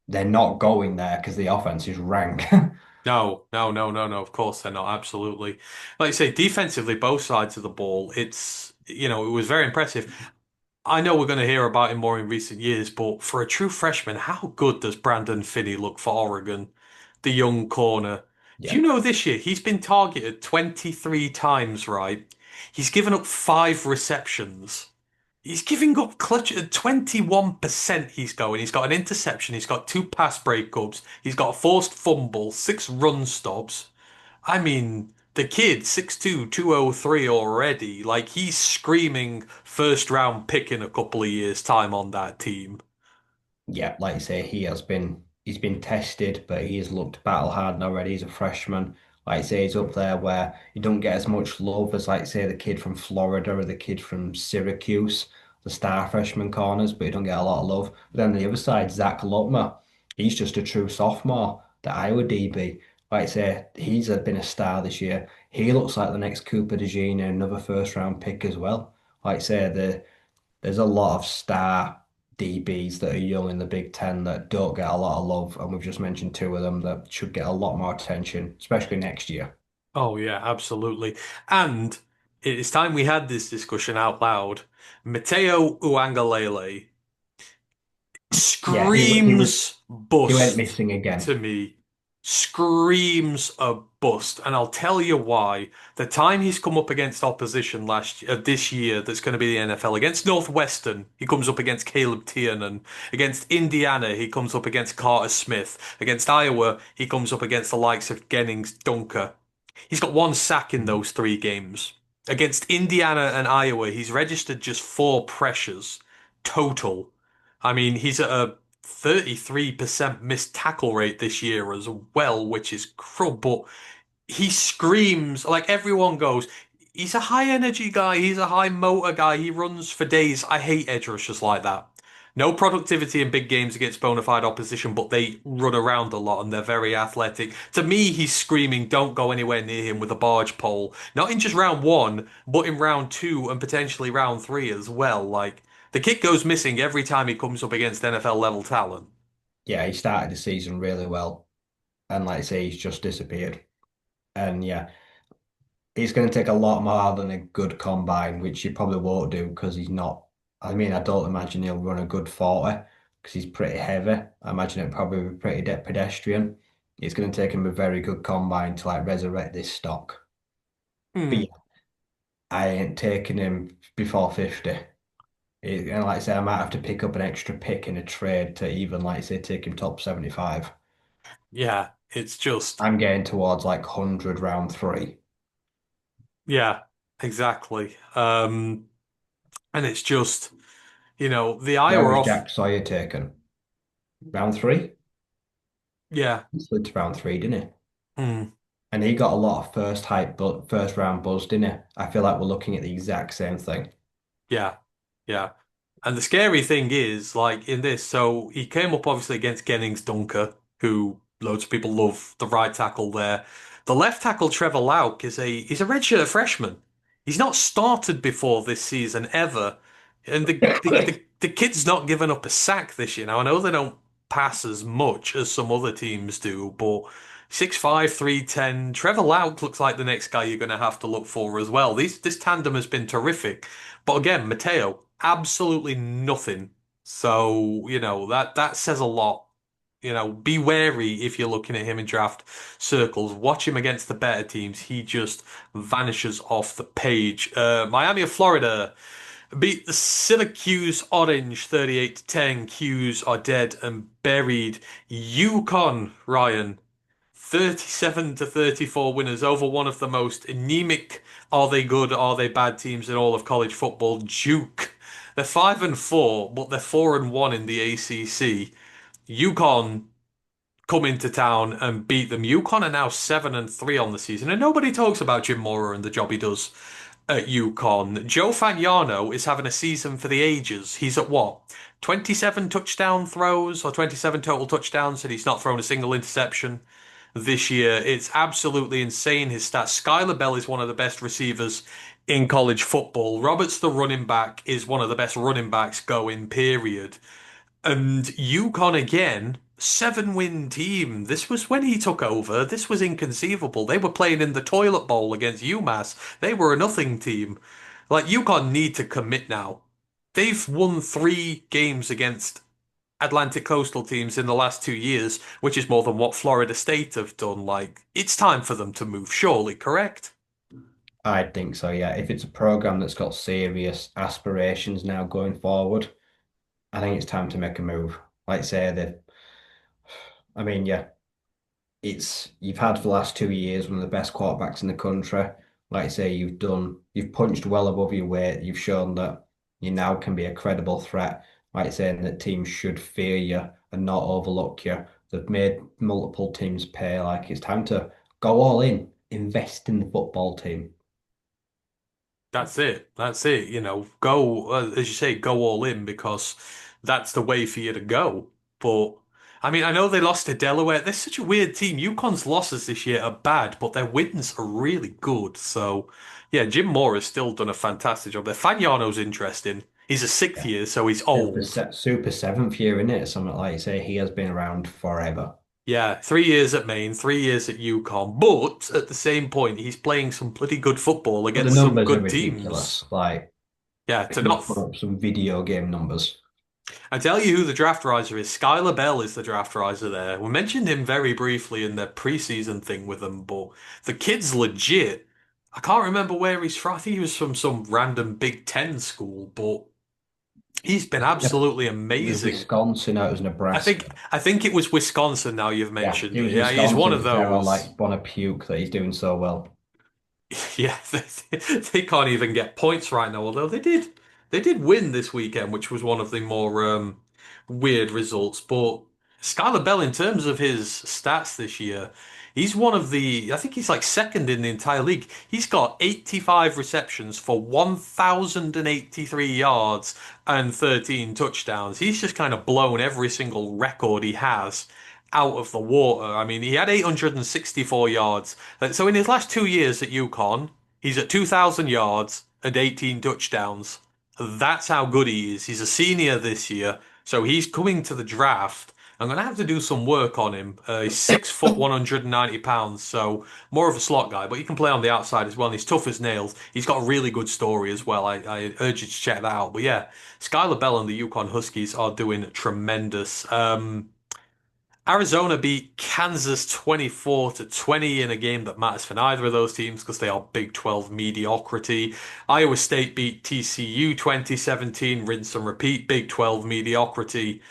they're not going there because the offense is rank. no, no, no, no, no. Of course they're not. Absolutely. Like you say, defensively, both sides of the ball. It was very impressive. I know we're going to hear about him more in recent years, but for a true freshman, how good does Brandon Finney look for Oregon, the young corner? Do you Yeah, know this year he's been targeted 23 times, right? He's given up five receptions. He's giving up clutch at 21% he's going. He's got an interception, he's got two pass breakups, he's got a forced fumble, six run stops. I mean, the kid, 6'2", 203 already. Like, he's screaming first round pick in a couple of years' time on that team. yeah, like you say, he's been tested, but he has looked battle hardened already. He's a freshman. Like I say, he's up there where he don't get as much love as like say the kid from Florida or the kid from Syracuse, the star freshman corners, but he don't get a lot of love. But then the other side, Zach Lutmer, he's just a true sophomore, the Iowa DB. Like I say, been a star this year. He looks like the next Cooper DeJean, another first round pick as well. Like I say, there's a lot of star DBs that are young in the Big Ten that don't get a lot of love, and we've just mentioned two of them that should get a lot more attention, especially next year. Oh, yeah, absolutely. And it's time we had this discussion out loud. Mateo Uangalele Yeah, screams he went bust missing again. to me. Screams a bust. And I'll tell you why. The time he's come up against opposition this year that's going to be the NFL, against Northwestern, he comes up against Caleb Tiernan. Against Indiana, he comes up against Carter Smith. Against Iowa, he comes up against the likes of Gennings Dunker. He's got one sack in those three games. Against Indiana and Iowa, he's registered just four pressures total. I mean, he's at a 33% missed tackle rate this year as well, which is cruel, but he screams like everyone goes. He's a high energy guy. He's a high motor guy. He runs for days. I hate edge rushers like that. No productivity in big games against bona fide opposition, but they run around a lot and they're very athletic. To me, he's screaming, don't go anywhere near him with a barge pole. Not in just round one, but in round two and potentially round three as well. Like, the kid goes missing every time he comes up against NFL level talent. Yeah, he started the season really well, and like I say, he's just disappeared. And yeah, it's going to take a lot more than a good combine, which he probably won't do because he's not. I mean, I don't imagine he'll run a good 40 because he's pretty heavy. I imagine it probably be pretty pedestrian. It's going to take him a very good combine to like resurrect this stock. But Hmm. yeah, I ain't taking him before 50. And like I say, I might have to pick up an extra pick in a trade to even, like say, take him top 75. Yeah, it's just, I'm getting towards like 100 round three. yeah, exactly. And it's just, the Where Iowa was off. Jack Sawyer taken? Round three? Yeah. He slid to round three, didn't he? Hmm. And he got a lot of first hype, but first round buzz, didn't he? I feel like we're looking at the exact same thing. Yeah. Yeah. And the scary thing is, like in this, so he came up obviously against Gennings Dunker, who loads of people love the right tackle there. The left tackle, Trevor Lauk, he's a redshirt freshman. He's not started before this season ever. And the kid's not given up a sack this year. Now I know they don't pass as much as some other teams do, but 6'5", 310. Trevor Lauk looks like the next guy you're gonna have to look for as well. This tandem has been terrific. But again, Mateo, absolutely nothing. So, that says a lot. Be wary if you're looking at him in draft circles. Watch him against the better teams. He just vanishes off the page. Miami of Florida beat the Syracuse Orange 38 to 10. Qs are dead and buried. UConn, Ryan, 37 to 34 winners over one of the most anemic, are they good, are they bad teams in all of college football, Duke. They're 5-4, but they're 4-1 in the ACC. UConn come into town and beat them. UConn are now 7-3 on the season, and nobody talks about Jim Mora and the job he does at UConn. Joe Fagnano is having a season for the ages. He's at what? 27 touchdown throws or 27 total touchdowns, and he's not thrown a single interception this year. It's absolutely insane, his stats. Skylar Bell is one of the best receivers in college football. Roberts, the running back, is one of the best running backs going, period. And UConn again, 7-win team. This was when he took over. This was inconceivable. They were playing in the toilet bowl against UMass. They were a nothing team. Like UConn need to commit now. They've won 3 games against Atlantic Coastal teams in the last 2 years, which is more than what Florida State have done. Like, it's time for them to move, surely, correct? I think so, yeah. If it's a program that's got serious aspirations now going forward, I think it's time to make a move. Like say I mean, yeah, it's you've had for the last 2 years one of the best quarterbacks in the country. Like I say, you've punched well above your weight. You've shown that you now can be a credible threat. Like saying that teams should fear you and not overlook you. They've made multiple teams pay. Like it's time to go all in, invest in the football team. That's it. That's it. Go, as you say, go all in because that's the way for you to go. But I mean, I know they lost to Delaware. They're such a weird team. UConn's losses this year are bad, but their wins are really good. So, yeah, Jim Moore has still done a fantastic job there. Fagnano's interesting. He's a sixth Yeah. year, so he's old. Super seventh year in it, something like you say. He has been around forever. Yeah, 3 years at Maine, 3 years at UConn. But at the same point, he's playing some pretty good football But the against some numbers are good teams. ridiculous. Like Yeah, to he's not put up some video game numbers. I tell you who the draft riser is. Skylar Bell is the draft riser there. We mentioned him very briefly in their preseason thing with them, but the kid's legit. I can't remember where he's from. I think he was from some random Big Ten school, but he's been absolutely It was amazing. Wisconsin, no, it was I Nebraska. think I think it was Wisconsin now you've Yeah, mentioned it it. was Yeah, he's one Wisconsin. of It's now those. like wanna puke that he's doing so well. Yeah, they can't even get points right now, although they did win this weekend, which was one of the more weird results. But Skylar Bell, in terms of his stats this year, he's one of I think he's like second in the entire league. He's got 85 receptions for 1,083 yards and 13 touchdowns. He's just kind of blown every single record he has out of the water. I mean, he had 864 yards. So in his last 2 years at UConn, he's at 2,000 yards and 18 touchdowns. That's how good he is. He's a senior this year, so he's coming to the draft. I'm gonna have to do some work on him. He's 6 foot, 190 pounds, so more of a slot guy, but he can play on the outside as well. And he's tough as nails. He's got a really good story as well. I urge you to check that out. But yeah, Skylar Bell and the Yukon Huskies are doing tremendous. Arizona beat Kansas 24 to 20 in a game that matters for neither of those teams because they are Big 12 mediocrity. Iowa State beat TCU 2017, rinse and repeat, Big 12 mediocrity.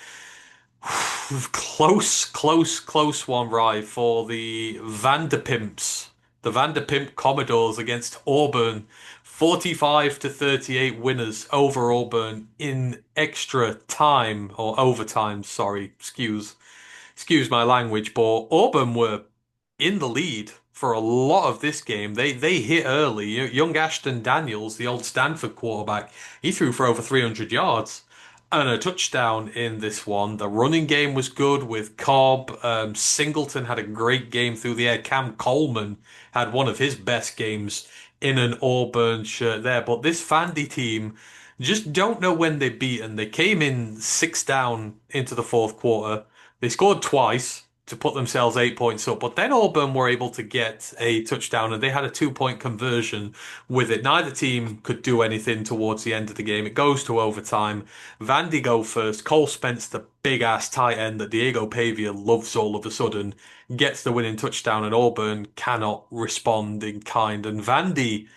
Close, close, close one, right, for the Vanderpimps. The Vanderpimp Commodores against Auburn. 45 to 38 winners over Auburn in extra time or overtime, sorry, excuse my language, but Auburn were in the lead for a lot of this game. They hit early. Young Ashton Daniels, the old Stanford quarterback, he threw for over 300 yards and a touchdown in this one. The running game was good with Cobb. Singleton had a great game through the air. Cam Coleman had one of his best games in an Auburn shirt there. But this Vandy team just don't know when they're beaten. They came in 6 down into the fourth quarter. They scored twice to put themselves 8 points up, but then Auburn were able to get a touchdown and they had a 2 point conversion with it. Neither team could do anything towards the end of the game. It goes to overtime. Vandy go first. Cole Spence, the big ass tight end that Diego Pavia loves all of a sudden, gets the winning touchdown and Auburn cannot respond in kind. And Vandy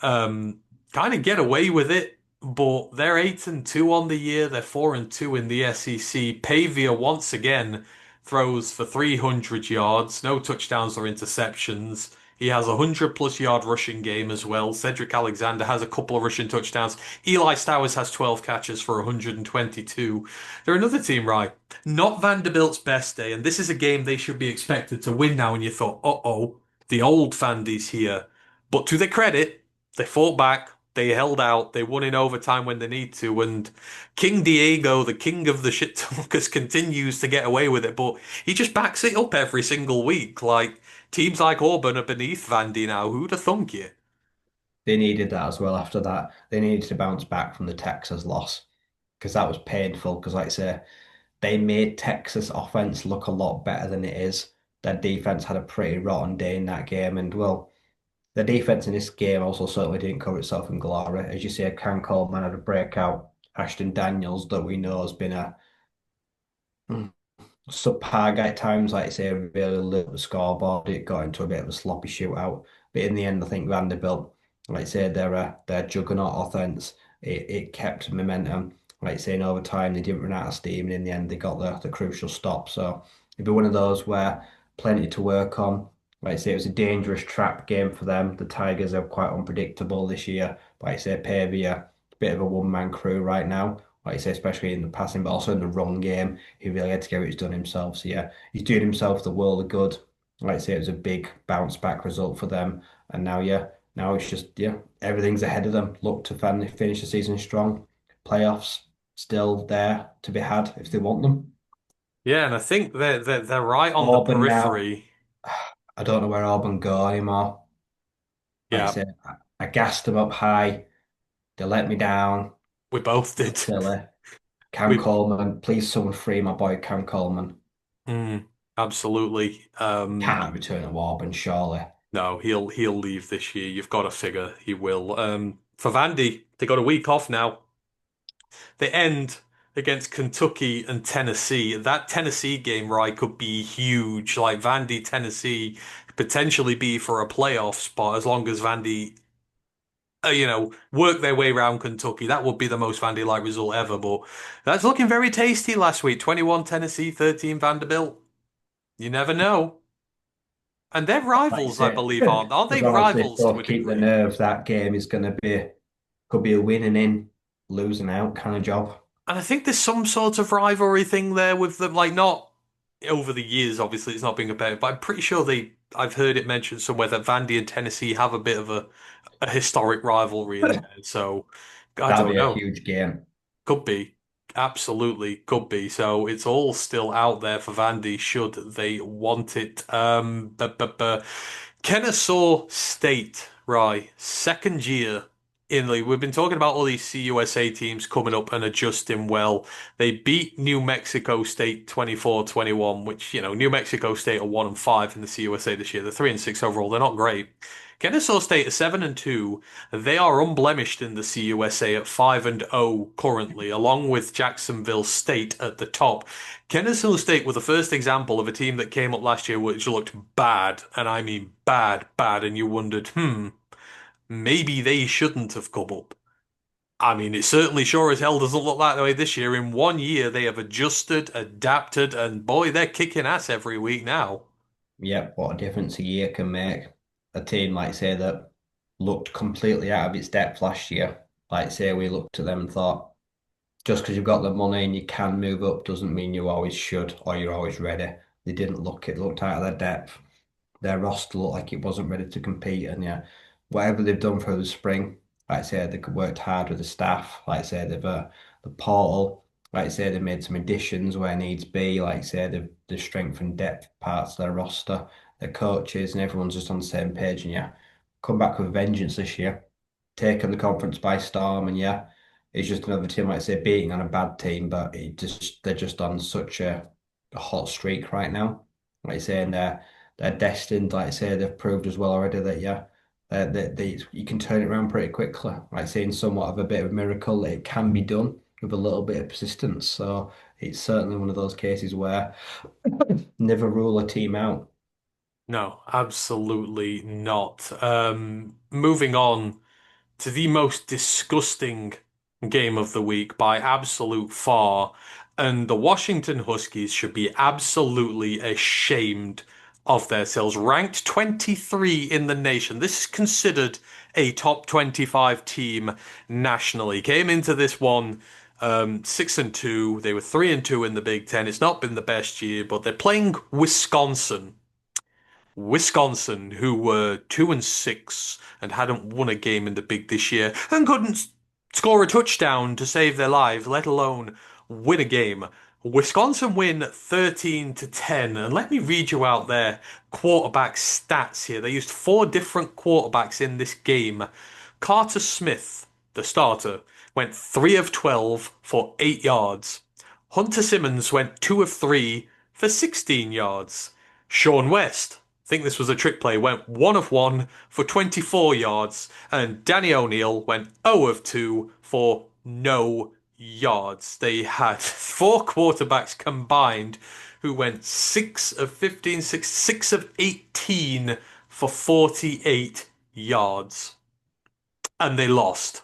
um, kind of get away with it, but they're 8-2 on the year. They're 4-2 in the SEC. Pavia once again throws for 300 yards, no touchdowns or interceptions. He has a 100 plus yard rushing game as well. Cedric Alexander has a couple of rushing touchdowns. Eli Stowers has 12 catches for 122. They're another team, right? Not Vanderbilt's best day, and this is a game they should be expected to win now. And you thought, uh-oh, the old Vandy's here. But to their credit, they fought back, they held out, they won in overtime when they need to, and King Diego, the king of the shit talkers, continues to get away with it, but he just backs it up every single week. Like teams like Auburn are beneath Vandy now. Who'd have thunk you? They needed that as well after that. They needed to bounce back from the Texas loss because that was painful. Because, like I say, they made Texas offense look a lot better than it is. Their defense had a pretty rotten day in that game, and well, the defense in this game also certainly didn't cover itself in glory. As you say, Cam Coleman had a breakout. Ashton Daniels, that we know has been a subpar guy at times, like I say, really lit the scoreboard. It got into a bit of a sloppy shootout. But in the end, I think Vanderbilt, like I say, their juggernaut offense, it kept momentum. Like I say, in overtime, they didn't run out of steam, and in the end, they got the crucial stop. So it'd be one of those where plenty to work on. Like I say, it was a dangerous trap game for them. The Tigers are quite unpredictable this year. Like I say, Pavia, bit of a one-man crew right now. Like I say, especially in the passing, but also in the run game, he really had to get it done himself. So yeah, he's doing himself the world of good. Like I say, it was a big bounce back result for them. And now, yeah, now it's just, yeah, everything's ahead of them. Look to finish the season strong. Playoffs still there to be had if they want them. Yeah, and I think they're right on the Auburn now, periphery. I don't know where Auburn go anymore. Like I Yeah, said, I gassed them up high. They let me down. we both Bit did. silly. Cam We Coleman, please someone free my boy Cam Coleman. mm, absolutely. Can't return to Auburn, surely. No, he'll leave this year. You've got to figure he will. For Vandy, they got a week off now. They end against Kentucky and Tennessee. That Tennessee game, right, could be huge. Like Vandy, Tennessee, potentially be for a playoff spot as long as Vandy, work their way around Kentucky. That would be the most Vandy-like result ever. But that's looking very tasty last week. 21 Tennessee, 13 Vanderbilt. You never know. And they're Like you rivals, I say, believe, aren't as they? long as they Rivals to both a keep the degree. nerve, that game is going to be could be a winning in, losing out kind of job. And I think there's some sort of rivalry thing there with them, like not over the years, obviously it's not being about, but I'm pretty sure I've heard it mentioned somewhere that Vandy and Tennessee have a bit of a historic rivalry in there. So I That'll don't be a know. huge game. Could be. Absolutely could be. So it's all still out there for Vandy should they want it. Kennesaw State, right? Second year in the league. We've been talking about all these CUSA teams coming up and adjusting well. They beat New Mexico State 24-21, which, New Mexico State are 1-5 in the CUSA this year. They're 3-6 overall. They're not great. Kennesaw State are 7-2. They are unblemished in the CUSA at 5-0 currently, along with Jacksonville State at the top. Kennesaw State were the first example of a team that came up last year which looked bad, and I mean bad, bad, and you wondered, maybe they shouldn't have come up. I mean, it certainly sure as hell doesn't look that way this year. In 1 year, they have adjusted, adapted, and boy, they're kicking ass every week now. Yep, what a difference a year can make. A team, like say, that looked completely out of its depth last year. Like say, we looked at them and thought, just because you've got the money and you can move up doesn't mean you always should or you're always ready. They didn't look it looked out of their depth. Their roster looked like it wasn't ready to compete. And yeah, whatever they've done for the spring, like I said, they worked hard with the staff. Like I said, they've the portal. Like I said, they've made some additions where needs be. Like I said, they've strengthened depth parts of their roster, their coaches, and everyone's just on the same page. And yeah, come back with a vengeance this year, taking the conference by storm. And yeah, it's just another team, like I say, beating on a bad team, but they're just on such a hot streak right now. Like I say, and they're destined. Like I say, they've proved as well already that yeah, you can turn it around pretty quickly. Like saying somewhat of a bit of a miracle that it can be done with a little bit of persistence. So it's certainly one of those cases where never rule a team out. No, absolutely not. Moving on to the most disgusting game of the week by absolute far. And the Washington Huskies should be absolutely ashamed of themselves. Ranked 23 in the nation. This is considered a top 25 team nationally. Came into this one 6-2. They were 3-2 in the Big Ten. It's not been the best year, but they're playing Wisconsin. Wisconsin, who were 2-6 and hadn't won a game in the Big this year and couldn't score a touchdown to save their lives, let alone win a game. Wisconsin win 13 to 10. And let me read you out their quarterback stats here. They used four different quarterbacks in this game. Carter Smith, the starter, went 3 of 12 for 8 yards. Hunter Simmons went 2 of 3 for 16 yards. Sean West, think this was a trick play, went 1 of 1 for 24 yards, and Danny O'Neill went 0 of 2 for no yards. They had four quarterbacks combined who went 6 of 15, 6 of 18 for 48 yards, and they lost.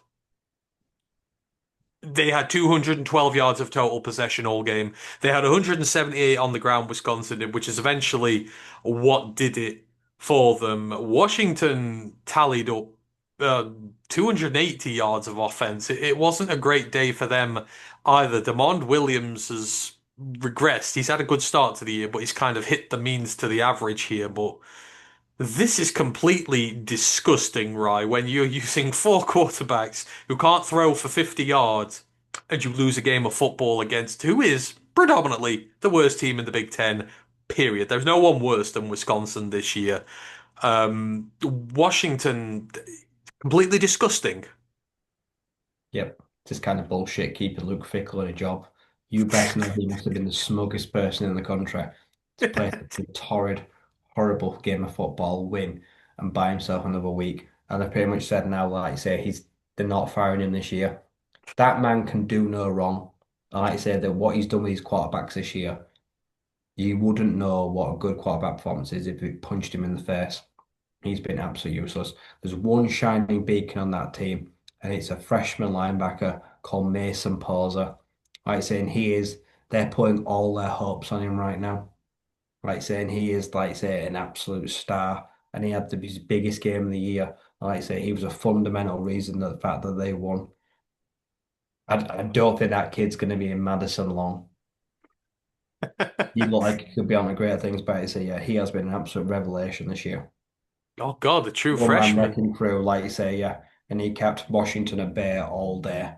They had 212 yards of total possession all game. They had 178 on the ground, Wisconsin did, which is eventually what did it for them. Washington tallied up uh, 280 yards of offense. It wasn't a great day for them either. Demond Williams has regressed. He's had a good start to the year, but he's kind of hit the means to the average here. But this is completely disgusting, Rye, when you're using four quarterbacks who can't throw for 50 yards and you lose a game of football against who is predominantly the worst team in the Big Ten, period. There's no one worse than Wisconsin this year. Washington, completely disgusting. Yep, just kind of bullshit keeping Luke Fickle in a job. You best know he must have been the smuggest person in the country to play such a torrid, horrible game of football, win, and buy himself another week. And I pretty much said now, like I say, they're not firing him this year. That man can do no wrong. And like I say, that what he's done with his quarterbacks this year, you wouldn't know what a good quarterback performance is if it punched him in the face. He's been absolutely useless. There's one shining beacon on that team, and it's a freshman linebacker called Mason Poser. Like saying they're putting all their hopes on him right now. Like saying he is, like say, an absolute star, and he had his biggest game of the year. Like say, he was a fundamental reason that the fact that they won. I don't think that kid's going to be in Madison long. He looked like he could be on the great things, but I say, yeah, he has been an absolute revelation this year. Oh God, the true One man freshman. wrecking crew, like you say, yeah. And he kept Washington at bay all day.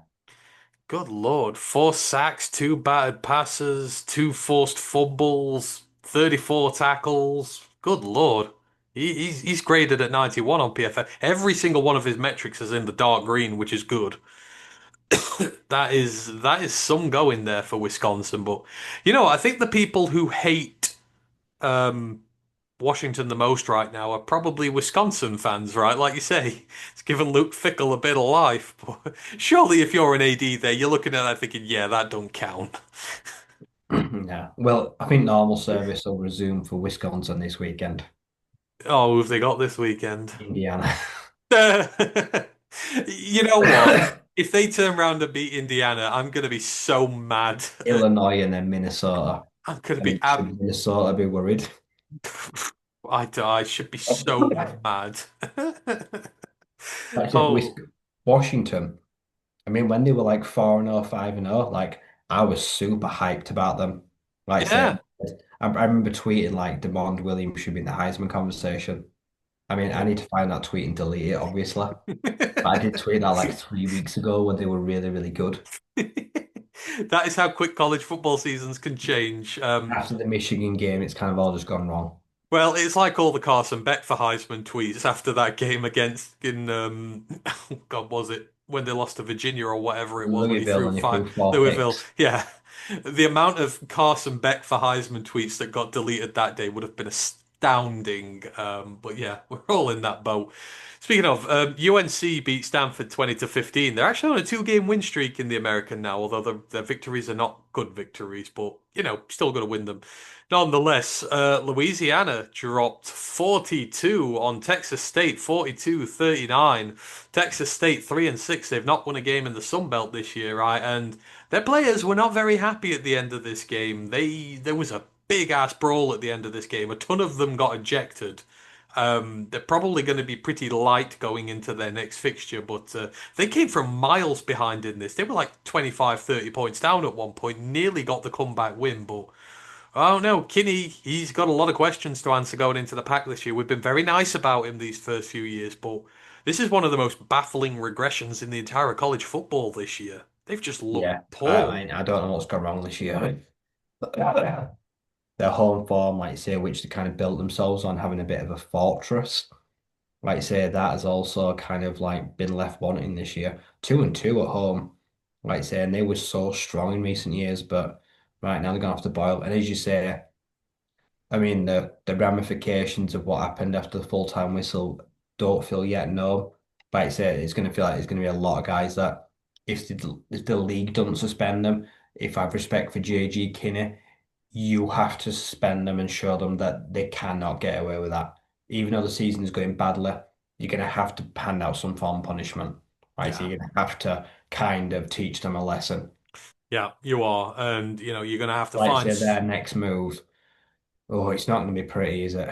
Good Lord. Four sacks, two batted passes, two forced fumbles, 34 tackles. Good Lord. He's graded at 91 on PFF. Every single one of his metrics is in the dark green, which is good. That is some going there for Wisconsin. But I think the people who hate um, Washington the most right now are probably Wisconsin fans, right? Like you say, it's given Luke Fickle a bit of life. But surely, if you're an AD there, you're looking at that thinking, yeah, that don't count. Yeah. Well, I think normal service will resume for Wisconsin this weekend. Oh, who have they got this weekend? Indiana. You know what? If they turn around and beat Indiana, I'm gonna be so mad. Illinois and then Minnesota. I'm gonna be And should Minnesota be worried? I should be so mad. Like I said, Oh, Washington. I mean, when they were like 4-0, 5-0, like I was super hyped about them. Like I yeah. said, I remember tweeting like Demond Williams should be in the Heisman conversation. I mean, I need to find that tweet and delete it, obviously. But I did tweet that like 3 weeks ago when they were really, really good. That is how quick college football seasons can change. After the Michigan game, it's kind of all just gone wrong. Well, it's like all the Carson Beck for Heisman tweets after that game against oh God, was it when they lost to Virginia or whatever it was when he Louisville threw and he five threw four Louisville. picks. Yeah, the amount of Carson Beck for Heisman tweets that got deleted that day would have been astounding. But yeah, we're all in that boat. Speaking of, UNC beat Stanford 20-15. They're actually on a two-game win streak in the American now, although their victories are not good victories, but still got to win them. Nonetheless, Louisiana dropped 42 on Texas State, 42-39. Texas State 3-6. They've not won a game in the Sun Belt this year, right? And their players were not very happy at the end of this game. There was a big ass brawl at the end of this game. A ton of them got ejected. They're probably going to be pretty light going into their next fixture, but they came from miles behind in this. They were like 25, 30 points down at one point, nearly got the comeback win, but I don't know. Kinney, he's got a lot of questions to answer going into the pack this year. We've been very nice about him these first few years, but this is one of the most baffling regressions in the entire college football this year. They've just looked Yeah, poor. I don't know what's gone wrong this year. Their home form, like you say, which they kind of built themselves on having a bit of a fortress. Like you say, that has also kind of like been left wanting this year. 2-2 at home, like you say, and they were so strong in recent years, but right now they're gonna have to boil. And as you say, I mean, the ramifications of what happened after the full time whistle don't feel yet known. Like I say, it's going to feel like there's going to be a lot of guys that if the league doesn't suspend them, if I have respect for JG Kinney, you have to suspend them and show them that they cannot get away with that. Even though the season is going badly, you're going to have to hand out some form of punishment. Right, so Yeah, you're going to have to kind of teach them a lesson. yeah, you are, and you're going to have to Like find. say their next move. Oh, it's not going to be pretty, is it?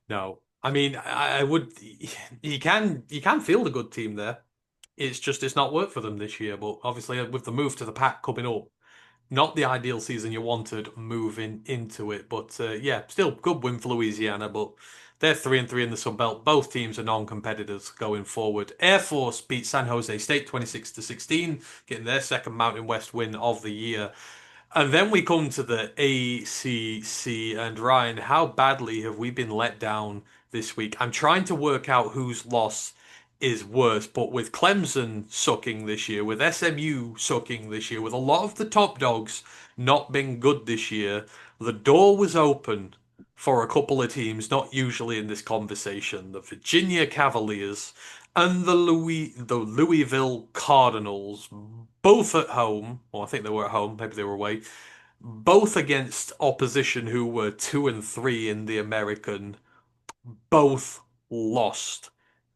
No, I mean, I would. You can field a good team there. It's not worked for them this year. But obviously, with the move to the pack coming up, not the ideal season you wanted moving into it, but yeah, still good win for Louisiana. But they're 3-3 in the Sun Belt. Both teams are non-competitors going forward. Air Force beat San Jose State 26-16, getting their second Mountain West win of the year. And then we come to the ACC. And Ryan, how badly have we been let down this week? I'm trying to work out whose loss is worse, but with Clemson sucking this year, with SMU sucking this year, with a lot of the top dogs not being good this year, the door was open for a couple of teams not usually in this conversation, the Virginia Cavaliers and the Louisville Cardinals, both at home. Well, I think they were at home, maybe they were away. Both against opposition who were 2-3 in the American, both lost.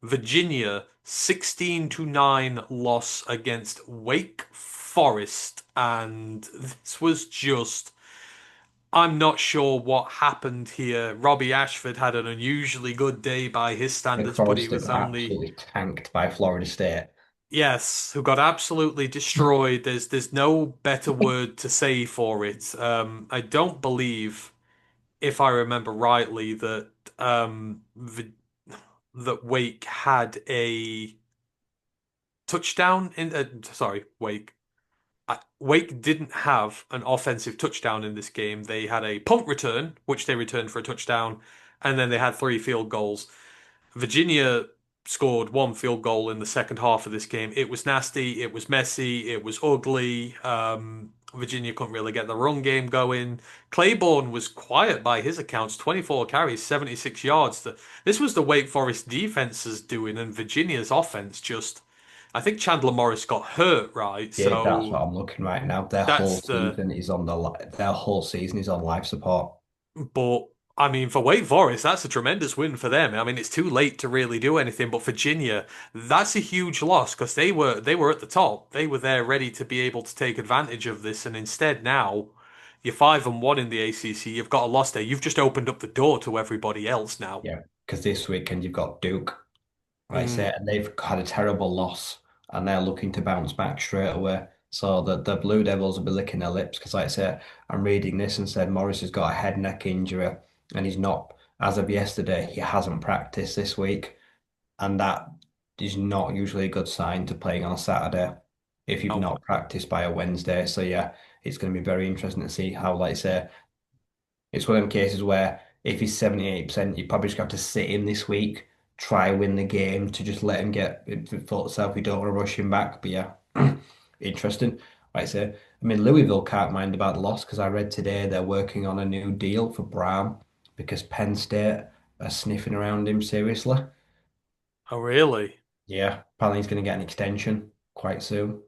Virginia 16-9 loss against Wake Forest, and this was just. I'm not sure what happened here. Robbie Ashford had an unusually good day by his Wake standards, but he Forest was got only, absolutely tanked by Florida State. yes, who got absolutely destroyed. There's no better word to say for it. I don't believe, if I remember rightly, that that Wake had a touchdown in. Sorry, Wake. Wake didn't have an offensive touchdown in this game. They had a punt return, which they returned for a touchdown, and then they had three field goals. Virginia scored one field goal in the second half of this game. It was nasty, it was messy, it was ugly. Virginia couldn't really get the run game going. Claiborne was quiet by his accounts, 24 carries, 76 yards. This was the Wake Forest defense's doing, and Virginia's offense just. I think Chandler Morris got hurt, right? Yeah, that's So what I'm looking right now. that's the. Their whole season is on life support. But I mean, for Wake Forest, that's a tremendous win for them. I mean, it's too late to really do anything. But Virginia, that's a huge loss because they were at the top. They were there ready to be able to take advantage of this, and instead now you're 5-1 in the ACC. You've got a loss there. You've just opened up the door to everybody else now. Yeah, because this weekend you've got Duke, like I Mm. say, and they've had a terrible loss, and they're looking to bounce back straight away. So the Blue Devils will be licking their lips because, like I say, I'm reading this and said Morris has got a head neck injury, and he's not. As of yesterday, he hasn't practiced this week. And that is not usually a good sign to playing on a Saturday if you've Oh, not practiced by a Wednesday. So yeah, it's going to be very interesting to see how, like I say, it's one of them cases where if he's 78%, you probably just have to sit him this week, try win the game to just let him get it full itself. You don't want to rush him back. But yeah, interesting. Like I say, I mean, Louisville can't mind about the loss because I read today they're working on a new deal for Brown because Penn State are sniffing around him seriously. Oh, really? Yeah, apparently he's going to get an extension quite soon.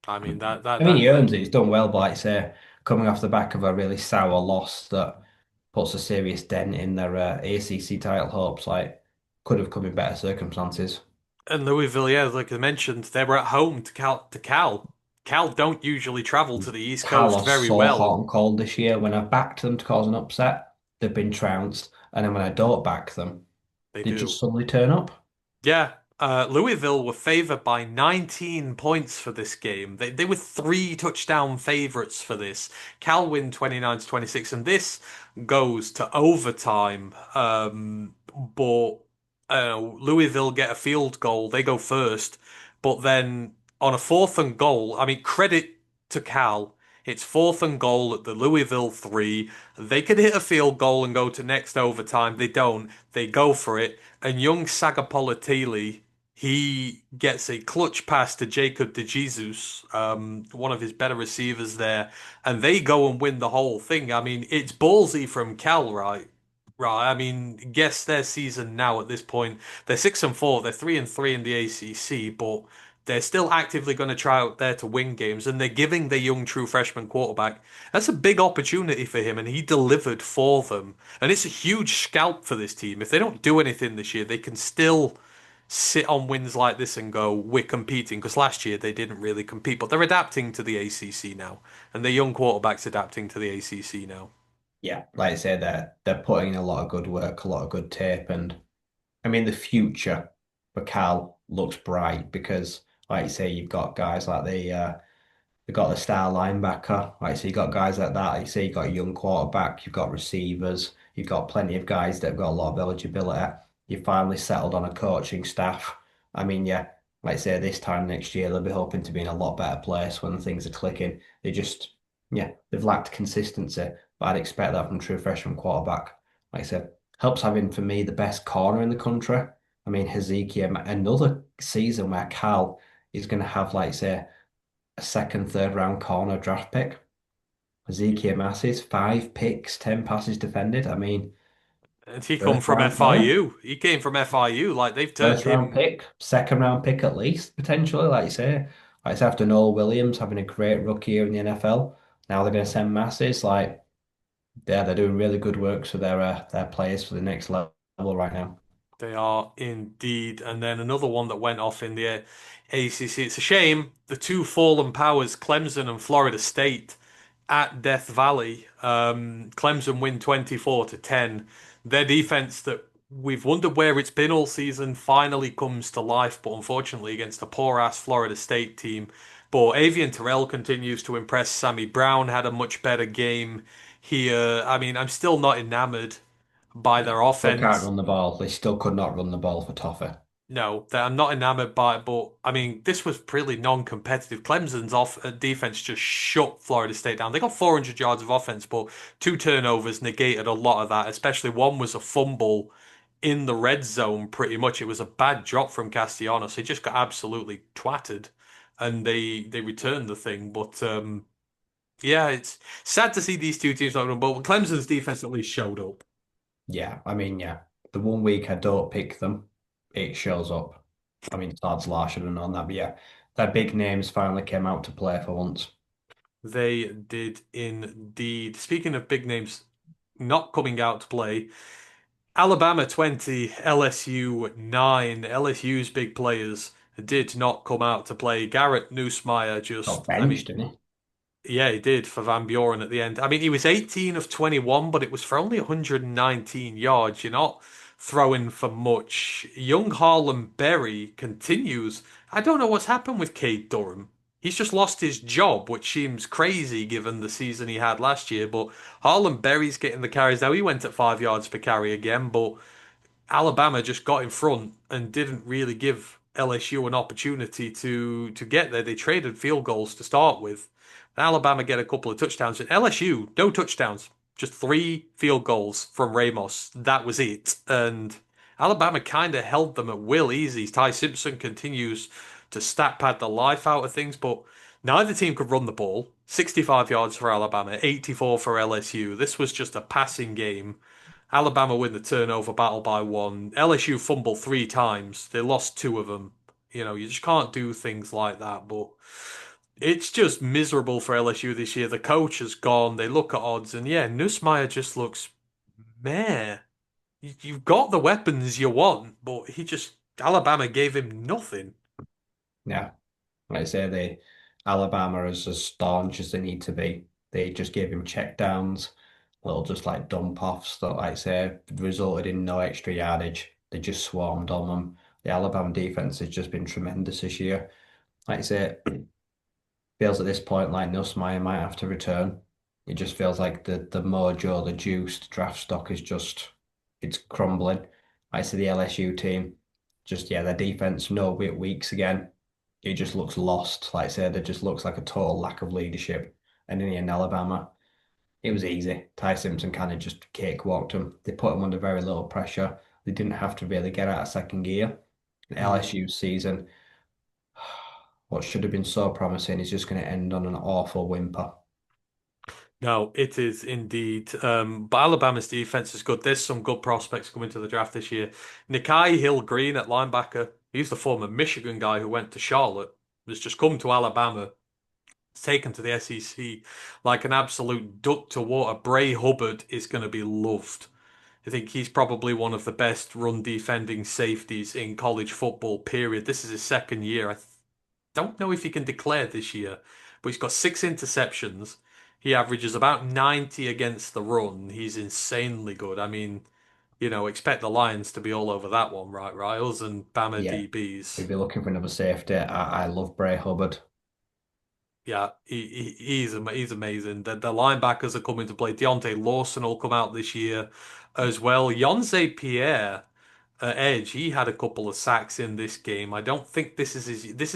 I mean that that I mean, that he earns it. He's done well, but like I say, coming off the back of a really sour loss that puts a serious dent in their ACC title hopes, like could have come in better circumstances. and Louisville, yeah, like I mentioned, they were at home to Cal. Cal don't usually travel to the East Cal Coast are very so hot well. and cold this year. When I've backed them to cause an upset, they've been trounced. And then when I don't back them, They they just do. suddenly turn up. Yeah, Louisville were favored by 19 points for this game. They were three touchdown favorites for this. Cal win 29 to 26, and this goes to overtime. But Louisville get a field goal. They go first, but then on a fourth and goal, I mean, credit to Cal. It's fourth and goal at the Louisville three. They could hit a field goal and go to next overtime. They don't. They go for it. And young Sagapolatili, he gets a clutch pass to Jacob DeJesus, one of his better receivers there, and they go and win the whole thing. I mean, it's ballsy from Cal, right? Right. I mean, guess their season now at this point. They're 6-4. They're 3-3 in the ACC, but they're still actively going to try out there to win games, and they're giving their young true freshman quarterback. That's a big opportunity for him, and he delivered for them. And it's a huge scalp for this team. If they don't do anything this year, they can still sit on wins like this and go, we're competing. Because last year they didn't really compete, but they're adapting to the ACC now, and their young quarterback's adapting to the ACC now. Yeah, like I say, they're putting in a lot of good work, a lot of good tape, and I mean the future for Cal looks bright because, like you say, you've got guys like they've got the star linebacker. Like, so you got guys like that. You say you got a young quarterback, you've got receivers, you've got plenty of guys that have got a lot of eligibility. You finally settled on a coaching staff. I mean, yeah, like I say, this time next year they'll be hoping to be in a lot better place when things are clicking. They just, yeah, they've lacked consistency, but I'd expect that from true freshman quarterback. Like I said, helps having for me the best corner in the country. I mean, Hezekiah, another season where Cal is going to have, like, say, a second, third round corner draft pick. Ezekiel Massis, 5 picks, 10 passes defended. I mean, And he come first from round corner, FIU. He came from FIU. Like they've turned first round him. pick, second round pick at least, potentially, like you say. Like it's after Noel Williams having a great rookie year in the NFL. Now they're going to send Massis. Like, yeah, they're doing really good work for their players for the next level right now. They are indeed. And then another one that went off in the ACC. It's a shame the two fallen powers, Clemson and Florida State, at Death Valley. Clemson win 24 to 10. Their defense that we've wondered where it's been all season finally comes to life, but unfortunately against a poor ass Florida State team. But Avian Terrell continues to impress. Sammy Brown had a much better game here. I mean, I'm still not enamored by their Still can't offense. run the ball. They still could not run the ball for Toffee. No, that I'm not enamored by it, but I mean, this was pretty non-competitive. Clemson's off defense just shut Florida State down. They got 400 yards of offense, but two turnovers negated a lot of that. Especially one was a fumble in the red zone. Pretty much, it was a bad drop from Castellanos. He just got absolutely twatted, and they returned the thing. But yeah, it's sad to see these two teams not run, but Clemson's defense at least showed up. Yeah, I mean, yeah. The 1 week I don't pick them, it shows up. I mean, Todd's Law should have known that, but yeah, their big names finally came out to play for once. They did indeed. Speaking of big names not coming out to play, Alabama 20, LSU 9. LSU's big players did not come out to play. Garrett Nussmeier Got just, I benched, mean, didn't he? yeah, he did for Van Buren at the end. I mean, he was 18 of 21, but it was for only 119 yards. You're not throwing for much. Young Harlem Berry continues. I don't know what's happened with Cade Durham. He's just lost his job, which seems crazy given the season he had last year. But Harlem Berry's getting the carries now. He went at 5 yards per carry again, but Alabama just got in front and didn't really give LSU an opportunity to get there. They traded field goals to start with. Alabama get a couple of touchdowns. And LSU, no touchdowns, just three field goals from Ramos. That was it. And Alabama kind of held them at will easy. Ty Simpson continues to stat pad the life out of things, but neither team could run the ball. 65 yards for Alabama, 84 for LSU. This was just a passing game Alabama win the turnover battle by one. LSU fumble three times. They lost two of them. You just can't do things like that. But it's just miserable for LSU this year. The coach has gone. They look at odds, and yeah, Nussmeier just looks meh. You've got the weapons you want, but Alabama gave him nothing. Yeah, like I say, the Alabama is as staunch as they need to be. They just gave him checkdowns, little just like dump offs that, like I say, resulted in no extra yardage. They just swarmed on them. The Alabama defense has just been tremendous this year. Like I say, feels at this point like Nussmeier might have to return. It just feels like the mojo, the juice, the draft stock is just it's crumbling. I see the LSU team, just yeah, their defense no bit weeks again. It just looks lost. Like I said, it just looks like a total lack of leadership. And in Alabama, it was easy. Ty Simpson kind of just cakewalked them. They put them under very little pressure. They didn't have to really get out of second gear. The Mm. LSU season, what should have been so promising, is just going to end on an awful whimper. No, it is indeed. But Alabama's defense is good. There's some good prospects coming to the draft this year. Nikai Hill-Green at linebacker. He's the former Michigan guy who went to Charlotte. Has just come to Alabama. He's taken to the SEC like an absolute duck to water. Bray Hubbard is going to be loved. I think he's probably one of the best run defending safeties in college football, period. This is his second year. Don't know if he can declare this year, but he's got six interceptions. He averages about 90 against the run. He's insanely good. I mean, expect the Lions to be all over that one, right, Riles and Bama Yeah, DBs. we'd be looking for another safety. I love Bray Hubbard. Yeah, he's amazing. The linebackers are coming to play. Deontay Lawson will come out this year as well. Yonze Pierre Edge, he had a couple of sacks in this game. I don't think this is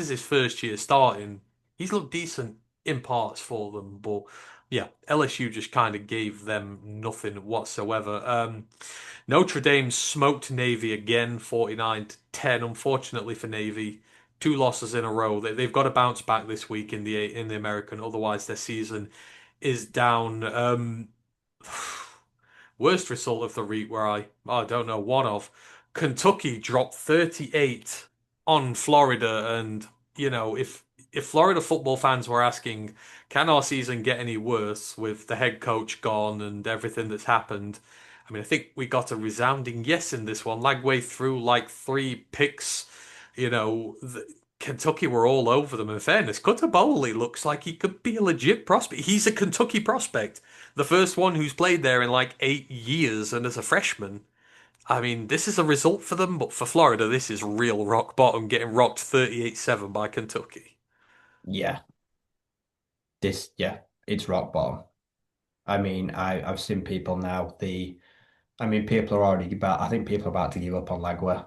his first year starting. He's looked decent in parts for them, but yeah, LSU just kind of gave them nothing whatsoever. Notre Dame smoked Navy again, 49 to 10. Unfortunately for Navy, two losses in a row. They've got to bounce back this week in the American, otherwise their season is down. Worst result of the week where I don't know one of. Kentucky dropped 38 on Florida, and if Florida football fans were asking, can our season get any worse with the head coach gone and everything that's happened? I mean, I think we got a resounding yes in this one. Lagway threw like three picks. Kentucky were all over them. In fairness, Cutter Bowley looks like he could be a legit prospect. He's a Kentucky prospect, the first one who's played there in like 8 years, and as a freshman. I mean, this is a result for them, but for Florida, this is real rock bottom, getting rocked 38-7 by Kentucky. Yeah, yeah, it's rock bottom. I mean, I've seen people now. I mean, people are already about. I think people are about to give up on Lagua.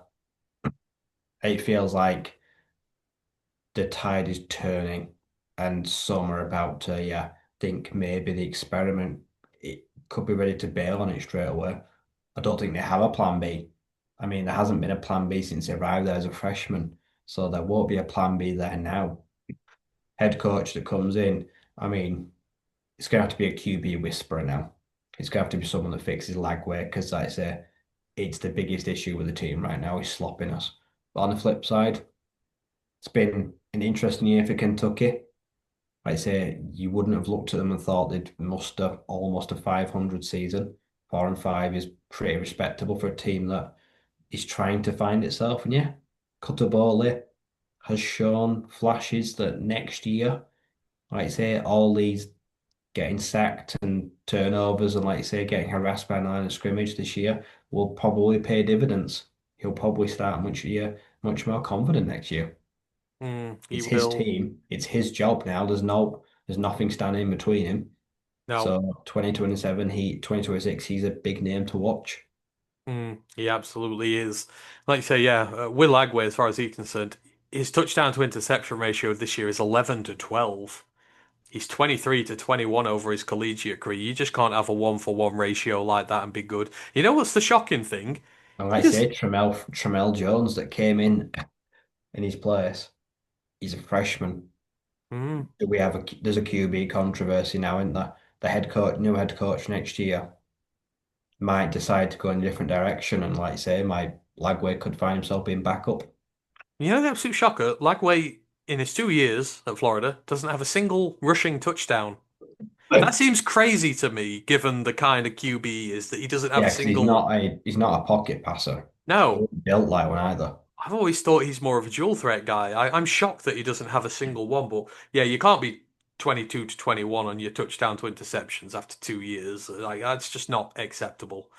It feels like the tide is turning, and some are about to, yeah, think maybe the experiment it could be ready to bail on it straight away. I don't think they have a plan B. I mean, there hasn't been a plan B since he arrived there as a freshman, so there won't be a plan B there now. Head coach that comes in, I mean, it's going to have to be a QB whisperer now. It's going to have to be someone that fixes lag work because, like I say, it's the biggest issue with the team right now is sloppiness. But on the flip side, it's been an interesting year for Kentucky. Like I say, you wouldn't have looked at them and thought they'd muster almost a 500 season. 4-5 is pretty respectable for a team that is trying to find itself. And yeah, Cutter has shown flashes that next year, like I say, all these getting sacked and turnovers and like you say, getting harassed by a line of scrimmage this year will probably pay dividends. He'll probably start much more confident next year. He It's his will. team, it's his job now. There's nothing standing in between him. No. So 2027, 2026, he's a big name to watch. He absolutely is. Like you say, yeah, Will Agway, as far as he's concerned, his touchdown to interception ratio this year is 11 to 12. He's 23 to 21 over his collegiate career. You just can't have a 1-for-1 ratio like that and be good. You know what's the shocking thing? And He like I does. say, Tramel Jones that came in his place, he's a freshman. Mm, There's a QB controversy now, isn't there? The head coach, new head coach next year. might decide to go in a different direction, and like I say, my Lagway could find himself being back up. You know the absolute shocker? Lagway, in his 2 years at Florida, doesn't have a single rushing touchdown. That seems crazy to me, given the kind of QB he is, that he doesn't have a Yeah, because single. he's not a pocket passer. He No, wasn't built like one either. I've always thought he's more of a dual threat guy. I'm shocked that he doesn't have a single one, but yeah, you can't be 22 to 21 on your touchdown to interceptions after 2 years. Like, that's just not acceptable.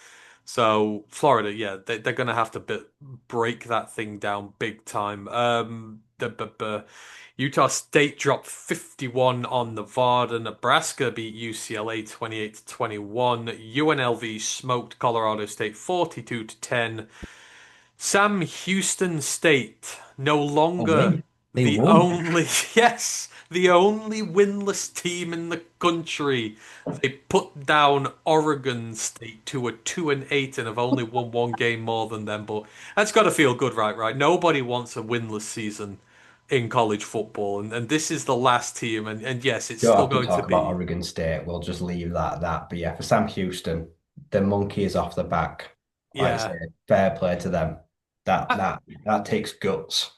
So Florida, yeah, they're going to have to break that thing down big time. Utah State dropped 51 on Nevada. Nebraska beat UCLA 28 to 21. UNLV smoked Colorado State 42 to 10. Sam Houston State, no Oh, longer they the won. only, yes, the only winless team in the country. They put down Oregon State to a 2-8 and have only won one game more than them. But that's got to feel good, right? Right. Nobody wants a winless season in college football, and this is the last team. And yes, it's Don't still have to going to talk about be, Oregon State. We'll just leave that at that. But yeah, for Sam Houston, the monkey is off the back. Like I say, yeah. fair play to them. That I, that that takes guts.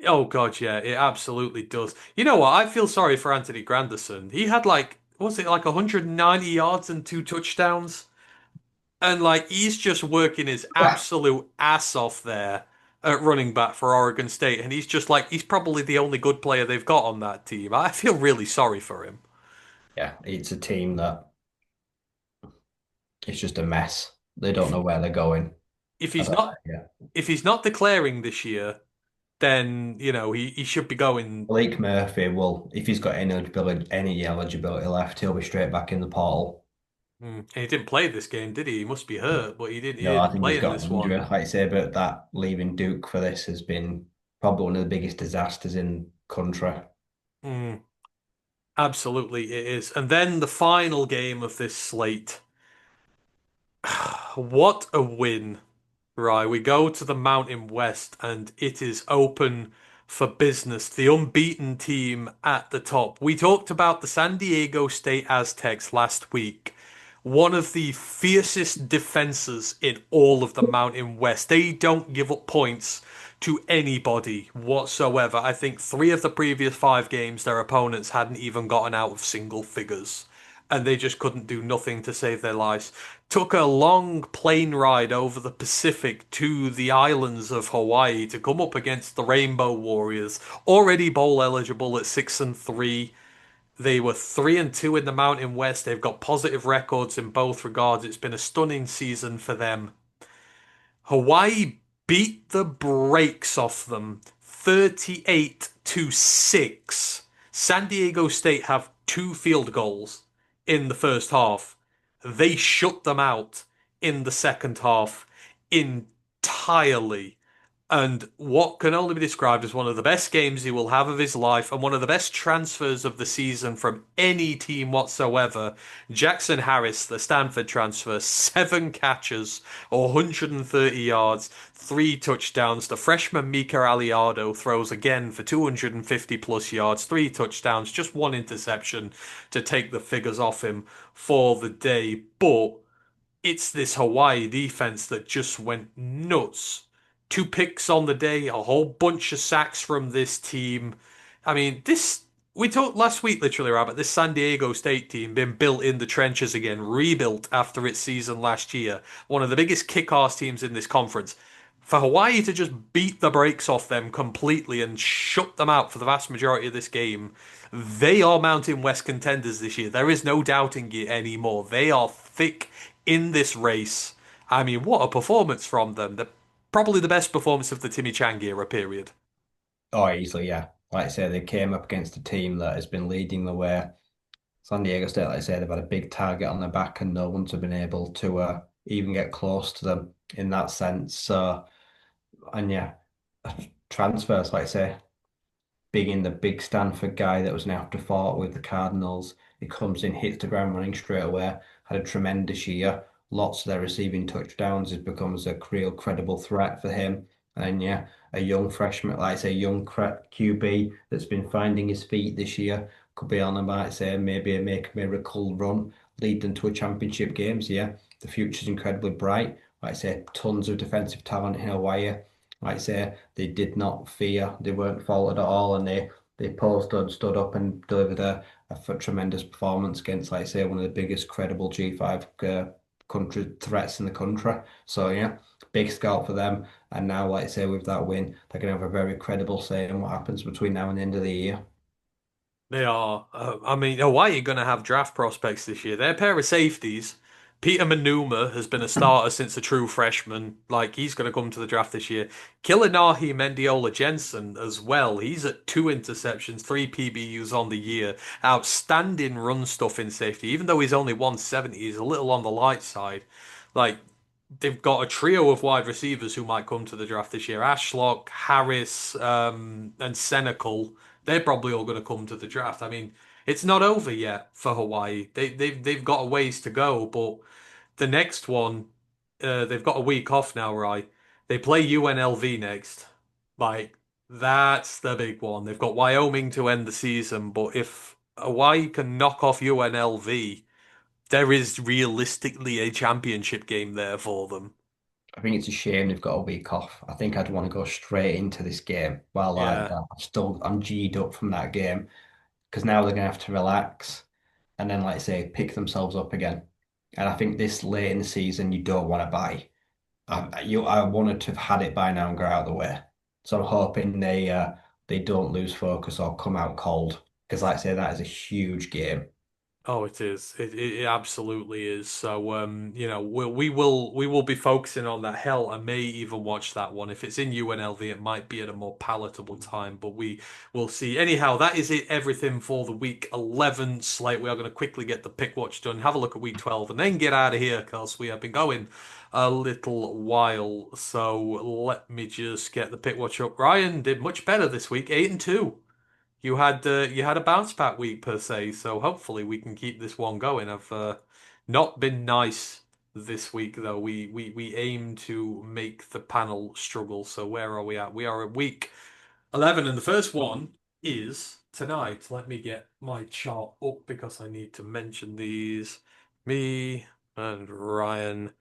Oh God, yeah, it absolutely does. You know what? I feel sorry for Anthony Granderson. He had like, was it like 190 yards and two touchdowns? And like he's just working his absolute ass off there at running back for Oregon State, and he's just like he's probably the only good player they've got on that team. I feel really sorry for him. Yeah, it's a team that it's just a mess. They don't If know where they're going. if I he's don't, not yeah. if he's not declaring this year, then he should be going. Blake Murphy will, if he's got any eligibility left, he'll be straight back in the portal. And he didn't play this game, did he? He must be hurt, but he didn't. He No, I didn't think play he's in got this an injury. one. Like I say, but that leaving Duke for this has been probably one of the biggest disasters in country. Mm. Absolutely, it is. And then the final game of this slate. What a win, right? We go to the Mountain West and it is open for business. The unbeaten team at the top. We talked about the San Diego State Aztecs last week. One of the fiercest defenses in all of the Mountain West. They don't give up points to anybody whatsoever. I think three of the previous five games, their opponents hadn't even gotten out of single figures. And they just couldn't do nothing to save their lives. Took a long plane ride over the Pacific to the islands of Hawaii to come up against the Rainbow Warriors, already bowl eligible at 6-3. They were 3-2 in the Mountain West. They've got positive records in both regards. It's been a stunning season for them. Hawaii beat the brakes off them 38 to 6. San Diego State have two field goals in the first half. They shut them out in the second half entirely and what can only be described as one of the best games he will have of his life and one of the best transfers of the season from any team whatsoever. Jackson Harris, the Stanford transfer, seven catches, 130 yards, three touchdowns. The freshman Mika Aliado throws again for 250 plus yards, three touchdowns, just one interception to take the figures off him for the day. But it's this Hawaii defense that just went nuts. Two picks on the day, a whole bunch of sacks from this team. I mean, this we talked last week, literally, about this San Diego State team being built in the trenches again, rebuilt after its season last year. One of the biggest kick-ass teams in this conference. For Hawaii to just beat the brakes off them completely and shut them out for the vast majority of this game, they are Mountain West contenders this year. There is no doubting it anymore. They are thick in this race. I mean, what a performance from them. Probably the best performance of the Timmy Chang era period. Oh, easily, yeah. Like I say, they came up against a team that has been leading the way. San Diego State, like I say, they've had a big target on their back, and no one's been able to even get close to them in that sense. So, and yeah, transfers, like I say, being the big Stanford guy that was an afterthought with the Cardinals. He comes in, hits the ground running straight away, had a tremendous year. Lots of their receiving touchdowns. It becomes a real credible threat for him. And then, yeah, a young freshman, like I say, young QB that's been finding his feet this year. Could be on, I might say, maybe make a miracle run, lead them to a championship games. Yeah, The future's incredibly bright. Like I say, tons of defensive talent in Hawaii. Like I say, they did not fear, they weren't faltered at all, and they posed and stood up and delivered a tremendous performance against, like I say, one of the biggest credible G5 country threats in the country. So yeah, big scout for them. And now, like I say, with that win, they're going to have a very credible say in what happens between now and the end of the year. They are. I mean, Hawaii are going to have draft prospects this year. Their pair of safeties, Peter Manuma has been a starter since a true freshman. Like, he's going to come to the draft this year. Kilinahi Mendiola Jensen as well. He's at 2 interceptions, 3 PBUs on the year. Outstanding run stuff in safety. Even though he's only 170, he's a little on the light side. Like, they've got a trio of wide receivers who might come to the draft this year. Ashlock, Harris, and Senecal. They're probably all going to come to the draft. I mean, it's not over yet for Hawaii. They've got a ways to go, but the next one, they've got a week off now, right? They play UNLV next. Like, that's the big one. They've got Wyoming to end the season, but if Hawaii can knock off UNLV, there is realistically a championship game there for them. I think it's a shame they've got a week off. I think I'd want to go straight into this game while like Yeah. I'm G'd up from that game because now they're gonna have to relax and then like I say pick themselves up again. And I think this late in the season you don't want to buy. I wanted to have had it by now and got out of the way. So I'm hoping they don't lose focus or come out cold because like I say that is a huge game. Oh, it is. It absolutely is. So, we will be focusing on that. Hell, I may even watch that one. If it's in UNLV, it might be at a more palatable time, but we will see. Anyhow, that is it. Everything for the week 11 slate. We are going to quickly get the pick watch done, have a look at week 12, and then get out of here because we have been going a little while. So let me just get the pick watch up. Ryan did much better this week, 8-2. You had a bounce back week per se, so hopefully we can keep this one going. I've not been nice this week though. We aim to make the panel struggle. So where are we at? We are at week 11, and the first one is tonight. Let me get my chart up because I need to mention these. Me and Ryan.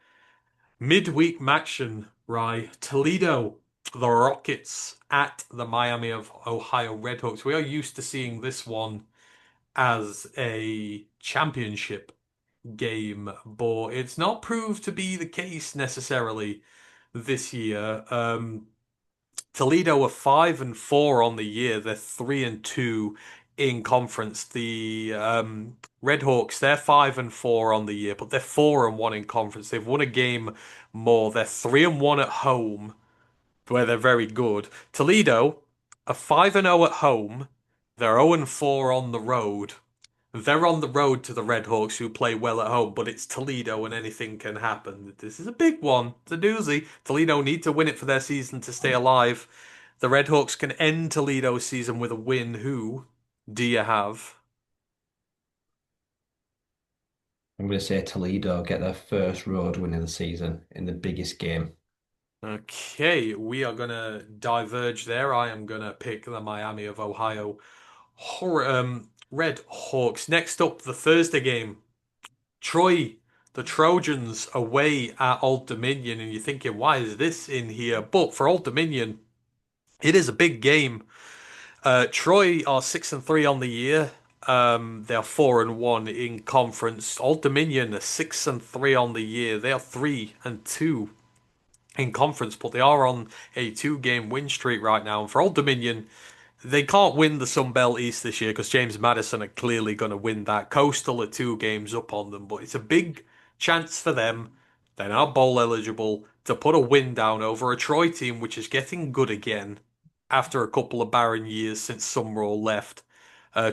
Midweek action, Rye. Toledo, the Rockets at the Miami of Ohio Redhawks. We are used to seeing this one as a championship game, but it's not proved to be the case necessarily this year. Toledo are 5-4 on the year. They're 3-2 in conference. The Redhawks, they're 5-4 on the year, but they're 4-1 in conference. They've won a game more. They're 3-1 at home, where they're very good. Toledo are 5-0 at home. They're 0-4 on the road. They're on the road to the Redhawks, who play well at home, but it's Toledo and anything can happen. This is a big one. It's a doozy. Toledo need to win it for their season to stay alive. The Redhawks can end Toledo's season with a win. Who do you have? I'm going to say Toledo get their first road win of the season in the biggest game. Okay, we are gonna diverge there. I am gonna pick the Miami of Ohio Red Hawks. Next up, the Thursday game. Troy, the Trojans away at Old Dominion, and you're thinking, why is this in here? But for Old Dominion, it is a big game. Troy are 6-3 on the year. They are 4-1 in conference. Old Dominion are 6-3 on the year. They are 3-2 in conference, but they are on a two-game win streak right now. And for Old Dominion, they can't win the Sun Belt East this year because James Madison are clearly going to win that. Coastal are 2 games up on them, but it's a big chance for them. They're now bowl eligible to put a win down over a Troy team which is getting good again after a couple of barren years since Summerall left.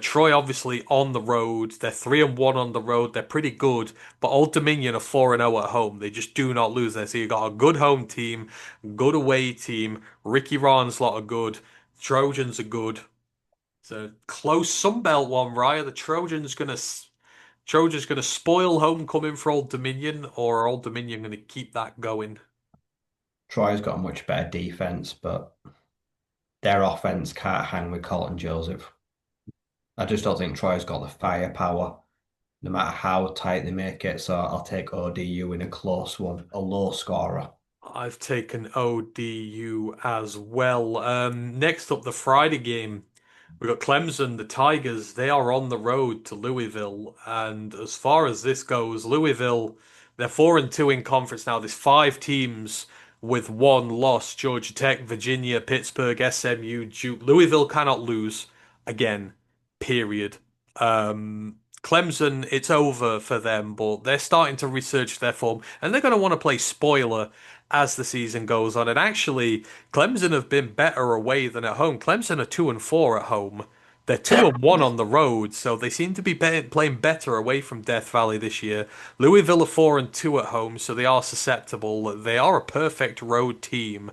Troy obviously on the road. They're 3-1 on the road. They're pretty good, but Old Dominion are 4-0 at home. They just do not lose there. So you got a good home team, good away team. Ricky Ronslot are good. Trojans are good. It's a close Sunbelt one, Raya. The Trojans gonna spoil homecoming for Old Dominion, or are Old Dominion gonna keep that going? Troy's got a much better defense, but their offense can't hang with Colton Joseph. I just don't think Troy's got the firepower no matter how tight they make it. So I'll take ODU in a close one, a low scorer. I've taken ODU as well. Next up, the Friday game. We've got Clemson, the Tigers. They are on the road to Louisville. And as far as this goes, Louisville, they're 4-2 in conference now. There's five teams with one loss: Georgia Tech, Virginia, Pittsburgh, SMU, Duke. Louisville cannot lose again, period. Clemson, it's over for them, but they're starting to research their form, and they're going to want to play spoiler as the season goes on. And actually, Clemson have been better away than at home. Clemson are 2-4 at home. They're 2-1 on the road, so they seem to be playing better away from Death Valley this year. Louisville are 4-2 at home, so they are susceptible. They are a perfect road team.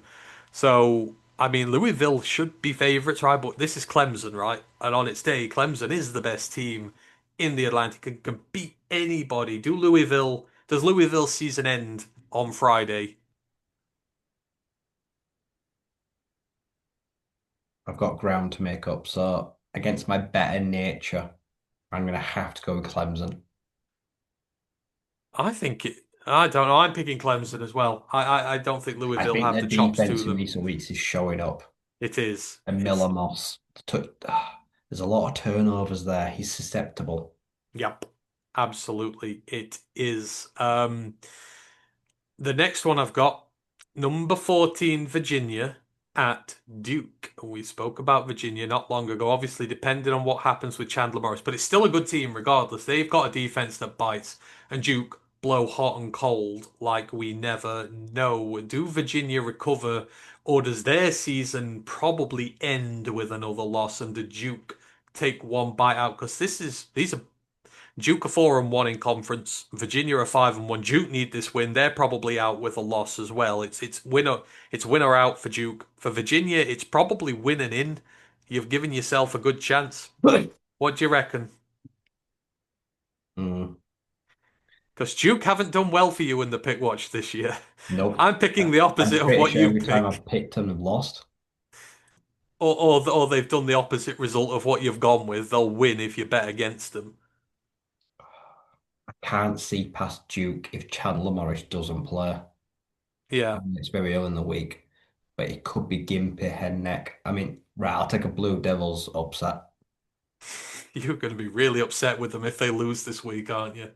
So, I mean, Louisville should be favourites, right? But this is Clemson, right? And on its day, Clemson is the best team in the Atlantic and can beat anybody. Does Louisville season end on Friday? I've got ground to make up. So against my better nature, I'm going to have to go with Clemson. I think it. I don't know. I'm picking Clemson as well. I don't think I Louisville think have their the chops to defense in them. recent weeks is showing up. It is. And Miller It's Moss, there's a lot of turnovers there. He's susceptible. Yep. Absolutely. It is. The next one I've got, number 14, Virginia at Duke. We spoke about Virginia not long ago, obviously, depending on what happens with Chandler Morris, but it's still a good team regardless. They've got a defense that bites, and Duke blow hot and cold like we never know. Do Virginia recover, or does their season probably end with another loss, and the Duke take one bite out? Because these are Duke are 4-1 in conference. Virginia are 5-1. Duke need this win. They're probably out with a loss as well. It's winner out for Duke. For Virginia, it's probably winning in. You've given yourself a good chance. What do you reckon? Mm, Because Duke haven't done well for you in the pick watch this year. nope. I'm picking the I'm opposite of pretty what sure you every time pick, I've picked them, I've lost. or they've done the opposite result of what you've gone with. They'll win if you bet against them. I can't see past Duke if Chandler Morris doesn't play. I Yeah. mean, it's very early in the week, but it could be gimpy head neck. I mean, right, I'll take a Blue Devils upset. You're going to be really upset with them if they lose this week, aren't you?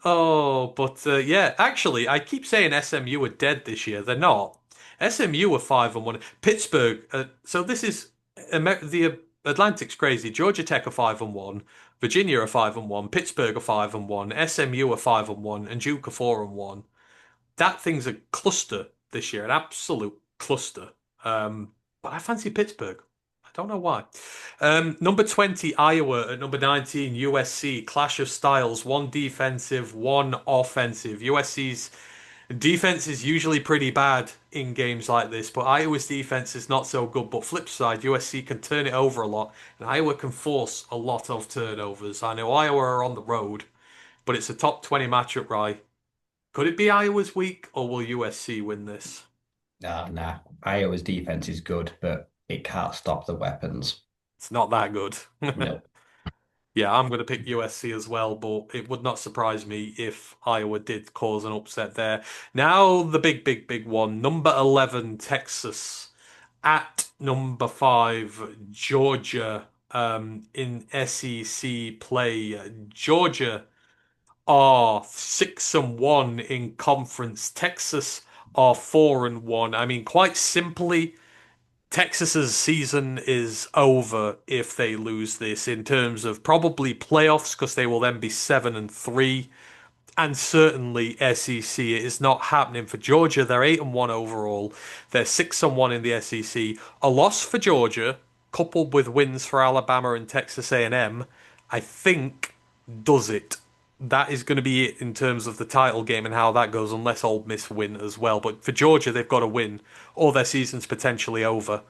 Oh, but yeah, actually, I keep saying SMU are dead this year. They're not. SMU are 5-1. Pittsburgh. So this is the Atlantic's crazy. Georgia Tech are 5-1. Virginia are 5-1. Pittsburgh are 5-1. SMU are 5-1, and Duke are 4-1. That thing's a cluster this year, an absolute cluster. But I fancy Pittsburgh. I don't know why. Number 20, Iowa. At number 19, USC. Clash of styles. One defensive, one offensive. USC's defense is usually pretty bad in games like this, but Iowa's defense is not so good. But flip side, USC can turn it over a lot, and Iowa can force a lot of turnovers. I know Iowa are on the road, but it's a top 20 matchup, right? Could it be Iowa's week, or will USC win this? Nah. Iowa's defense is good, but it can't stop the weapons. It's not that good. No. Yeah, I'm going to pick USC as well, but it would not surprise me if Iowa did cause an upset there. Now, the big, big, big one. Number 11, Texas. At number 5, Georgia. In SEC play, Georgia are 6-1 in conference. Texas are 4-1. I mean, quite simply, Texas's season is over if they lose this in terms of probably playoffs because they will then be 7-3, and certainly SEC. It is not happening for Georgia. They're 8-1 overall. They're 6-1 in the SEC. A loss for Georgia, coupled with wins for Alabama and Texas A&M, I think does it. That is going to be it in terms of the title game and how that goes, unless Ole Miss win as well. But for Georgia, they've got to win, or their season's potentially over.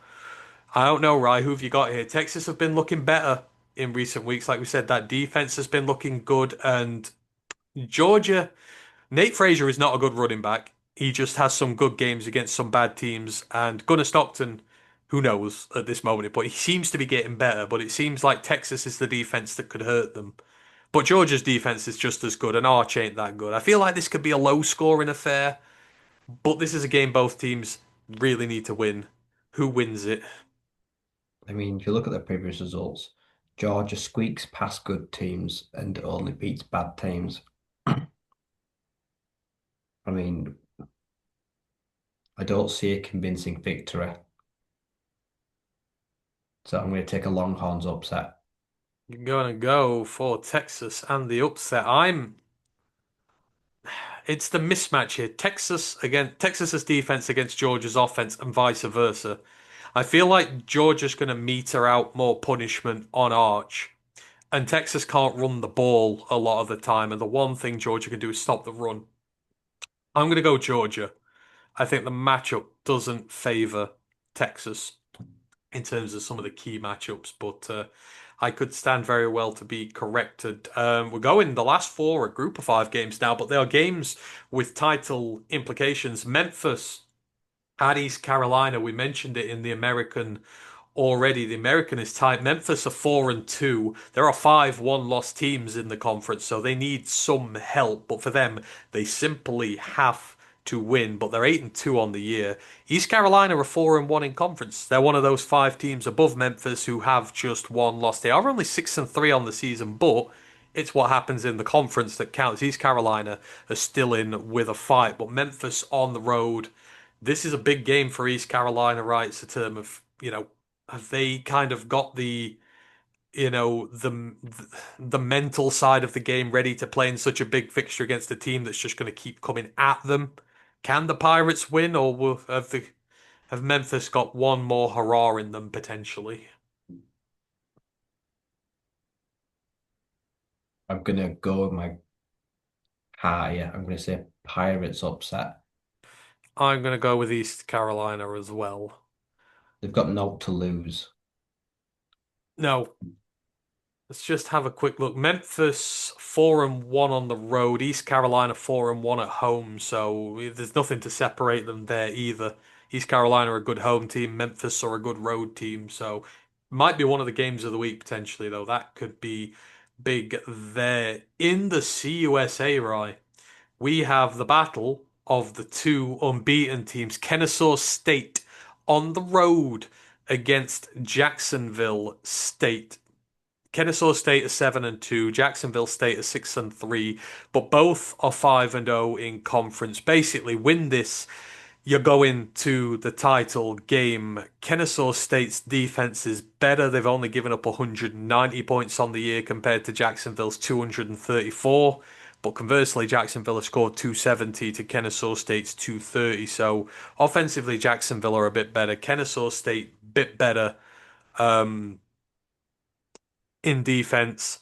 I don't know, Rye. Who have you got here? Texas have been looking better in recent weeks. Like we said, that defense has been looking good. And Georgia, Nate Frazier is not a good running back. He just has some good games against some bad teams. And Gunnar Stockton, who knows at this moment, but he seems to be getting better. But it seems like Texas is the defense that could hurt them. But Georgia's defense is just as good, and Arch ain't that good. I feel like this could be a low-scoring affair, but this is a game both teams really need to win. Who wins it? I mean, if you look at the previous results, Georgia squeaks past good teams and only beats bad teams. I mean, I don't see a convincing victory, so I'm going to take a Longhorns upset. You're gonna go for Texas and the upset. It's the mismatch here. Texas's defense against Georgia's offense and vice versa. I feel like Georgia's gonna meter out more punishment on Arch. And Texas can't run the ball a lot of the time, and the one thing Georgia can do is stop the run. I'm going to go Georgia. I think the matchup doesn't favor Texas in terms of some of the key matchups, but I could stand very well to be corrected. We're going the last four are group of five games now, but they are games with title implications. Memphis at East Carolina, we mentioned it in the American already. The American is tight. Memphis are 4-2. There are five one-loss teams in the conference, so they need some help. But for them, they simply have to win. But they're 8-2 on the year. East Carolina are 4-1 in conference. They're one of those five teams above Memphis who have just one loss. They are only 6-3 on the season, but it's what happens in the conference that counts. East Carolina are still in with a fight, but Memphis on the road. This is a big game for East Carolina, right? It's a term of, have they kind of got the mental side of the game ready to play in such a big fixture against a team that's just going to keep coming at them? Can the Pirates win, or have Memphis got one more hurrah in them potentially? I'm going to go with my high. I'm going to say Pirates upset. I'm going to go with East Carolina as well. They've got no to lose. No, let's just have a quick look. Memphis 4-1 on the road. East Carolina 4-1 at home. So there's nothing to separate them there either. East Carolina are a good home team. Memphis are a good road team. So might be one of the games of the week potentially though. That could be big there. In the CUSA, right? We have the battle of the two unbeaten teams. Kennesaw State on the road against Jacksonville State. Kennesaw State are 7-2, Jacksonville State are 6-3, but both are 5-0 in conference. Basically, win this, you're going to the title game. Kennesaw State's defense is better. They've only given up 190 points on the year compared to Jacksonville's 234. But conversely, Jacksonville has scored 270 to Kennesaw State's 230. So offensively, Jacksonville are a bit better. Kennesaw State, bit better. Um, in defense.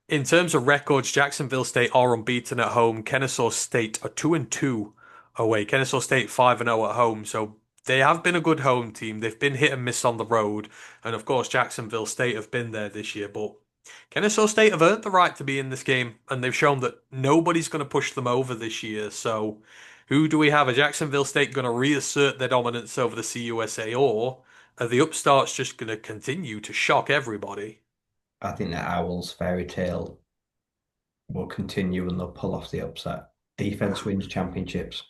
In terms of records, Jacksonville State are unbeaten at home. Kennesaw State are 2-2 away. Kennesaw State 5-0 at home. So they have been a good home team. They've been hit and miss on the road. And of course, Jacksonville State have been there this year. But Kennesaw State have earned the right to be in this game. And they've shown that nobody's going to push them over this year. So who do we have? Are Jacksonville State going to reassert their dominance over the CUSA? Or are the upstarts just going to continue to shock everybody? I think the Owls fairy tale will continue and they'll pull off the upset. Defense wins championships.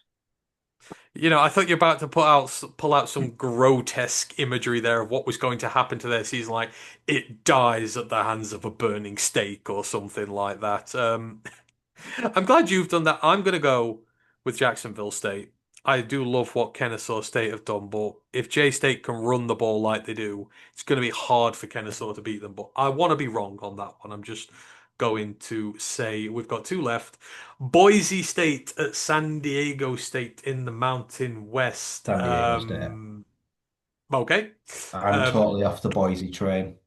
I thought you were about to pull out some grotesque imagery there of what was going to happen to their season, like it dies at the hands of a burning stake or something like that. I'm glad you've done that. I'm going to go with Jacksonville State. I do love what Kennesaw State have done, but if J State can run the ball like they do, it's going to be hard for Kennesaw to beat them. But I want to be wrong on that one. I'm just going to say we've got two left. Boise State at San Diego State in the Mountain West. San Diego State. Okay. I'm Um, totally off the Boise train.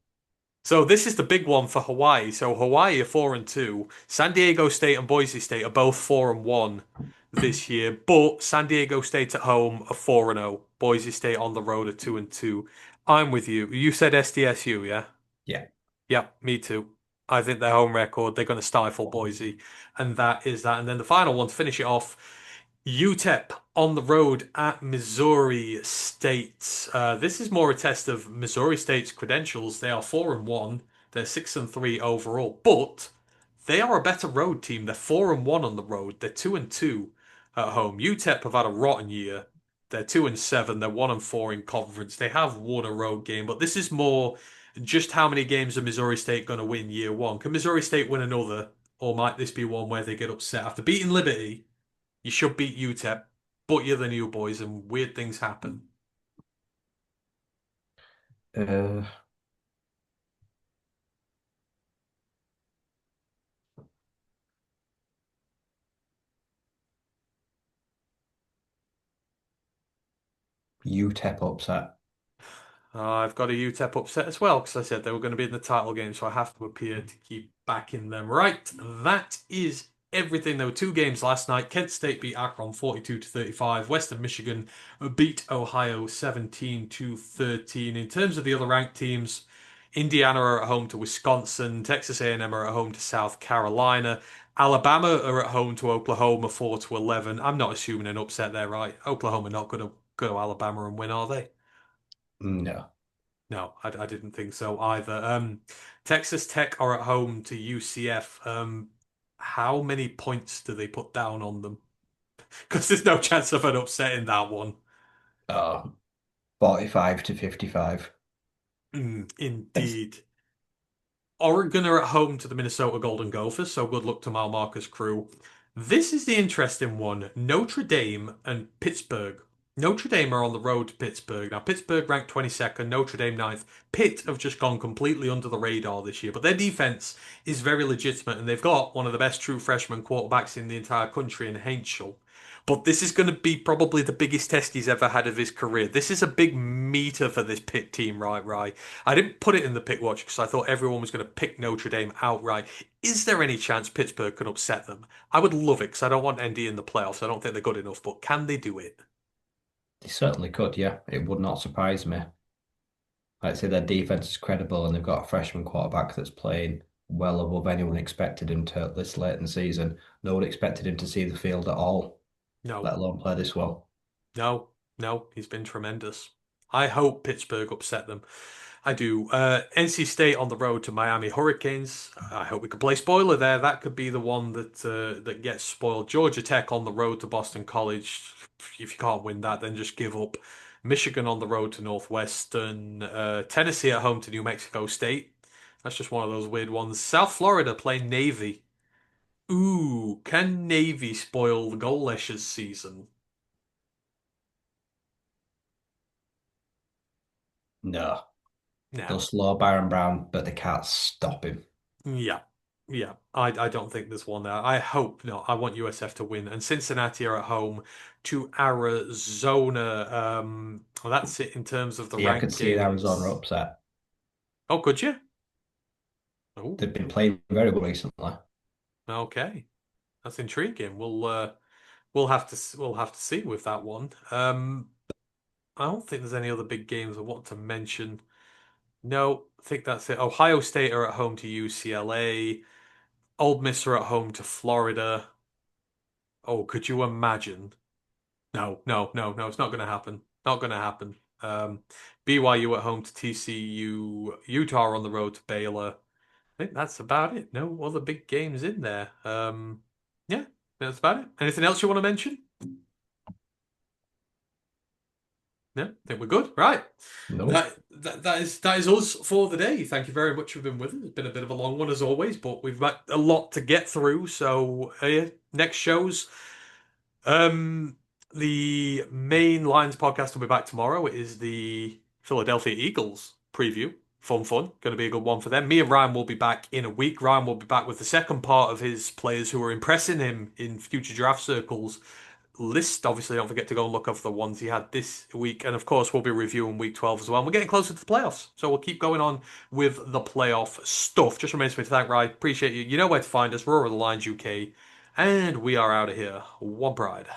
so this is the big one for Hawaii. So Hawaii are 4-2. San Diego State and Boise State are both 4-1 this year, but San Diego State at home are 4-0. Boise State on the road are 2-2. I'm with you. You said SDSU, yeah? Yeah. Yeah, me too. I think their home record, they're going to stifle Boise, and that is that. And then the final one to finish it off, UTEP on the road at Missouri State. This is more a test of Missouri State's credentials. They are 4-1. They're 6-3 overall, but They are a better road team. They're 4-1 on the road. They're 2-2 at home. UTEP have had a rotten year. They're 2-7. They're 1-4 in conference. They have won a road game, but this is more just how many games are Missouri State going to win year one? Can Missouri State win another, or might this be one where they get upset after beating Liberty? You should beat UTEP, but you're the new boys, and weird things happen. Uh, UTEP upset. I've got a UTEP upset as well because I said they were going to be in the title game, so I have to appear to keep backing them. Right, that is everything. There were two games last night. Kent State beat Akron 42 to 35. Western Michigan beat Ohio 17 to 13. In terms of the other ranked teams, Indiana are at home to Wisconsin. Texas A&M are at home to South Carolina. Alabama are at home to Oklahoma 4 to 11. I'm not assuming an upset there, right? Oklahoma not going to go to Alabama and win, are they? No. No, I didn't think so either. Texas Tech are at home to UCF. How many points do they put down on them? Because there's no chance of an upset in that one. Oh, 45 to 55. It's Indeed. Oregon are at home to the Minnesota Golden Gophers, so good luck to Mal Marker's crew. This is the interesting one. Notre Dame and Pittsburgh. Notre Dame are on the road to Pittsburgh. Now, Pittsburgh ranked 22nd, Notre Dame ninth. Pitt have just gone completely under the radar this year, but their defense is very legitimate, and they've got one of the best true freshman quarterbacks in the entire country in Heinzel. But this is going to be probably the biggest test he's ever had of his career. This is a big meter for this Pitt team, right? I didn't put it in the pick watch because I thought everyone was going to pick Notre Dame outright. Is there any chance Pittsburgh can upset them? I would love it because I don't want ND in the playoffs. I don't think they're good enough, but can they do it? They certainly could, yeah. It would not surprise me. Like I say, their defense is credible and they've got a freshman quarterback that's playing well above anyone expected him to this late in the season. No one expected him to see the field at all, No, let alone play this well. no, no. He's been tremendous. I hope Pittsburgh upset them. I do. NC State on the road to Miami Hurricanes. I hope we could play spoiler there. That could be the one that gets spoiled. Georgia Tech on the road to Boston College. If you can't win that, then just give up. Michigan on the road to Northwestern. Tennessee at home to New Mexico State. That's just one of those weird ones. South Florida playing Navy. Ooh, can Navy spoil the Goalesh's season? No, they'll No. slow Byron Brown, but they can't stop him. Yeah. Yeah. I don't think there's one there. I hope not. I want USF to win. And Cincinnati are at home to Arizona. Well, that's it in terms of the Yeah, I could ranked see an Arizona games. upset. Oh, could you? Oh, They've been playing very well recently. okay. That's intriguing. We'll have to see with that one. I don't think there's any other big games I want to mention. No, I think that's it. Ohio State are at home to UCLA. Old Miss are at home to Florida. Oh, could you imagine? No, no, no, no, it's not going to happen. Not going to happen. BYU at home to TCU. Utah on the road to Baylor. I think that's about it. No other big games in there. Yeah, that's about it. Anything else you want to mention? No, I think we're good. Right. Nope. That is us for the day. Thank you very much for being with us. It's been a bit of a long one as always, but we've got a lot to get through. So yeah, next shows. Um, the main Lions podcast will be back tomorrow. It is the Philadelphia Eagles preview. Fun. Going to be a good one for them. Me and Ryan will be back in a week. Ryan will be back with the second part of his players who are impressing him in future draft circles list. Obviously, don't forget to go and look up the ones he had this week. And of course, we'll be reviewing week 12 as well. And we're getting closer to the playoffs. So we'll keep going on with the playoff stuff. Just remains for me to thank Ryan. Appreciate you. You know where to find us. Roar of the Lions UK. And we are out of here. One pride.